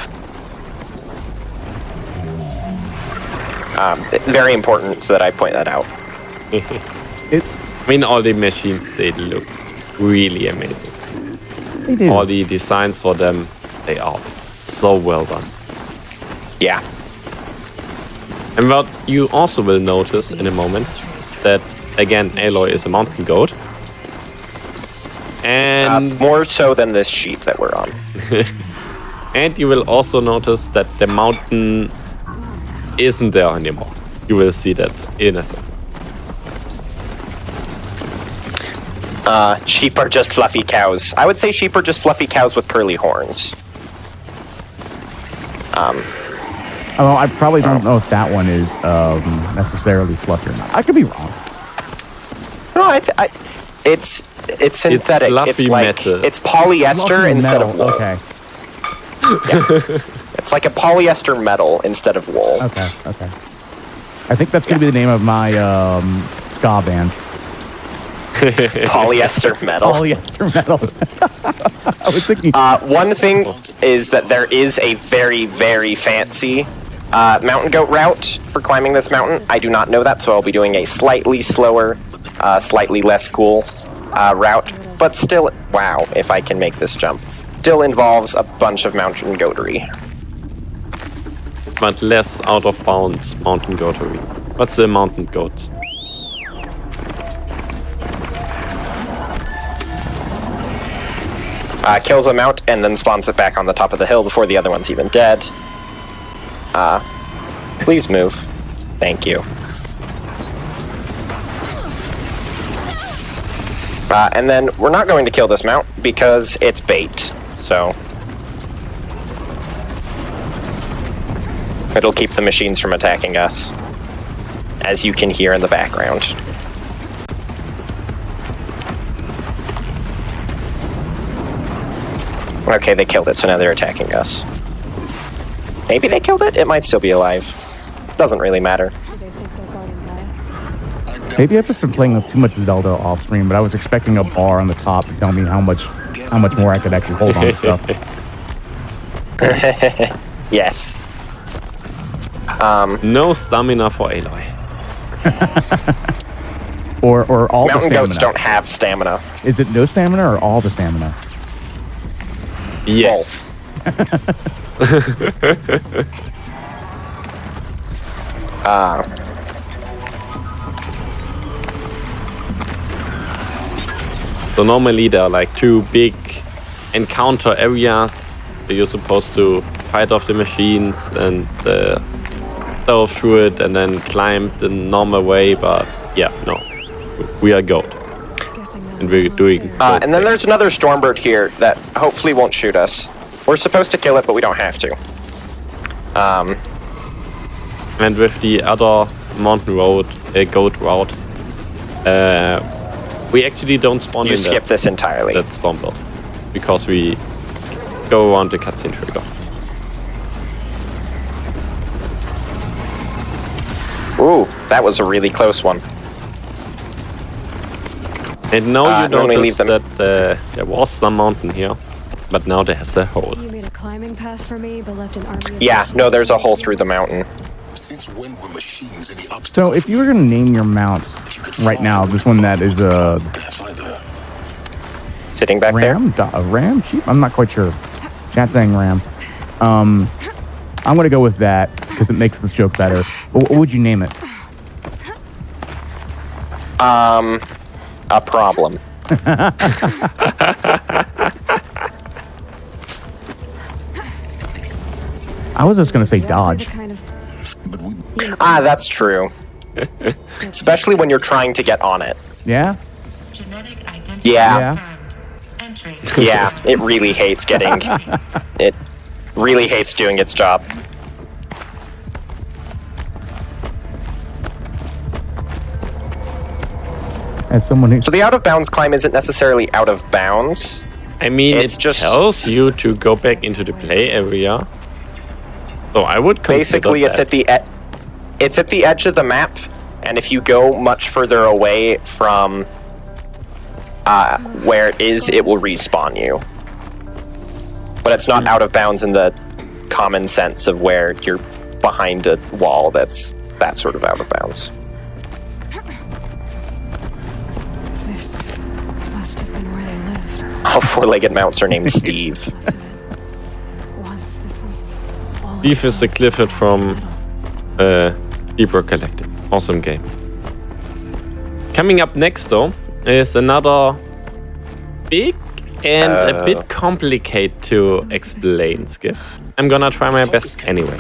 Speaker 3: Very important so that I point that out.
Speaker 2: I mean, all the machines, they look really amazing.
Speaker 1: They do.
Speaker 2: All the designs for them, they are so well done.
Speaker 3: Yeah.
Speaker 2: And what you also will notice in a moment, that again, Aloy is a mountain goat. And
Speaker 3: more so than this sheep that we're on.
Speaker 2: And you will also notice that the mountain isn't there anymore. You will see that in a second.
Speaker 3: Sheep are just fluffy cows. I would say sheep are just fluffy cows with curly horns.
Speaker 1: Although I probably don't know if that one is necessarily fluffy or not. I could be wrong.
Speaker 3: No, it's synthetic. It's like
Speaker 2: metal.
Speaker 3: It's polyester
Speaker 1: Fluffy
Speaker 3: instead
Speaker 1: metal.
Speaker 3: of wool.
Speaker 1: Okay.
Speaker 3: Yeah. It's like a polyester metal instead of wool.
Speaker 1: Okay. Okay. I think that's gonna be the name of my ska band.
Speaker 3: Polyester metal.
Speaker 1: Polyester metal. I was thinking.
Speaker 3: One thing is that there is a very, very fancy mountain goat route for climbing this mountain. I do not know that, so I'll be doing a slightly slower, slightly less cool route. But still, wow, if I can make this jump. Still involves a bunch of mountain goatery.
Speaker 2: But less out of bounds mountain goatery. What's a mountain goat?
Speaker 3: Kills a mount and then spawns it back on the top of the hill before the other one's even dead. Please move. Thank you. And then we're not going to kill this mount because it's bait. So it'll keep the machines from attacking us, as you can hear in the background. Okay, they killed it, so now they're attacking us. Maybe they killed it? It might still be alive. Doesn't really matter.
Speaker 1: Maybe I've just been playing with too much Zelda off stream, but I was expecting a bar on the top to tell me how much more I could actually hold on to stuff.
Speaker 3: Yes.
Speaker 2: No stamina for Aloy.
Speaker 1: or all
Speaker 3: Mountain
Speaker 1: the stamina.
Speaker 3: goats don't have stamina.
Speaker 1: Is it no stamina or all the stamina?
Speaker 2: Yes. So normally there are like two big encounter areas where you're supposed to fight off the machines and go through it and then climb the normal way, but yeah, no. We are goat. And we're doing
Speaker 3: and then there's another Stormbird here that hopefully won't shoot us. We're supposed to kill it, but we don't have to.
Speaker 2: And with the other mountain road, goat route, we actually don't spawn
Speaker 3: You
Speaker 2: in
Speaker 3: skip this entirely.
Speaker 2: that Stormbird because we go around the cutscene trigger.
Speaker 3: Ooh, that was a really close one.
Speaker 2: And now you notice
Speaker 3: them.
Speaker 2: that there was some mountain here, but now there's a hole.
Speaker 4: You made a climbing path for me, but left an army of
Speaker 3: Yeah, no, there's a hole through the mountain.
Speaker 10: Since when were machines in the
Speaker 1: So
Speaker 10: obstacle
Speaker 1: if you were going to name your mount right now, this one that is
Speaker 3: Sitting back
Speaker 1: ram, ram, sheep. I'm not quite sure. Chat saying ram. I'm going to go with that because it makes this joke better. What would you name it?
Speaker 3: A problem.
Speaker 1: I was just going to say dodge.
Speaker 3: That's true. Especially when you're trying to get on it.
Speaker 1: Yeah?
Speaker 3: Yeah. Yeah, it really hates getting... It really hates doing its job.
Speaker 1: As someone who...
Speaker 3: So the out-of-bounds climb isn't necessarily out of bounds.
Speaker 2: I mean,
Speaker 3: it's
Speaker 2: it
Speaker 3: just
Speaker 2: tells you to go back into the play area. So I would consider
Speaker 3: basically
Speaker 2: that.
Speaker 3: It's at the edge of the map, and if you go much further away from where it is, it will respawn you. But it's not out of bounds in the common sense of where you're behind a wall. That's that sort of out of bounds.
Speaker 4: This must have been where they lived.
Speaker 3: All four-legged mounts are named Steve.
Speaker 4: Once this was all
Speaker 2: Steve is the Clifford from Deep Rock Galactic. Awesome game. Coming up next, though, is another big and a bit complicated to explain skip. I'm gonna try my best anyway.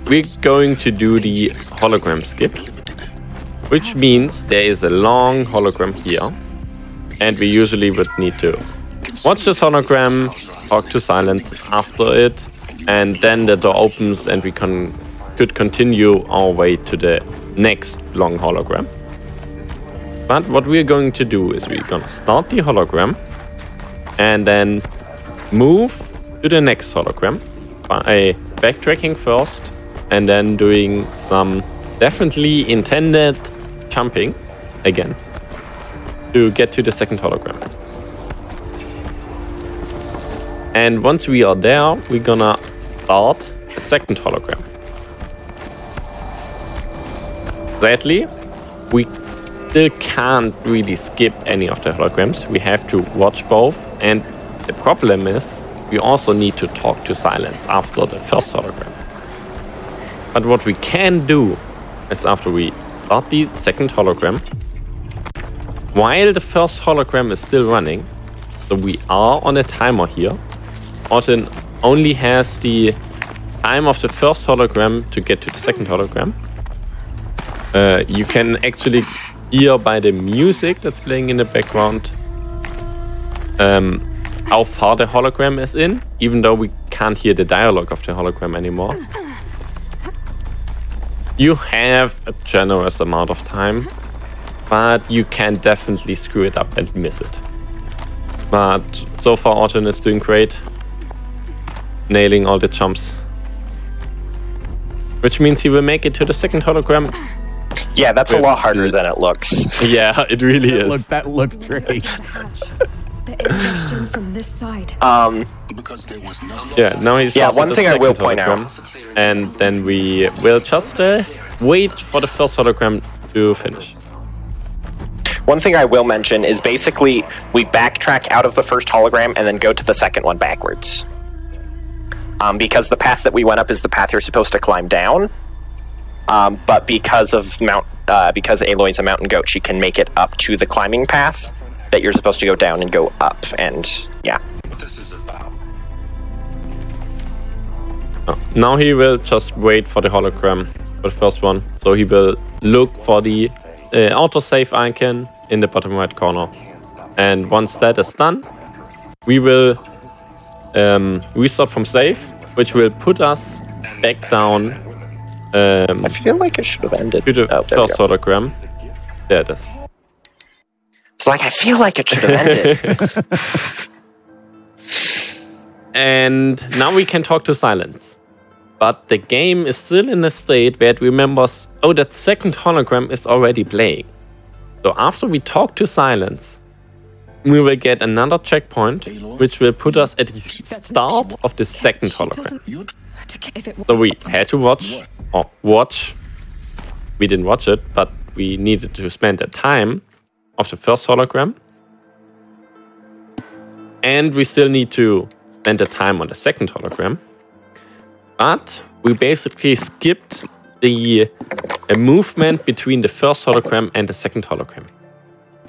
Speaker 2: We're going to do the hologram skip, which means there is a long hologram here, and we usually would need to watch this hologram, talk to Silence after it, and then the door opens and we could continue our way to the next long hologram. But what we're going to do is we're gonna start the hologram and then move to the next hologram by backtracking first and then doing some definitely intended jumping again to get to the second hologram. And once we are there, we're gonna start a second hologram. Sadly, we still can't really skip any of the holograms. We have to watch both, and the problem is we also need to talk to Silence after the first hologram. But what we can do is after we start the second hologram, while the first hologram is still running, so we are on a timer here, Orton only has the time of the first hologram to get to the second hologram. You can actually hear by the music that's playing in the background how far the hologram is in, even though we can't hear the dialogue of the hologram anymore. You have a generous amount of time, but you can definitely screw it up and miss it. But so far Orton is doing great, nailing all the jumps. Which means he will make it to the second hologram.
Speaker 3: Yeah, that's a lot harder than it looks.
Speaker 2: Yeah, it really is.
Speaker 1: That looks tricky.
Speaker 4: From this side.
Speaker 2: Yeah, now he's
Speaker 3: one thing I will point out.
Speaker 2: And then we will just wait for the first hologram to finish.
Speaker 3: One thing I will mention is basically we backtrack out of the first hologram and then go to the second one backwards. Because the path that we went up is the path you're supposed to climb down. But because Aloy's a mountain goat, she can make it up to the climbing path that you're supposed to go down and go up, and yeah.
Speaker 2: Now he will just wait for the hologram, for the first one. So he will look for the autosave icon in the bottom right corner. And once that is done, we will restart from save, which will put us back down.
Speaker 3: I feel like it should have ended.
Speaker 2: To the first hologram. There it is.
Speaker 3: It's like, I feel like it should have ended.
Speaker 2: And now we can talk to Silence. But the game is still in a state where it remembers, oh, that second hologram is already playing. So after we talk to Silence, we will get another checkpoint, which will put us at the start of the second hologram. So we had to watch. We didn't watch it, but we needed to spend the time of the first hologram. And we still need to spend the time on the second hologram. But we basically skipped the movement between the first hologram and the second hologram.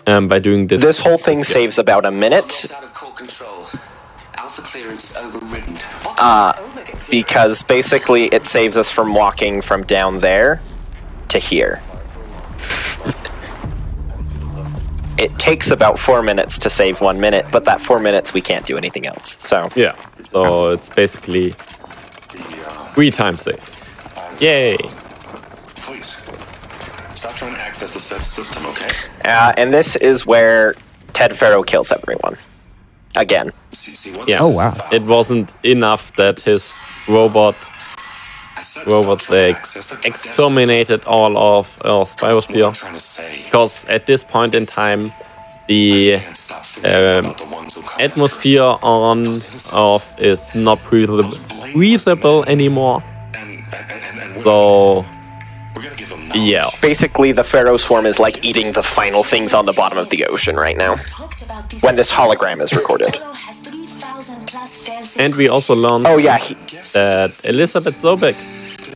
Speaker 2: By doing this.
Speaker 3: This whole thing saves about a minute. Because basically it saves us from walking from down there to here. it takes about 4 minutes to save 1 minute, but that 4 minutes we can't do anything else. So
Speaker 2: yeah, so it's basically 3 times save. Yay!
Speaker 10: Please stop trying to access the system, okay?
Speaker 3: And this is where Ted Faro kills everyone again.
Speaker 2: Yeah.
Speaker 1: Oh wow!
Speaker 2: It wasn't enough that his robots exterminated all of Earth's biosphere, because at this point in time, the atmosphere on Earth is not breathable anymore. So, yeah.
Speaker 3: Basically, the Pharaoh swarm is like eating the final things on the bottom of the ocean right now, when this hologram is recorded.
Speaker 2: And we also learned that Elizabeth Sobek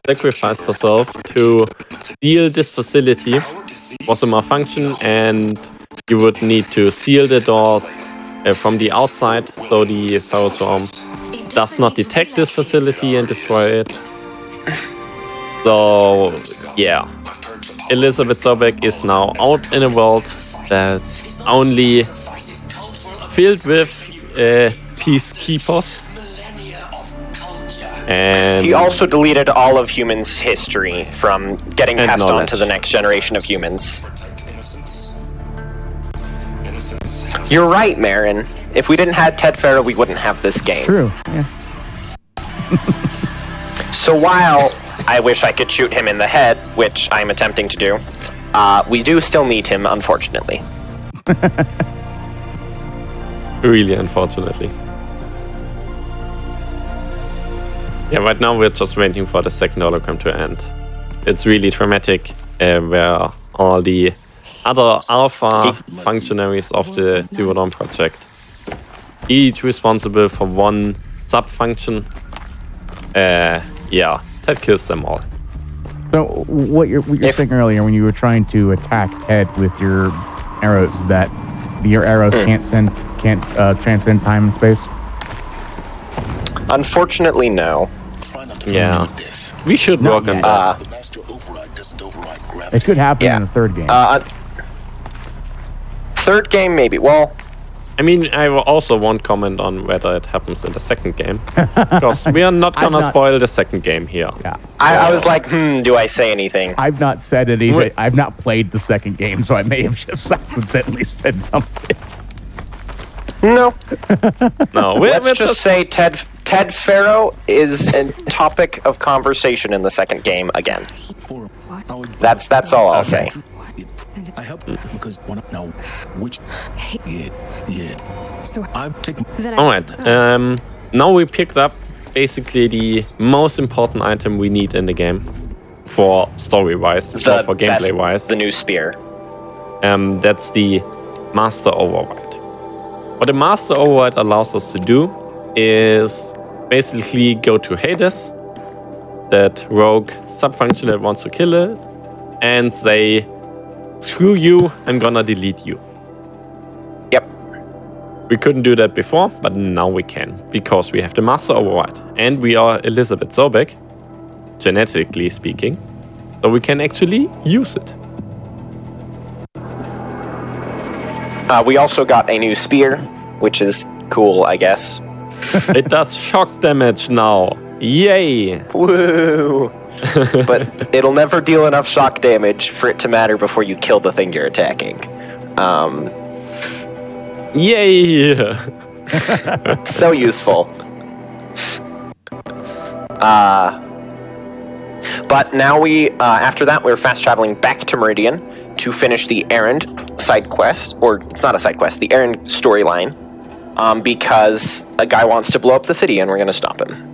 Speaker 2: sacrificed herself to seal this facility. Was a malfunction, and you would need to seal the doors from the outside, so the Pharaoh swarm does not detect this facility and destroy it. So, yeah, Elizabeth Sobek is now out in a world that's only filled with peacekeepers. And
Speaker 3: he also deleted all of humans' history from getting passed on to the next generation of humans. You're right, Marin. If we didn't have Ted Faro, we wouldn't have this game.
Speaker 1: True, yes.
Speaker 3: So while I wish I could shoot him in the head, which I'm attempting to do, we do still need him, unfortunately.
Speaker 2: Really, unfortunately. Yeah, right now we're just waiting for the second hologram to end. It's really dramatic, where all the other alpha functionaries of the Zero Dawn project, each responsible for one sub-function, yeah, that kills them all.
Speaker 1: So what you're saying earlier when you were trying to attack Ted with your arrows is that your arrows can't transcend time and space?
Speaker 3: Unfortunately, no.
Speaker 2: Yeah, we should work on that.
Speaker 1: It could happen in the third game.
Speaker 3: Third game, maybe. Well,
Speaker 2: I mean, I also won't comment on whether it happens in the second game, because we are not gonna spoil the second game here.
Speaker 1: Yeah.
Speaker 3: I was like, do I say anything?
Speaker 1: I've not said anything. I've not played the second game, so I may have just accidentally said something.
Speaker 3: No.
Speaker 2: No.
Speaker 3: Let's just say Ted Faro is a topic of conversation in the second game again. That's all I'll say.
Speaker 11: I help because I want to know which. Yeah. So I'm taking.
Speaker 2: All right. Now we picked up basically the most important item we need in the game, for story-wise, for gameplay-wise.
Speaker 3: The new spear.
Speaker 2: That's the Master Override. What the Master Override allows us to do is basically go to Hades, that rogue sub-function that wants to kill it, and say, screw you, I'm gonna delete you.
Speaker 3: Yep.
Speaker 2: We couldn't do that before, but now we can, because we have the Master Override. And we are Elizabeth Sobek, genetically speaking, so we can actually use it.
Speaker 3: We also got a new spear, which is cool, I guess.
Speaker 2: It does shock damage now. Yay!
Speaker 3: Woo! But it'll never deal enough shock damage for it to matter before you kill the thing you're attacking.
Speaker 2: Yay!
Speaker 3: So useful. But now we, after that, we're fast traveling back to Meridian to finish the errand side quest, or it's not a side quest, the errand storyline, because a guy wants to blow up the city and we're going to stop him.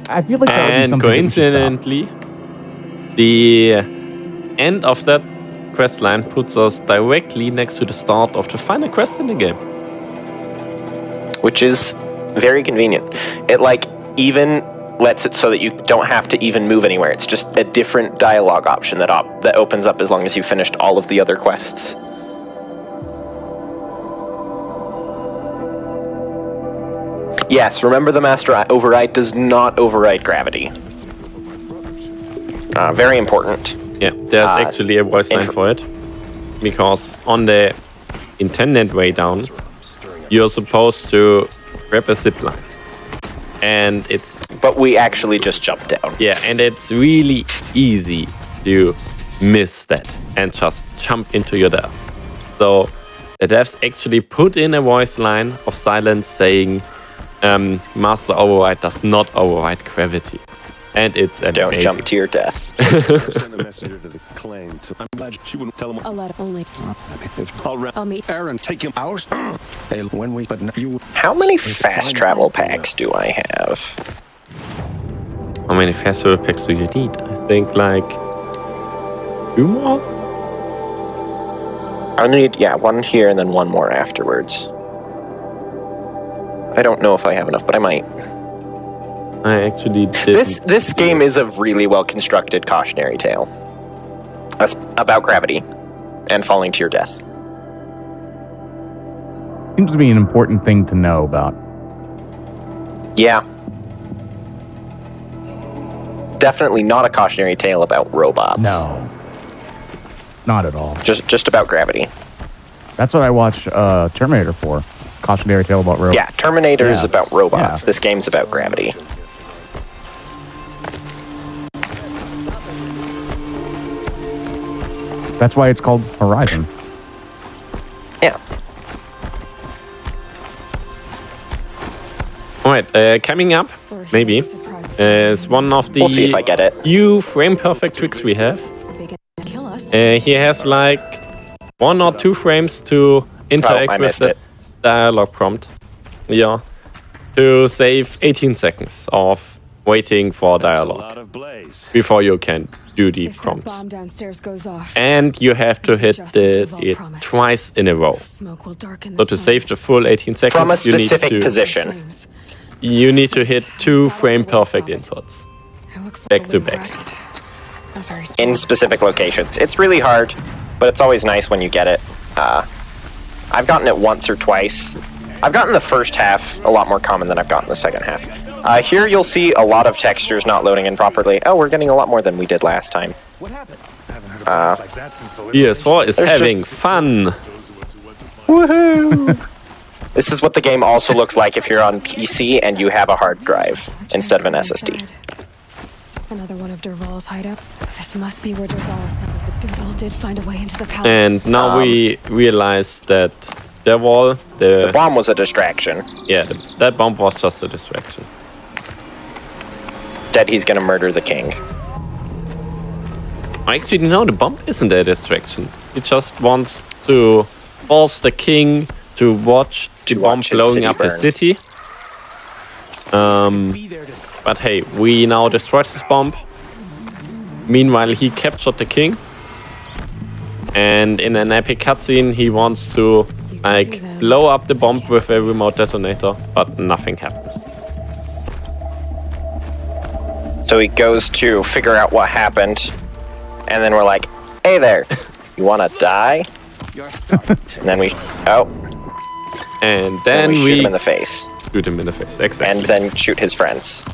Speaker 1: I feel like that would be something
Speaker 2: coincidentally, the end of that quest line puts us directly next to the start of the final quest in the game.
Speaker 3: Which is very convenient. It even lets it so that you don't have to even move anywhere. It's just a different dialogue option that opens up as long as you finished all of the other quests. Yes, remember the Master Override does not override gravity. Very important.
Speaker 2: Yeah, there's actually a voice line for it, because on the intended way down, you're supposed to grab a zip line. And it's...
Speaker 3: But we actually just jumped down.
Speaker 2: Yeah, and it's really easy to miss that and just jump into your death. So the devs actually put in a voice line of silence saying master override does not override gravity. And it's amazing.
Speaker 3: Don't jump to your death.
Speaker 5: Send a messenger to the claim. I'm glad she wouldn't tell him.
Speaker 4: I'll let only.
Speaker 6: I'll meet Aaron. Take him hours.
Speaker 11: Hey, when we, but you.
Speaker 3: How many fast travel packs do I have?
Speaker 2: How many fast travel packs do you need? I think like 2 more?
Speaker 3: I need, yeah, 1 here and then 1 more afterwards. I don't know if I have enough, but I might.
Speaker 2: I actually didn't.
Speaker 3: This game is a really well-constructed cautionary tale. That's about gravity and falling to your death.
Speaker 1: Seems to be an important thing to know about.
Speaker 3: Yeah. Definitely not a cautionary tale about robots.
Speaker 1: No. Not at all.
Speaker 3: Just about gravity.
Speaker 1: That's what I watch Terminator for. Cautionary tale about robots.
Speaker 3: Yeah, Terminator is about robots.
Speaker 1: Yeah.
Speaker 3: This game's about gravity.
Speaker 1: That's why it's called Horizon.
Speaker 3: Yeah.
Speaker 2: Alright, coming up, maybe, is one of the
Speaker 3: We'll see if I get it.
Speaker 2: new frame-perfect tricks we have. He has like 1 or 2 frames to interact with the dialogue prompt. Yeah. To save 18 seconds of waiting for dialogue before you can do the prompts. And you have to hit it twice in a row. So to save the full 18 seconds,
Speaker 3: from a specific position.
Speaker 2: You need to hit 2 frame-perfect inputs back to back.
Speaker 3: In specific locations. It's really hard, but it's always nice when you get it. I've gotten it once or twice. I've gotten the first half a lot more common than I've gotten the second half. Here you'll see a lot of textures not loading in properly. Oh, we're getting a lot more than we did last time.
Speaker 5: What happened? I haven't heard
Speaker 3: like
Speaker 5: that since the
Speaker 2: PS4 is having fun.
Speaker 3: Woohoo! This is what the game also looks like if you're on PC and you have a hard drive instead of an SSD.
Speaker 4: Another one of Derval's hideout. This must be where Derval is. Derval did find a way into the palace.
Speaker 2: And now we realize that Derval,
Speaker 3: the bomb was a distraction.
Speaker 2: Yeah, that bomb was just a distraction.
Speaker 3: That he's gonna murder the king.
Speaker 2: Actually, no, the bomb isn't a distraction. He just wants to force the king to watch the bomb blowing up his city. But hey, we now destroyed his bomb. Meanwhile, he captured the king. And in an epic cutscene, he wants to like blow up the bomb with a remote detonator, but nothing happens.
Speaker 3: So he goes to figure out what happened, and then we're like, "Hey there, you wanna die?" And then we
Speaker 2: and then we
Speaker 3: shoot him in the face.
Speaker 2: Shoot him in the face, exactly.
Speaker 3: And then shoot his friends.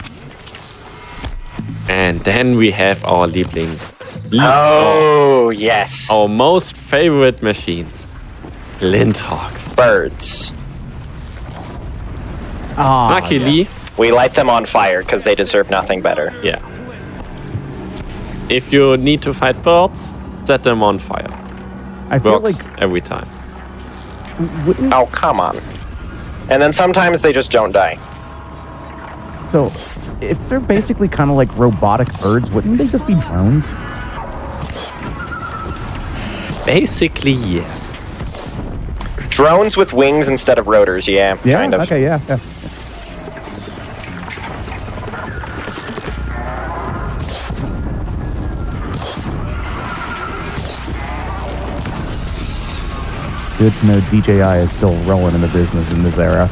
Speaker 2: And then we have our Lieblings.
Speaker 3: Oh, yes.
Speaker 2: Our most favorite machines. Lindhogs.
Speaker 3: Birds.
Speaker 2: Luckily,
Speaker 3: we light them on fire because they deserve nothing better.
Speaker 2: Yeah. If you need to fight birds, set them on fire.
Speaker 1: I feel
Speaker 2: Works
Speaker 1: like
Speaker 2: every time.
Speaker 3: Oh, come on. And then sometimes they just don't die.
Speaker 1: So, if they're basically kind of like robotic birds, wouldn't they just be drones?
Speaker 2: Basically, yes.
Speaker 3: Drones with wings instead of rotors, yeah, kind of.
Speaker 1: Okay, yeah. Good to know DJI is still rolling in the business in this era.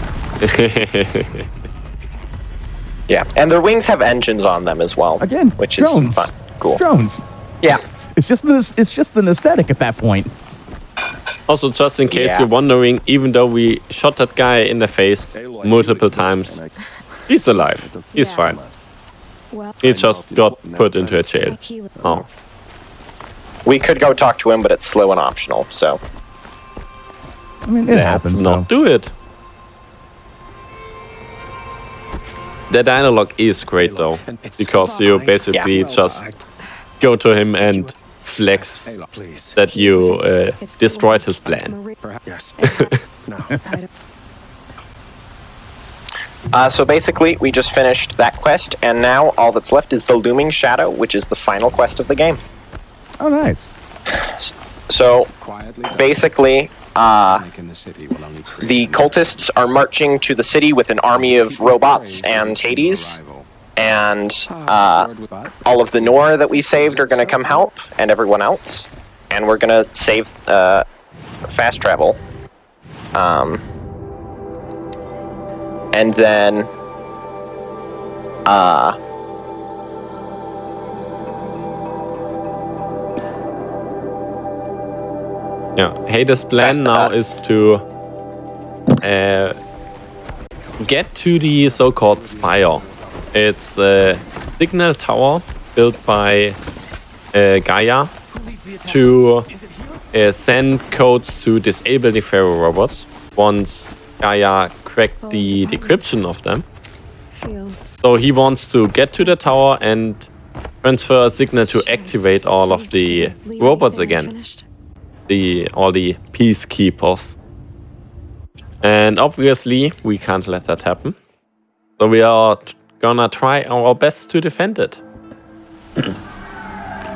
Speaker 3: Yeah, and their wings have engines on them as well.
Speaker 1: Again,
Speaker 3: which
Speaker 1: drones.
Speaker 3: is fun. Cool.
Speaker 1: Drones.
Speaker 3: Yeah.
Speaker 1: It's just an aesthetic at that point.
Speaker 2: Also, just in case you're wondering, even though we shot that guy in the face multiple times, he's alive. He's fine. He just got put into a jail. Oh.
Speaker 3: We could go talk to him, but it's slow and optional, so.
Speaker 1: I mean, it happens.
Speaker 2: Not do it. The dialogue is great though, because you basically just go to him and flex that you destroyed his plan.
Speaker 3: So basically, we just finished that quest, and now all that's left is the Looming Shadow, which is the final quest of the game.
Speaker 1: Oh, nice.
Speaker 3: So basically, the cultists are marching to the city with an army of robots and Hades, and all of the Nora that we saved are going to come help, and everyone else, and we're going to save fast travel. And then,
Speaker 2: yeah, Hades' plan now is to get to the so-called Spire. It's a signal tower built by Gaia to send codes to disable the Pharaoh robots once Gaia cracked the decryption of them. So he wants to get to the tower and transfer a signal to activate all of the robots again. All the peacekeepers. And obviously we can't let that happen. So we are gonna try our best to defend it.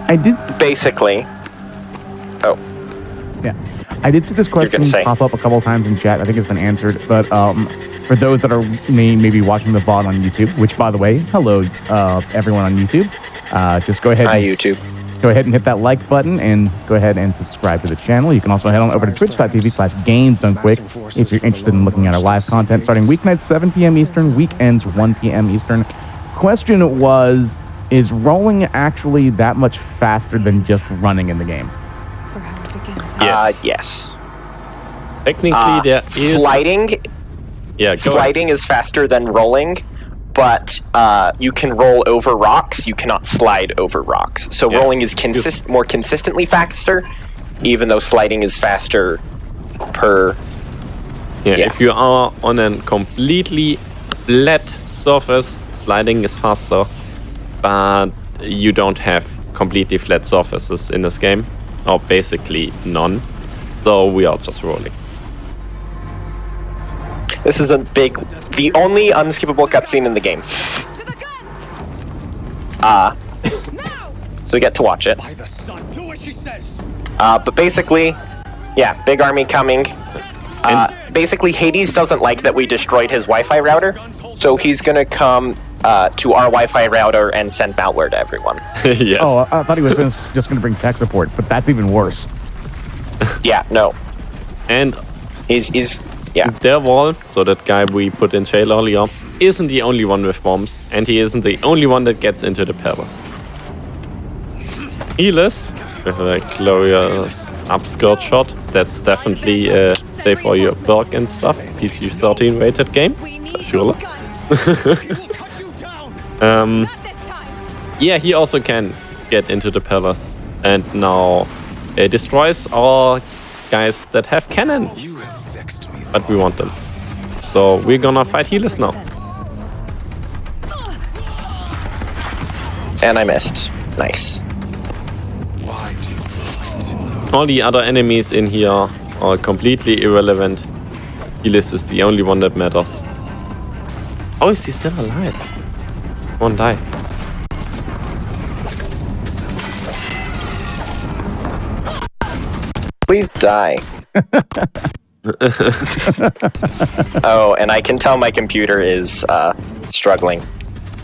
Speaker 1: I did
Speaker 3: basically. Oh.
Speaker 1: Yeah. I did see this question pop up a couple times in chat. I think it's been answered. But for those that are maybe watching the VOD on YouTube, which by the way, hello everyone on YouTube. Just go ahead.
Speaker 3: Hi YouTube.
Speaker 1: Go ahead and hit that like button and go ahead and subscribe to the channel. You can also head on over to twitch.tv/gamesdonequick if you're interested in looking at our live content starting weeknights 7 p.m. Eastern, weekends 1 p.m. Eastern. Question was, is rolling actually that much faster than just running in the game?
Speaker 3: Yes. Yes.
Speaker 2: Technically, there is
Speaker 3: sliding.
Speaker 2: Yeah,
Speaker 3: sliding is faster than rolling, but you can roll over rocks. You cannot slide over rocks. So rolling is more consistently faster, even though sliding is faster per.
Speaker 2: Yeah, if you are on a completely flat surface, sliding is faster, but you don't have completely flat surfaces in this game. Or basically none. So we are just rolling.
Speaker 3: This is the only unskippable cutscene in the game. So we get to watch it. But basically, yeah, big army coming. Basically, Hades doesn't like that we destroyed his Wi-Fi router, so he's gonna come to our Wi-Fi router and send malware to everyone.
Speaker 2: Yes.
Speaker 1: Oh, I thought he was just going to bring tech support, but that's even worse.
Speaker 3: Yeah, no.
Speaker 2: And
Speaker 3: he's
Speaker 2: their wall, so that guy we put in jail earlier, isn't the only one with bombs, and he isn't the only one that gets into the palace. Healers, with a glorious upskirt shot, that's definitely safe for your perk and stuff. PG-13 rated game, sure. Yeah, he also can get into the palace and now destroys our guys that have cannons. But we want them. So we're gonna fight healers now.
Speaker 3: And I missed. Nice.
Speaker 2: All the other enemies in here are completely irrelevant. Healers is the only one that matters. Oh, is he still alive? One die.
Speaker 3: Please die. Oh, and I can tell my computer is struggling.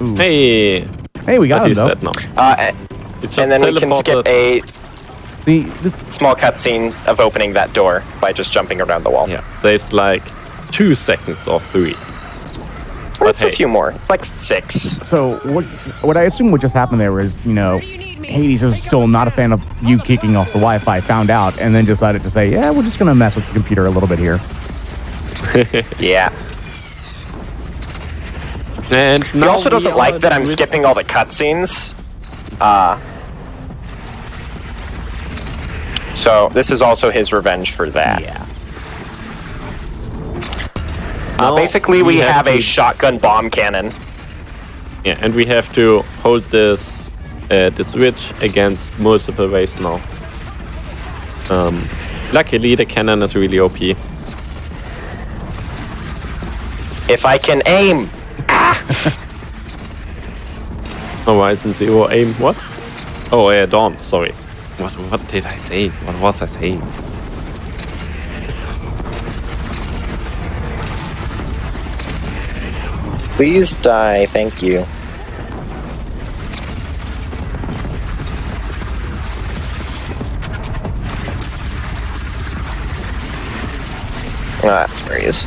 Speaker 2: Ooh. Hey,
Speaker 1: we got him though.
Speaker 2: Now.
Speaker 3: And then we can skip a small cutscene of opening that door by just jumping around the wall.
Speaker 2: Yeah, saves like 2 seconds or 3.
Speaker 3: It's a few more. It's like 6.
Speaker 1: So what I assume would just happen there is, you know, Hades was still not a fan of you kicking off the Wi-Fi, found out, and then decided to say, yeah, we're just going to mess with the computer a little bit here.
Speaker 3: Yeah.
Speaker 2: And
Speaker 3: he also doesn't like that I'm skipping all the cutscenes. So this is also his revenge for that.
Speaker 1: Yeah.
Speaker 3: Basically, we have a shotgun bomb cannon.
Speaker 2: Yeah, and we have to hold this the switch against multiple waves now. Luckily, the cannon is really OP.
Speaker 3: If I can aim! Ah!
Speaker 2: Horizon Zero aim, what? Oh, yeah, Dawn, sorry. What did I say? What was I saying?
Speaker 3: Please die, thank you. Oh, that's where he is.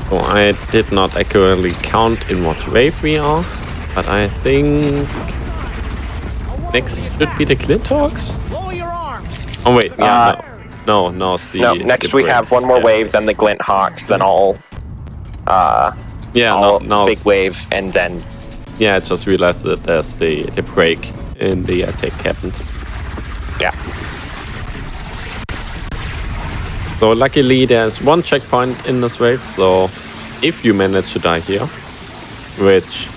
Speaker 2: So I did not accurately count in what wave we are, but I think next should be the Glinthawks. Oh wait, yeah, no, it's the.
Speaker 3: No, next we have one more wave, then the Glint Hawks, then all big wave, and then.
Speaker 2: Yeah, I just realized that there's the break in the attack happened.
Speaker 3: Yeah.
Speaker 2: So luckily there's one checkpoint in this wave, so if you manage to die here, which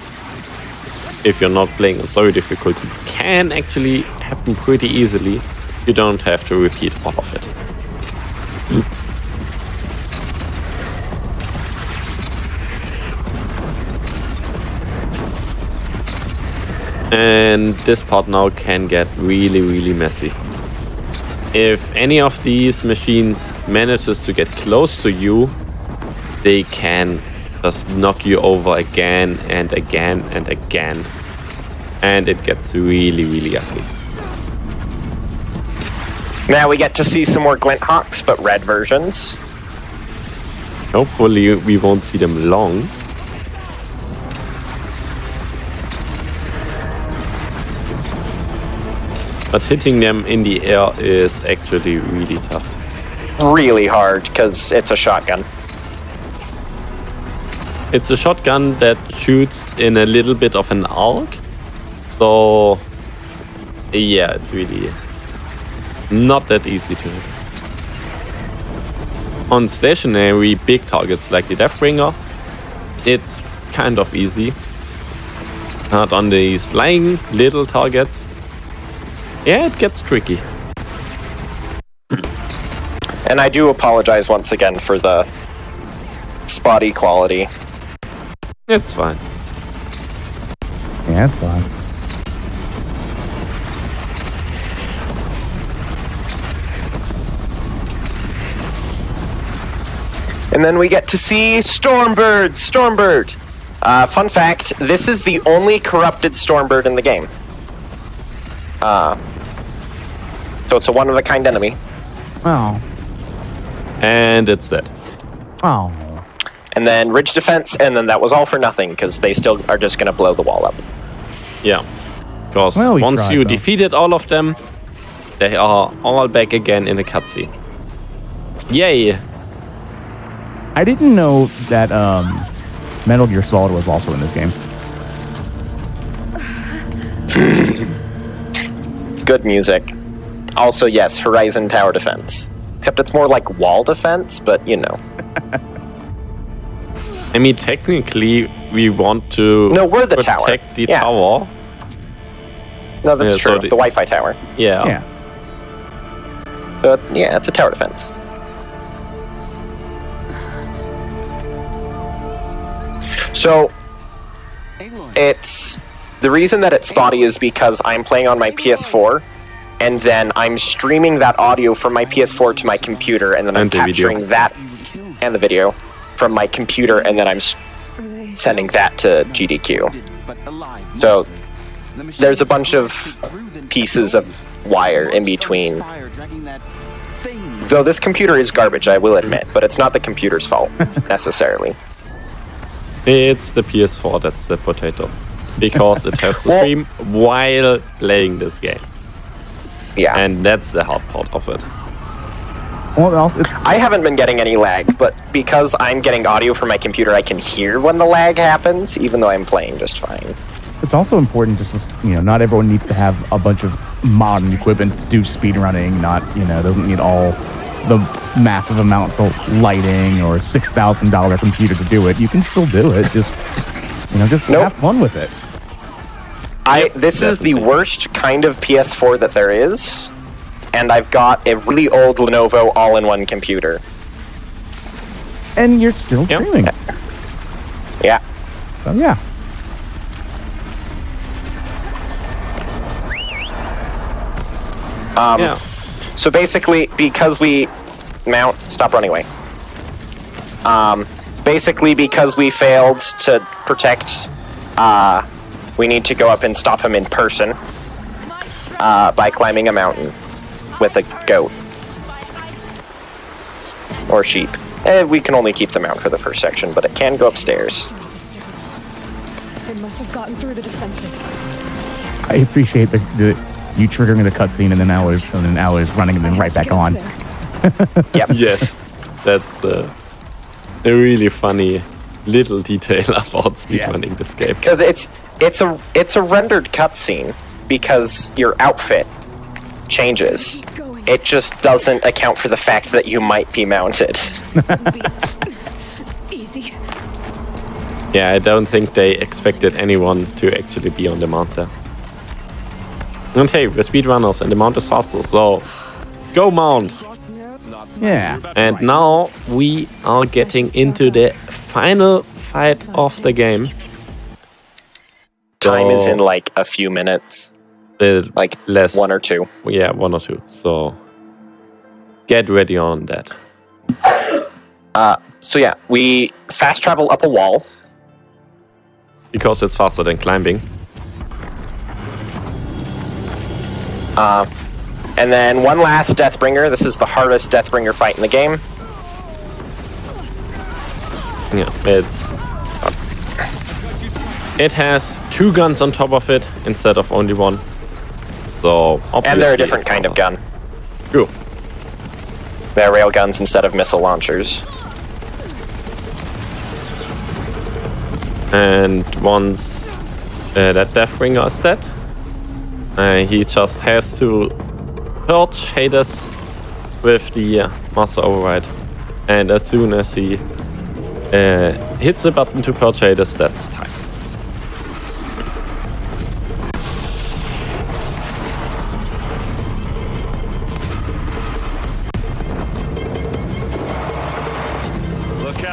Speaker 2: if you're not playing on story difficulty can actually happen pretty easily, you don't have to repeat all of it. And this part now can get really messy. If any of these machines manages to get close to you, they can just knock you over again and again and again. And it gets really ugly.
Speaker 3: Now we get to see some more Glint Hawks, but red versions.
Speaker 2: Hopefully we won't see them long. But hitting them in the air is actually really tough.
Speaker 3: Really hard, because it's a shotgun.
Speaker 2: It's a shotgun that shoots in a little bit of an arc. So, yeah, it's really not that easy to hit. On stationary big targets like the Deathbringer, it's kind of easy. But on these flying little targets, yeah, it gets tricky.
Speaker 3: And I do apologize once again for the spotty quality.
Speaker 2: It's fine.
Speaker 1: Yeah, it's fine.
Speaker 3: And then we get to see Stormbird! Fun fact, this is the only corrupted Stormbird in the game. So it's a one-of-a-kind enemy.
Speaker 1: Oh.
Speaker 2: And it's dead.
Speaker 1: Oh.
Speaker 3: And then Ridge Defense, and then that was all for nothing, because they still are just going to blow the wall up.
Speaker 2: Yeah. Because once you defeated all of them, they are all back again in the cutscene. Yay!
Speaker 1: I didn't know that Metal Gear Solid was also in this game.
Speaker 3: It's good music. Also, yes, Horizon Tower Defense. Except it's more like wall defense, but you know.
Speaker 2: I mean, technically, we want to
Speaker 3: we're the
Speaker 2: protect the tower.
Speaker 3: No, that's true. The Wi-Fi tower.
Speaker 2: Yeah.
Speaker 3: So, yeah, it's a tower defense. So, it's... The reason that it's spotty is because I'm playing on my PS4, and then I'm streaming that audio from my PS4 to my computer, and then I'm capturing that and the video from my computer, and then I'm sending that to GDQ. So there's a bunch of pieces of wire in between. Though this computer is garbage, I will admit, but it's not the computer's fault, necessarily.
Speaker 2: It's the PS4 that's the potato. Because it has to stream while playing this game.
Speaker 3: Yeah.
Speaker 2: And that's the hard part of it.
Speaker 1: Well,
Speaker 3: I haven't been getting any lag, but because I'm getting audio from my computer, I can hear when the lag happens, even though I'm playing just fine.
Speaker 1: it's also important just to, not everyone needs to have a bunch of modern equipment to do speedrunning. Not, doesn't need all the massive amounts of lighting or $6,000 computer to do it. You can still do it. Just have fun with it.
Speaker 3: This is the worst kind of PS4 that there is, and I've got a really old Lenovo all-in-one computer.
Speaker 1: And you're still streaming.
Speaker 3: Yeah.
Speaker 1: So yeah.
Speaker 3: So basically, because we stop running away. Basically, because we failed to protect, we need to go up and stop him in person by climbing a mountain with a goat or sheep. We can only keep them out for the first section, but it can go upstairs.
Speaker 4: They must have gotten through the defenses.
Speaker 1: I appreciate you triggering the cutscene and then Aloy's running and then right back on.
Speaker 3: Yep.
Speaker 2: Yes, that's a really funny little detail about speedrunning this game.
Speaker 3: Because it's a rendered cutscene because your outfit changes. It just doesn't account for the fact that you might be mounted.
Speaker 4: Easy.
Speaker 2: Yeah, I don't think they expected anyone to actually be on the mount there. And hey, we're speedrunners and the mount is faster, so go mount!
Speaker 1: Yeah.
Speaker 2: And now we are getting into the final fight of the game.
Speaker 3: Time is in like a few minutes. Like
Speaker 2: less.
Speaker 3: 1 or 2.
Speaker 2: Yeah, 1 or 2. So get ready on that.
Speaker 3: So yeah, we fast travel up a wall.
Speaker 2: Because it's faster than climbing.
Speaker 3: And then one last Deathbringer. This is the hardest Deathbringer fight in the game.
Speaker 2: Yeah, it has 2 guns on top of it instead of only 1. So
Speaker 3: and they're a different kind of gun.
Speaker 2: Cool.
Speaker 3: They're rail guns instead of missile launchers.
Speaker 2: And once that Deathbringer is dead, he just has to purge Hades with the Master Override. And as soon as he hits the button to purge Hades, that's time.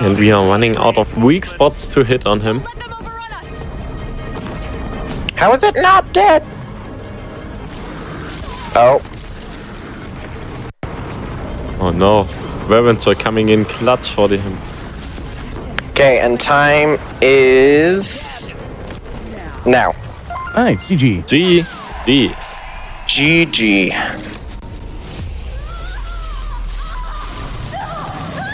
Speaker 2: And we are running out of weak spots to hit on him.
Speaker 3: How is it not dead? Oh.
Speaker 2: Oh no. Weapons are coming in clutch for him.
Speaker 3: Okay, and time is now.
Speaker 1: Nice, GG.
Speaker 2: GG.
Speaker 3: GG.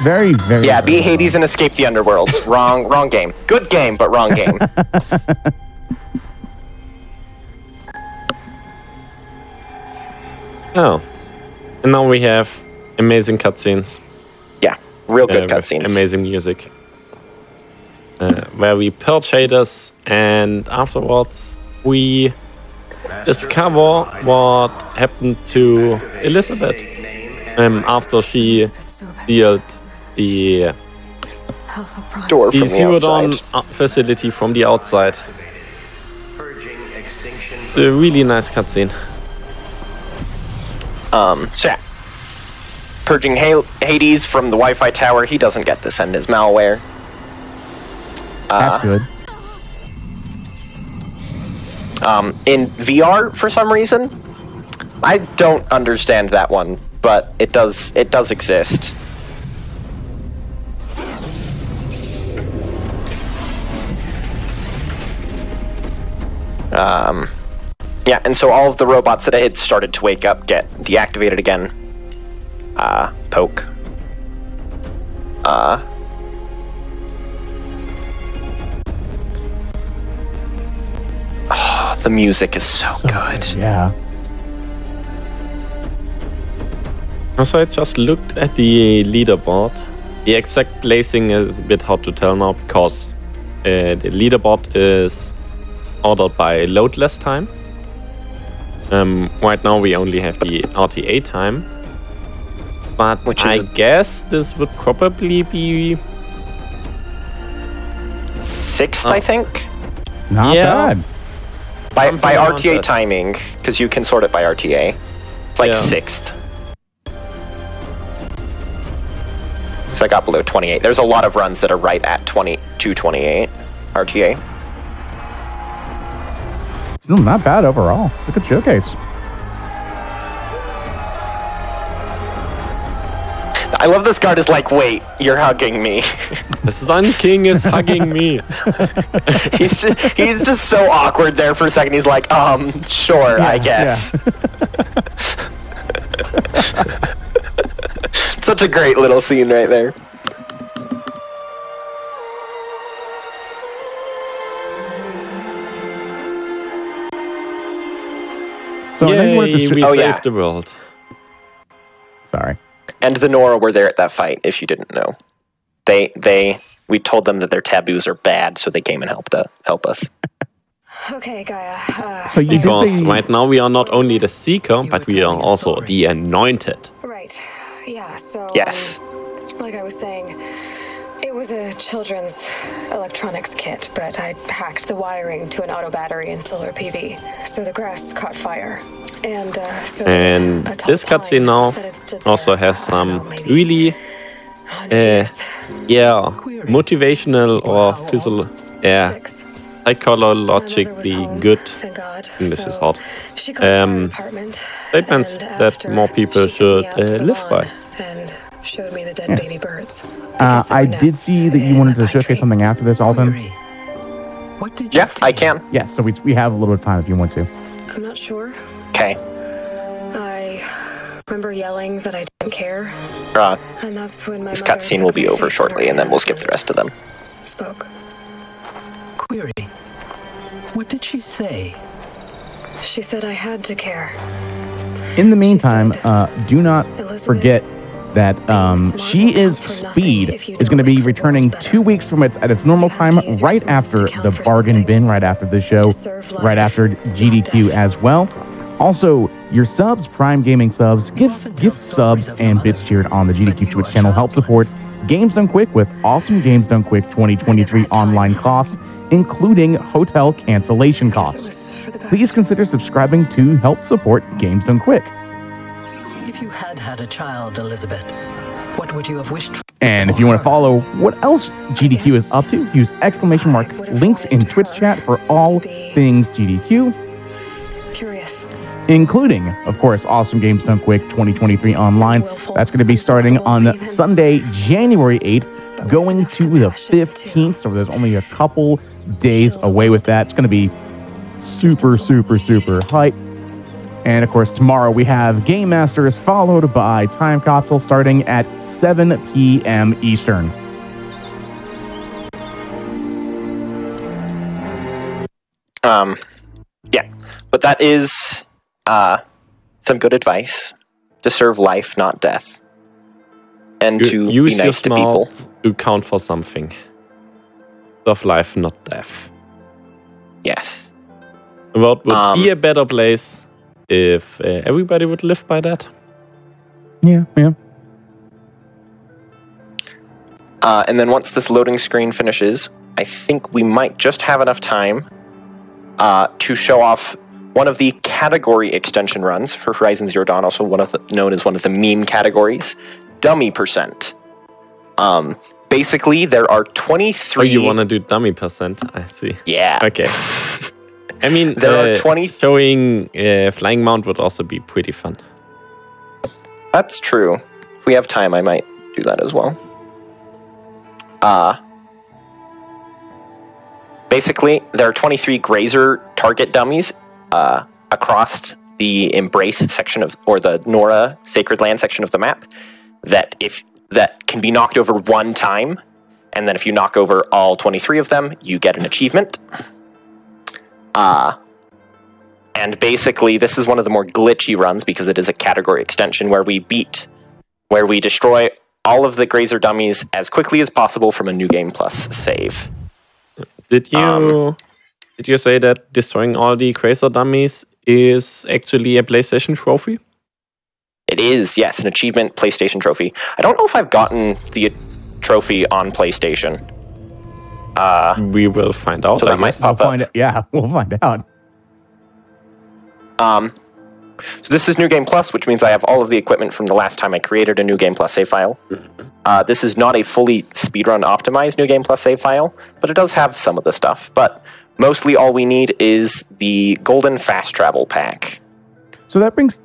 Speaker 1: Very, very.
Speaker 3: Yeah, beat Hades and escape the underworld. wrong game. Good game, but wrong game.
Speaker 2: Oh. And now we have amazing cutscenes.
Speaker 3: Yeah, real good cutscenes.
Speaker 2: Amazing music. Where we purge Hades and afterwards we discover what happened to Elizabeth after she sealed the
Speaker 3: door from the
Speaker 2: Zero Dawn
Speaker 3: outside.
Speaker 2: facility from the outside. A really nice cutscene.
Speaker 3: So yeah. Purging Hades from the Wi-Fi tower. He doesn't get to send his malware.
Speaker 1: That's good.
Speaker 3: In VR, for some reason, I don't understand that one, but it does exist. Yeah, and so all of the robots that had started to wake up get deactivated again. Poke. Oh, the music is so good.
Speaker 1: Yeah.
Speaker 2: Also, I just looked at the leaderboard. The exact placing is a bit hard to tell now because the leaderboard is ordered by load less time. Right now we only have the RTA time. But I guess this would probably be
Speaker 3: 6th, I think.
Speaker 1: Not bad.
Speaker 3: By RTA timing, because you can sort it by RTA. It's like 6th. So I got below 28. There's a lot of runs that are right at 22-28 RTA.
Speaker 1: Still not bad overall. It's a good showcase.
Speaker 3: I love this guard is like, wait, you're hugging me.
Speaker 2: The Sun King is hugging me.
Speaker 3: he's just so awkward there for a second. He's like, sure, I guess. Yeah. Such a great little scene right there.
Speaker 2: So yay, we saved the world.
Speaker 1: Sorry.
Speaker 3: And the Nora were there at that fight, if you didn't know. We told them that their taboos are bad, so they came and help us.
Speaker 4: Okay, Gaia.
Speaker 1: So you
Speaker 2: because right now we are not only the Seeker, but we are also the Anointed.
Speaker 4: Right. Yeah, so...
Speaker 3: Yes.
Speaker 4: Like I was saying, it was a children's electronics kit, but I hacked the wiring to an auto battery and solar PV, so the grass caught fire. And
Speaker 2: this cutscene now also has some really, motivational or psychologically good, English is hard, statements that more people should live by.
Speaker 4: Showed me the dead baby birds.
Speaker 1: I did see that you wanted to showcase something after this, Alton.
Speaker 3: Yeah, I can.
Speaker 1: Yeah, so we have a little bit of time if you want to.
Speaker 4: I'm not sure.
Speaker 3: Okay.
Speaker 4: I remember yelling that I didn't care.
Speaker 3: And
Speaker 4: that's when my
Speaker 3: this cutscene will be over shortly, and then we'll skip the rest of them.
Speaker 4: Spoke.
Speaker 9: Query. What did she say?
Speaker 4: She said I had to care.
Speaker 1: In the meantime, do not forget that She Is Speed is going to be returning 2 weeks from at its normal time, right after the bargain bin, right after the show, right after GDQ as well. Also, your subs, Prime Gaming subs, gift subs, and bits cheered on the GDQ Twitch channel help support Games Done Quick with awesome Games Done Quick 2023 online costs, including hotel cancellation costs. Please consider subscribing to help support Games Done Quick.
Speaker 9: If you had a child, Elizabeth, what would you have wished for?
Speaker 1: And if you want to follow what else GDQ is up to, use ! links in Twitch chat for all things GDQ.
Speaker 4: Curious.
Speaker 1: Including, of course, Awesome Games Done Quick 2023 online. That's going to be starting on Sunday, January 8th, going to the 15th. So there's only a couple days away with that. It's going to be super, super, super hype. And of course, tomorrow we have Game Masters, followed by Time Capsule starting at 7 p.m. Eastern.
Speaker 3: Yeah, but that is some good advice. To serve life, not death. And to be nice to people.
Speaker 2: To count for something. Serve life, not death.
Speaker 3: Yes.
Speaker 2: The world would be a better place if everybody would live by that.
Speaker 1: Yeah.
Speaker 3: And then once this loading screen finishes, I think we might just have enough time to show off one of the category extension runs for Horizon Zero Dawn, also known as one of the meme categories, Dummy Percent. Basically, there are 23...
Speaker 2: Oh, you want to do Dummy Percent? I see.
Speaker 3: Yeah.
Speaker 2: Okay. I mean,
Speaker 3: there are 20...
Speaker 2: showing Flying Mount would also be pretty fun.
Speaker 3: That's true. If we have time, I might do that as well. Basically, there are 23 Grazer target dummies across the Embrace section of, or the Nora Sacred Land section of the map, that can be knocked over one time, and then if you knock over all 23 of them, you get an achievement. And basically, this is one of the more glitchy runs because it is a category extension where we destroy all of the Grazer dummies as quickly as possible from a New Game Plus save.
Speaker 2: Did Did you say that destroying all the Grazer dummies is actually a PlayStation trophy?
Speaker 3: It is, yes, an achievement PlayStation trophy. I don't know if I've gotten the trophy on PlayStation.
Speaker 2: We will find out.
Speaker 3: So that might pop up.
Speaker 1: Yeah, we'll find out.
Speaker 3: So this is New Game Plus, which means I have all of the equipment from the last time I created a New Game Plus save file. This is not a fully speedrun optimized New Game Plus save file, but it does have some of the stuff. But mostly all we need is the Golden Fast Travel Pack.
Speaker 1: So that brings...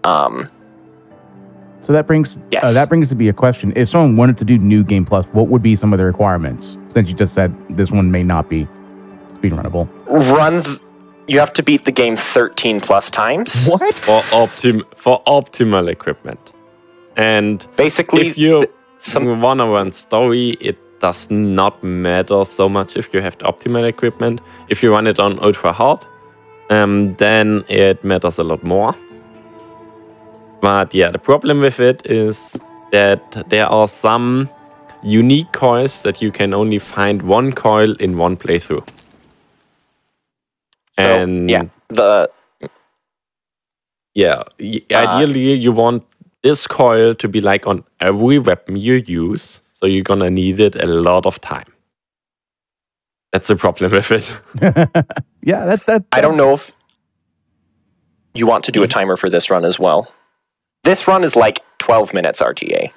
Speaker 3: Yes.
Speaker 1: That brings to be a question. If someone wanted to do New Game Plus, what would be some of the requirements? Since you just said this one may not be speedrunnable.
Speaker 3: You have to beat the game 13 plus times.
Speaker 1: What?
Speaker 2: For optimal equipment. And
Speaker 3: basically,
Speaker 2: if you want to run story, it does not matter so much if you have the optimal equipment. If you run it on ultra hard, then it matters a lot more. But yeah, the problem with it is that there are some unique coils that you can only find one coil in one playthrough. And ideally you want this coil to be like on every weapon you use, so you're gonna need it a lot of time. That's the problem with it.
Speaker 1: Yeah, that.
Speaker 3: I don't know if you want to do a timer for this run as well. This run is like 12 minutes RTA.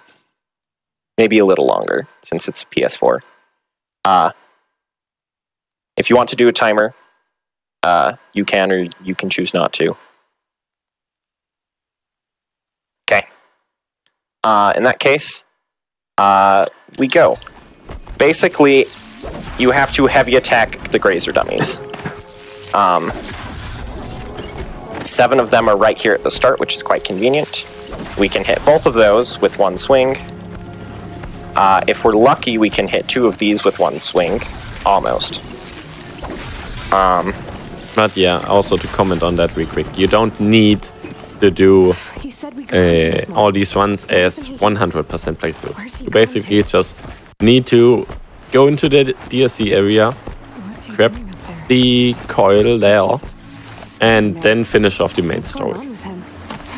Speaker 3: Maybe a little longer, since it's PS4. If you want to do a timer, you can, or you can choose not to. Okay. In that case, we go. Basically, you have to heavy attack the Grazer dummies. 7 of them are right here at the start, which is quite convenient. We can hit both of those with one swing. If we're lucky, we can hit 2 of these with one swing. Almost.
Speaker 2: But yeah, also to comment on that real quick, you don't need to do all these ones as 100% playthrough. You basically just need to go into the DLC area, grab the coil there, and then finish off the main story.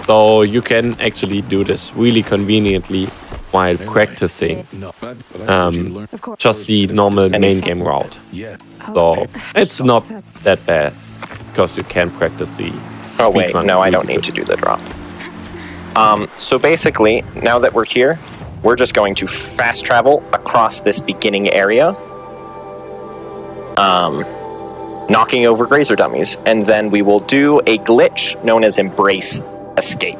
Speaker 2: So you can actually do this really conveniently while practicing just the normal main game route. So it's not that bad, because you can practice the
Speaker 3: Oh wait, no, I don't need to do the drop. So basically, now that we're here, we're just going to fast travel across this beginning area, knocking over Grazer dummies, and then we will do a glitch known as Embrace Escape.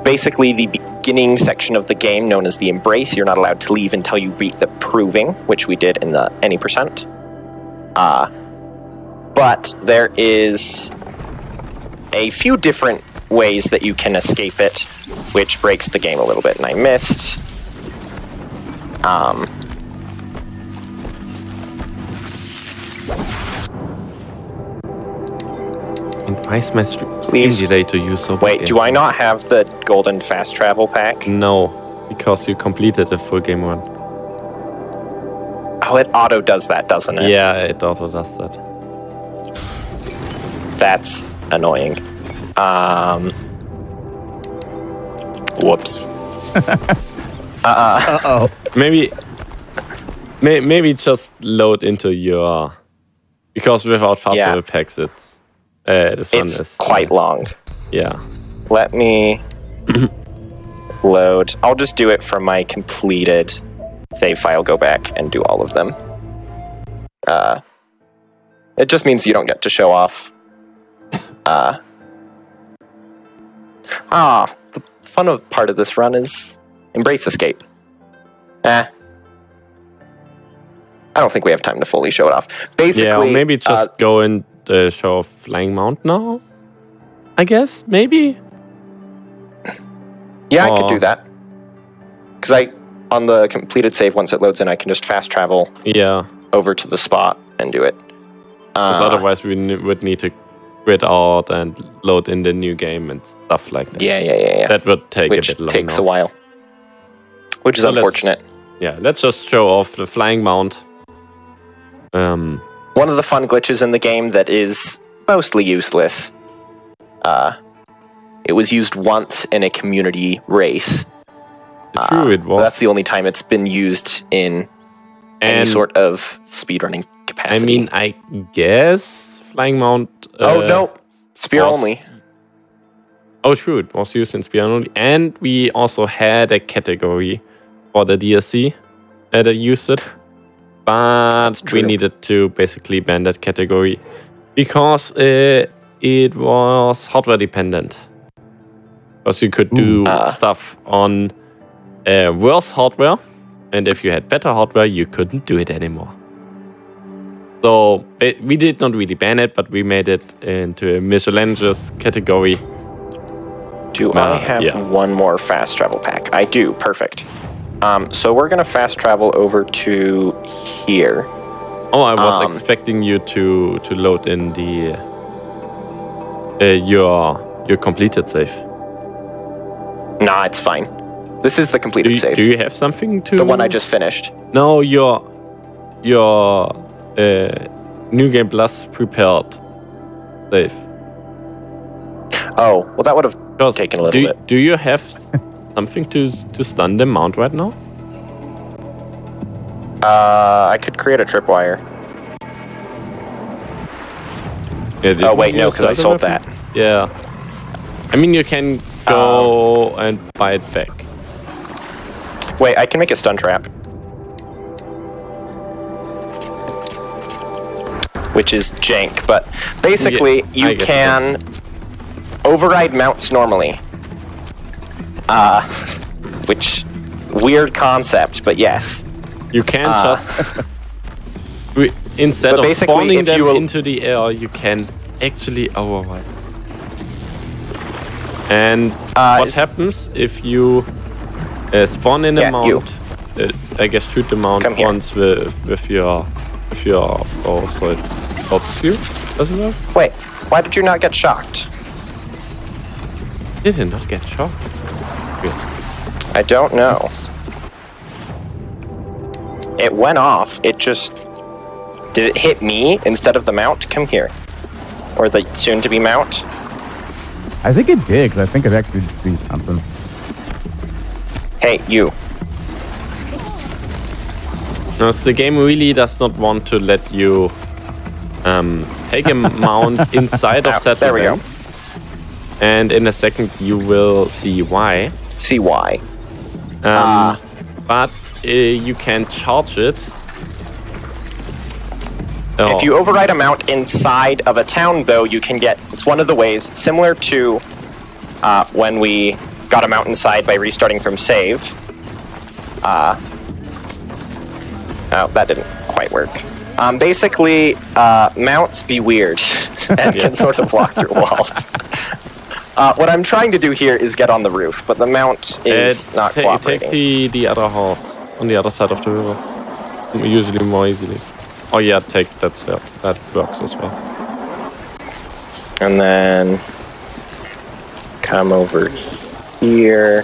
Speaker 3: Basically, the beginning section of the game, known as the Embrace, you're not allowed to leave until you beat the Proving, which we did in the any %. But there is a few different ways that you can escape it, which breaks the game a little bit, and I missed.
Speaker 2: And why is my stream delay to use so
Speaker 3: Wait, do I not have the Golden Fast Travel Pack?
Speaker 2: No, because you completed the full game run.
Speaker 3: Oh, it auto does that, doesn't it?
Speaker 2: Yeah, it auto does that.
Speaker 3: That's annoying. Whoops.
Speaker 1: Uh-oh.
Speaker 2: Maybe just load into your... Because without fast travel packs, it's... this one is
Speaker 3: quite long.
Speaker 2: Yeah.
Speaker 3: Let me load. I'll just do it from my completed save file. Go back and do all of them. It just means you don't get to show off. The fun part of this run is Embrace Escape. I don't think we have time to fully show it off. Basically,
Speaker 2: yeah, or maybe just go and show off Flying Mount now, I guess, maybe?
Speaker 3: Yeah, I could do that. Because on the completed save, once it loads in, I can just fast travel over to the spot and do it.
Speaker 2: Because otherwise we would need to quit out and load in the new game and stuff like that.
Speaker 3: Yeah.
Speaker 2: That would take a bit longer.
Speaker 3: Which takes a while. Which is unfortunate.
Speaker 2: Let's just show off the Flying Mount.
Speaker 3: One of the fun glitches in the game that is mostly useless. It was used once in a community race.
Speaker 2: True, it was.
Speaker 3: That's the only time it's been used in any sort of speedrunning capacity.
Speaker 2: I mean, I guess Flying Mount...
Speaker 3: no. Spear only.
Speaker 2: Oh, true. It was used in Spear only. And we also had a category for the DLC that used it. But we needed to basically ban that category because it was hardware dependent. Because you could do stuff on worse hardware, and if you had better hardware, you couldn't do it anymore. So we did not really ban it, but we made it into a miscellaneous category.
Speaker 3: Do I have one more fast travel pack? I do. Perfect. So we're going to fast travel over to here.
Speaker 2: Oh, I was expecting you to load in the your completed save.
Speaker 3: Nah, it's fine. This is the completed save.
Speaker 2: Do you have something to...
Speaker 3: The one I just finished.
Speaker 2: No, your New Game Plus prepared save.
Speaker 3: Oh, well that would have taken a little bit.
Speaker 2: Do you have something to stun the mount right now?
Speaker 3: I could create a tripwire.
Speaker 2: Yeah,
Speaker 3: oh wait, no, because I sold that.
Speaker 2: Yeah. I mean, you can go and buy it back.
Speaker 3: Wait, I can make a stun trap. Which is jank, but basically you can override mounts normally. Which, weird concept, but yes.
Speaker 2: You can just... instead of spawning them into the air, you can actually override. And what happens if you spawn in a mount? I guess shoot the mount once with your bow, so it helps you. Doesn't it?
Speaker 3: Wait, why did you not get shocked?
Speaker 2: Did it not get shocked?
Speaker 3: I don't know. It went off. It just... Did it hit me instead of the mount? Come here. Or the soon-to-be mount?
Speaker 1: I think it did, because I think I actually did see something.
Speaker 3: Hey, you.
Speaker 2: No, so the game really does not want to let you take a mount inside of settlements. And in a second you will see why.
Speaker 3: See why.
Speaker 2: But you can charge it.
Speaker 3: If you override a mount inside of a town, though, you can get... It's one of the ways, similar to when we got a mountainside by restarting from save. Oh, that didn't quite work. Basically, mounts be weird and can sort of walk through walls. What I'm trying to do here is get on the roof, but the mount is not cooperating.
Speaker 2: Take the other horse on the other side of the river. Usually more easily. Oh yeah, take that. That works as well.
Speaker 3: And then come over here.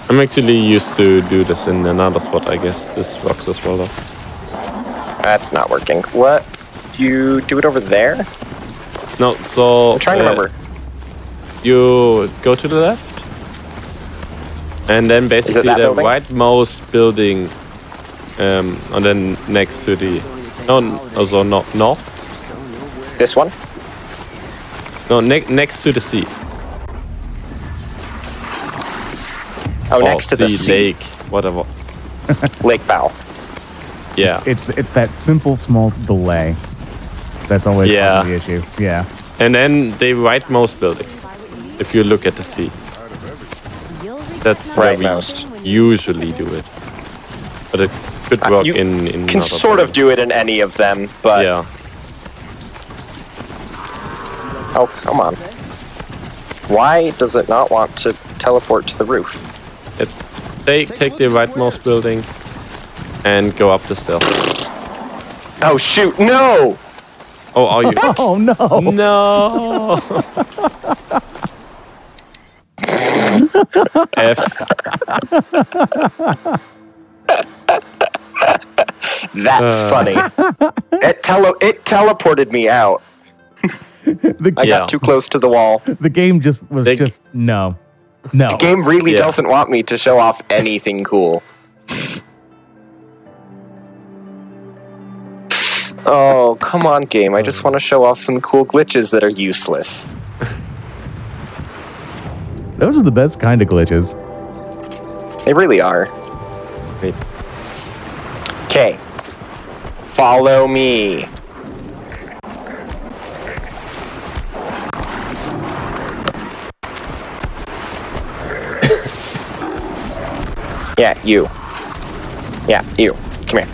Speaker 2: I'm actually used to do this in another spot. I guess this works as well, though.
Speaker 3: That's not working. What? You do it over there?
Speaker 2: No, so...
Speaker 3: I'm trying to remember.
Speaker 2: You go to the left. And then basically the rightmost building... and then next to the... No, also not north.
Speaker 3: This one?
Speaker 2: No, next to the sea.
Speaker 3: Oh, next to the sea.
Speaker 2: Lake, whatever.
Speaker 3: Lake bow.
Speaker 2: Yeah.
Speaker 1: It's that simple small delay. That's always the issue. Yeah.
Speaker 2: And then the rightmost building. If you look at the sea. That's where we usually do it. But it could work in
Speaker 3: you can sort of do it in any of them, but...
Speaker 2: Yeah.
Speaker 3: Oh, come on. Why does it not want to teleport to the roof?
Speaker 2: Take the rightmost building and go up the stairs.
Speaker 3: Oh, shoot, no!
Speaker 2: Oh, are you...
Speaker 1: Oh, no!
Speaker 2: No! F.
Speaker 3: That's funny. It teleported me out. I got too close to the wall.
Speaker 1: The game just was no.
Speaker 3: The game really doesn't want me to show off anything cool. Oh, come on, game. I just want to show off some cool glitches that are useless.
Speaker 1: Those are the best kind of glitches.
Speaker 3: They really are. Okay. Follow me. Yeah, you. Yeah, you. Come here.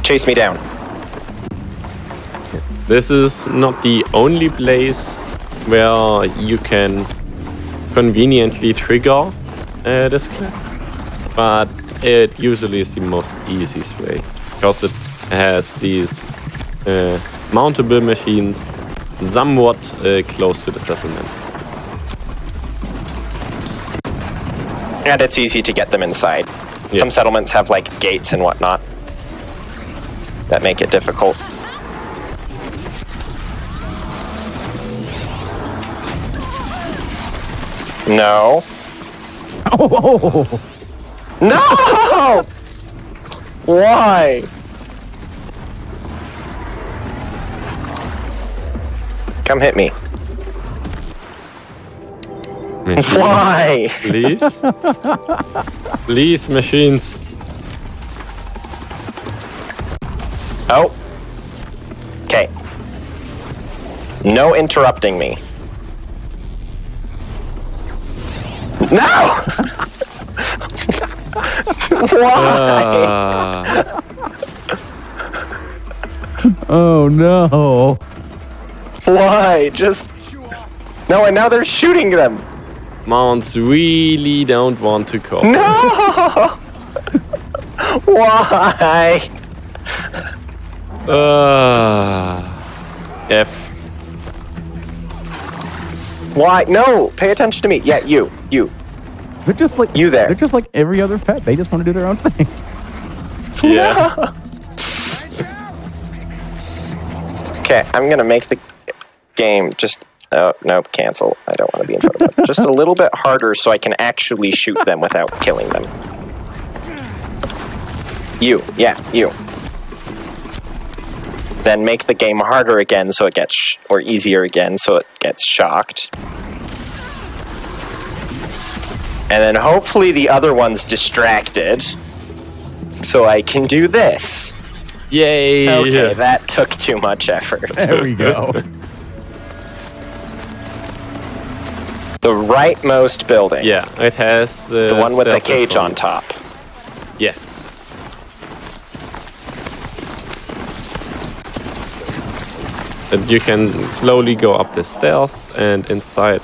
Speaker 3: Chase me down.
Speaker 2: This is not the only place where you can conveniently trigger this clip, but it usually is the most easiest way because it has these mountable machines somewhat close to the settlement.
Speaker 3: And it's easy to get them inside. Yes. Some settlements have like gates and whatnot that make it difficult. No.
Speaker 1: Oh.
Speaker 3: No! Why? Come hit me. Why?
Speaker 2: Please? Please, machines.
Speaker 3: Oh. Okay. No interrupting me. No! Why?
Speaker 1: Oh no.
Speaker 3: Why? Just... No, and now they're shooting them.
Speaker 2: Mounts really don't want to call.
Speaker 3: No! Why?
Speaker 2: F.
Speaker 3: Why? No! Pay attention to me. Yeah, you.
Speaker 1: They're just like
Speaker 3: you there.
Speaker 1: They're just like every other pet. They just want to do their own thing.
Speaker 2: Yeah.
Speaker 3: Okay, I'm gonna make the game just... Oh, nope, cancel. I don't want to be in front of them. Just a little bit harder so I can actually shoot them without killing them. You. Then make the game harder again so it gets... or easier again so it gets shocked. And then hopefully the other one's distracted. So I can do this.
Speaker 2: Yay!
Speaker 3: Okay, that took too much effort.
Speaker 1: There we go.
Speaker 3: The rightmost building.
Speaker 2: Yeah, it has
Speaker 3: the one with the cage on top.
Speaker 2: Yes. And you can slowly go up the stairs and inside.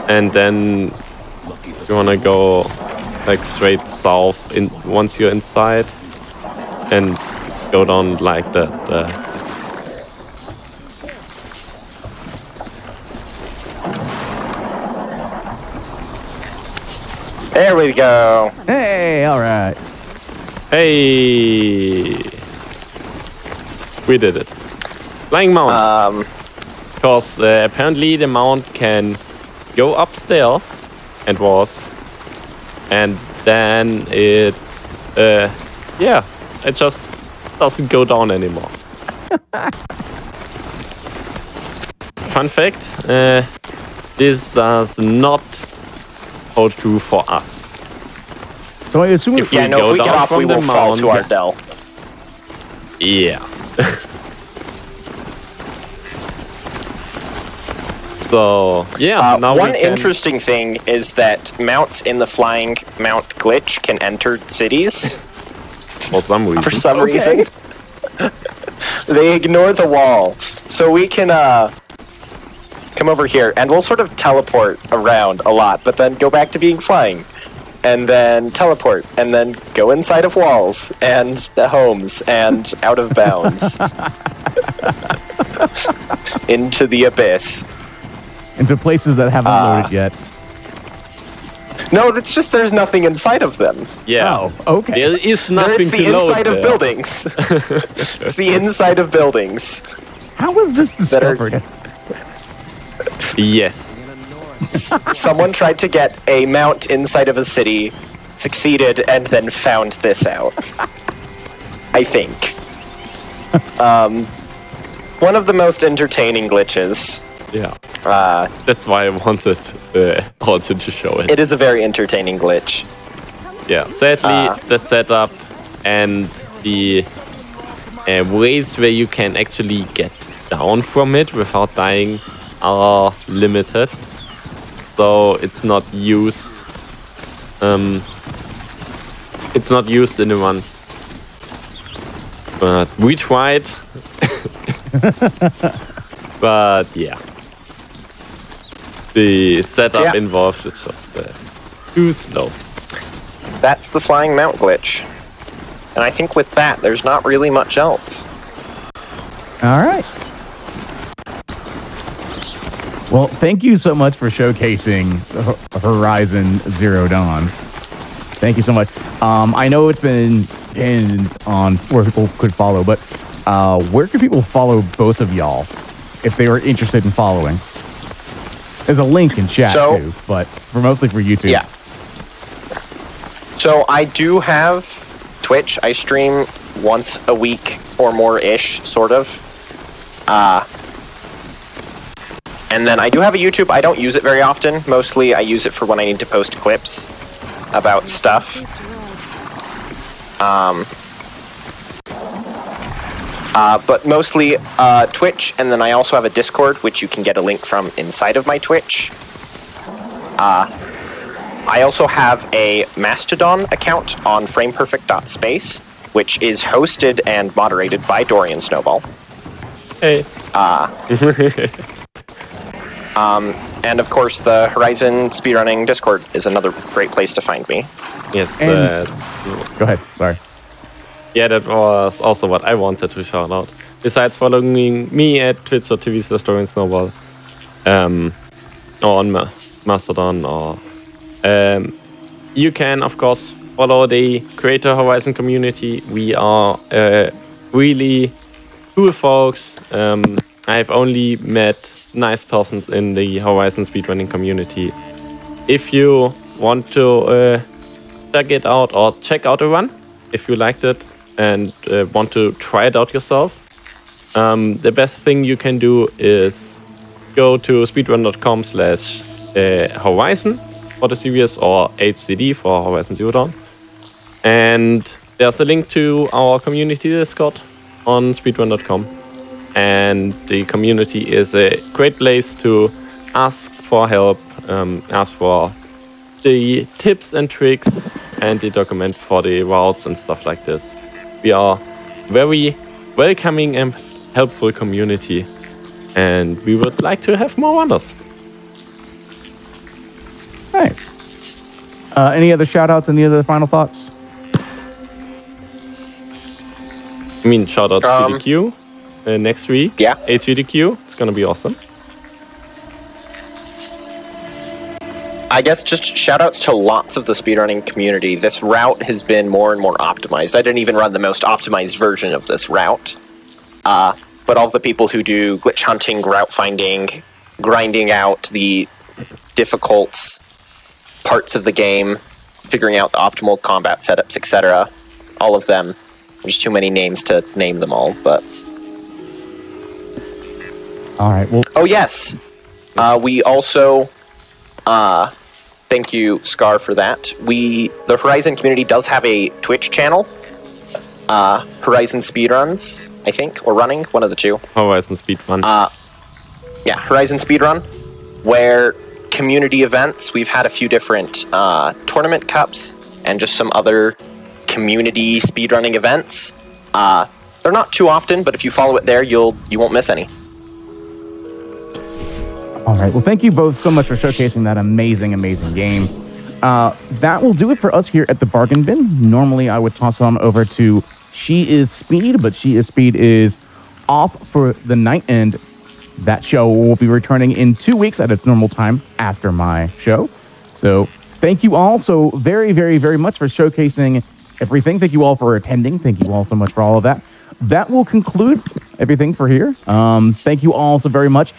Speaker 2: And then you wanna go like straight south once you're inside and go down like that.
Speaker 3: There we go.
Speaker 1: Hey, all right.
Speaker 2: Hey, we did it. Flying mount. Because apparently the mount can go upstairs and then it it just doesn't go down anymore. Fun fact, this does not hold true for us.
Speaker 1: So I assume
Speaker 3: if we get off, we will fall to our death.
Speaker 2: Yeah. So, yeah. Now
Speaker 3: one interesting thing is that mounts in the flying mount glitch can enter cities.
Speaker 2: For some reason.
Speaker 3: For some reason. They ignore the wall. So we can come over here, and we'll sort of teleport around a lot, but then go back to being flying. And then teleport, and then go inside of walls, and homes, and out of bounds. Into the abyss.
Speaker 1: Into places that haven't loaded yet.
Speaker 3: No, it's just there's nothing inside of them.
Speaker 2: Yeah.
Speaker 1: Oh, okay.
Speaker 2: There is nothing
Speaker 3: It's the
Speaker 2: to load
Speaker 3: inside of
Speaker 2: there.
Speaker 3: buildings. It's the inside of buildings.
Speaker 1: How was this discovered?
Speaker 2: Yes.
Speaker 3: Someone tried to get a mount inside of a city, succeeded, and then found this out. I think. One of the most entertaining glitches.
Speaker 2: Yeah. That's why I wanted also to show it.
Speaker 3: It is a very entertaining glitch.
Speaker 2: Yeah. Sadly, the setup and the ways where you can actually get down from it without dying are limited. So it's not used. It's not used in the one. But we tried. But yeah. The setup involved is just too slow.
Speaker 3: That's the flying mount glitch. And I think with that, there's not really much else.
Speaker 1: All right. Well, thank you so much for showcasing Horizon Zero Dawn. Thank you so much. I know it's been pinned on where people could follow, but where can people follow both of y'all if they were interested in following? There's a link in chat too, but mostly for YouTube.
Speaker 3: Yeah. So I do have Twitch. I stream once a week or more-ish, sort of. And then I do have a YouTube. I don't use it very often. Mostly I use it for when I need to post clips about stuff. But mostly Twitch, and then I also have a Discord, which you can get a link from inside of my Twitch. I also have a Mastodon account on frameperfect.space, which is hosted and moderated by Dorian Snowball.
Speaker 2: Hey.
Speaker 3: And of course, the Horizon speedrunning Discord is another great place to find me.
Speaker 2: Yes.
Speaker 1: Go ahead. Sorry.
Speaker 2: Yeah, that was also what I wanted to shout out. Besides following me at twitch.tv/DorianSnowball, or on Mastodon, or you can, of course, follow the Creator Horizon community. We are really cool folks. I've only met nice persons in the Horizon speedrunning community. If you want to check it out or check out a run, if you liked it and want to try it out yourself, the best thing you can do is go to speedrun.com/Horizon for the series, or HCD for Horizon Zero Dawn. And there's a link to our community Discord on speedrun.com. And the community is a great place to ask for help, ask for the tips and tricks, and the document for the routes and stuff like this. We are very welcoming and helpful community, and we would like to have more runners.
Speaker 1: Nice. Any other shout-outs? Any other final thoughts?
Speaker 2: I mean, shout out to the queue next week.
Speaker 3: Yeah.
Speaker 2: HGDQ. It's gonna be awesome.
Speaker 3: I guess just shoutouts to lots of the speedrunning community. This route has been more and more optimized. I didn't even run the most optimized version of this route. But all of the people who do glitch hunting, route finding, grinding out the difficult parts of the game, figuring out the optimal combat setups, etc. All of them. There's too many names to name them all, but...
Speaker 1: All right, well...
Speaker 3: Oh, yes! We also... thank you, Scar, for that. The Horizon community does have a Twitch channel. Horizon Speedruns, I think, or Running, one of the two.
Speaker 2: Horizon Speedrun.
Speaker 3: Yeah, Horizon Speedrun, where community events, we've had a few different tournament cups and just some other community speedrunning events. They're not too often, but if you follow it there, you won't miss any.
Speaker 1: All right. Well, thank you both so much for showcasing that amazing, amazing game. That will do it for us here at the Bargain Bin. Normally, I would toss it on over to She Is Speed, but She Is Speed is off for the night, and that show will be returning in 2 weeks at its normal time after my show. So Thank you all so very, very, very much for showcasing everything. Thank you all for attending. Thank you all so much for all of that. That will conclude everything for here. Thank you all so very much.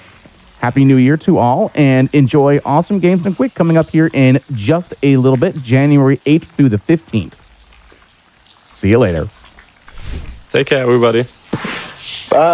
Speaker 1: Happy New Year to all, and enjoy Awesome Games and Quick coming up here in just a little bit, January 8th through the 15th. See you later.
Speaker 2: Take care, everybody.
Speaker 3: Bye.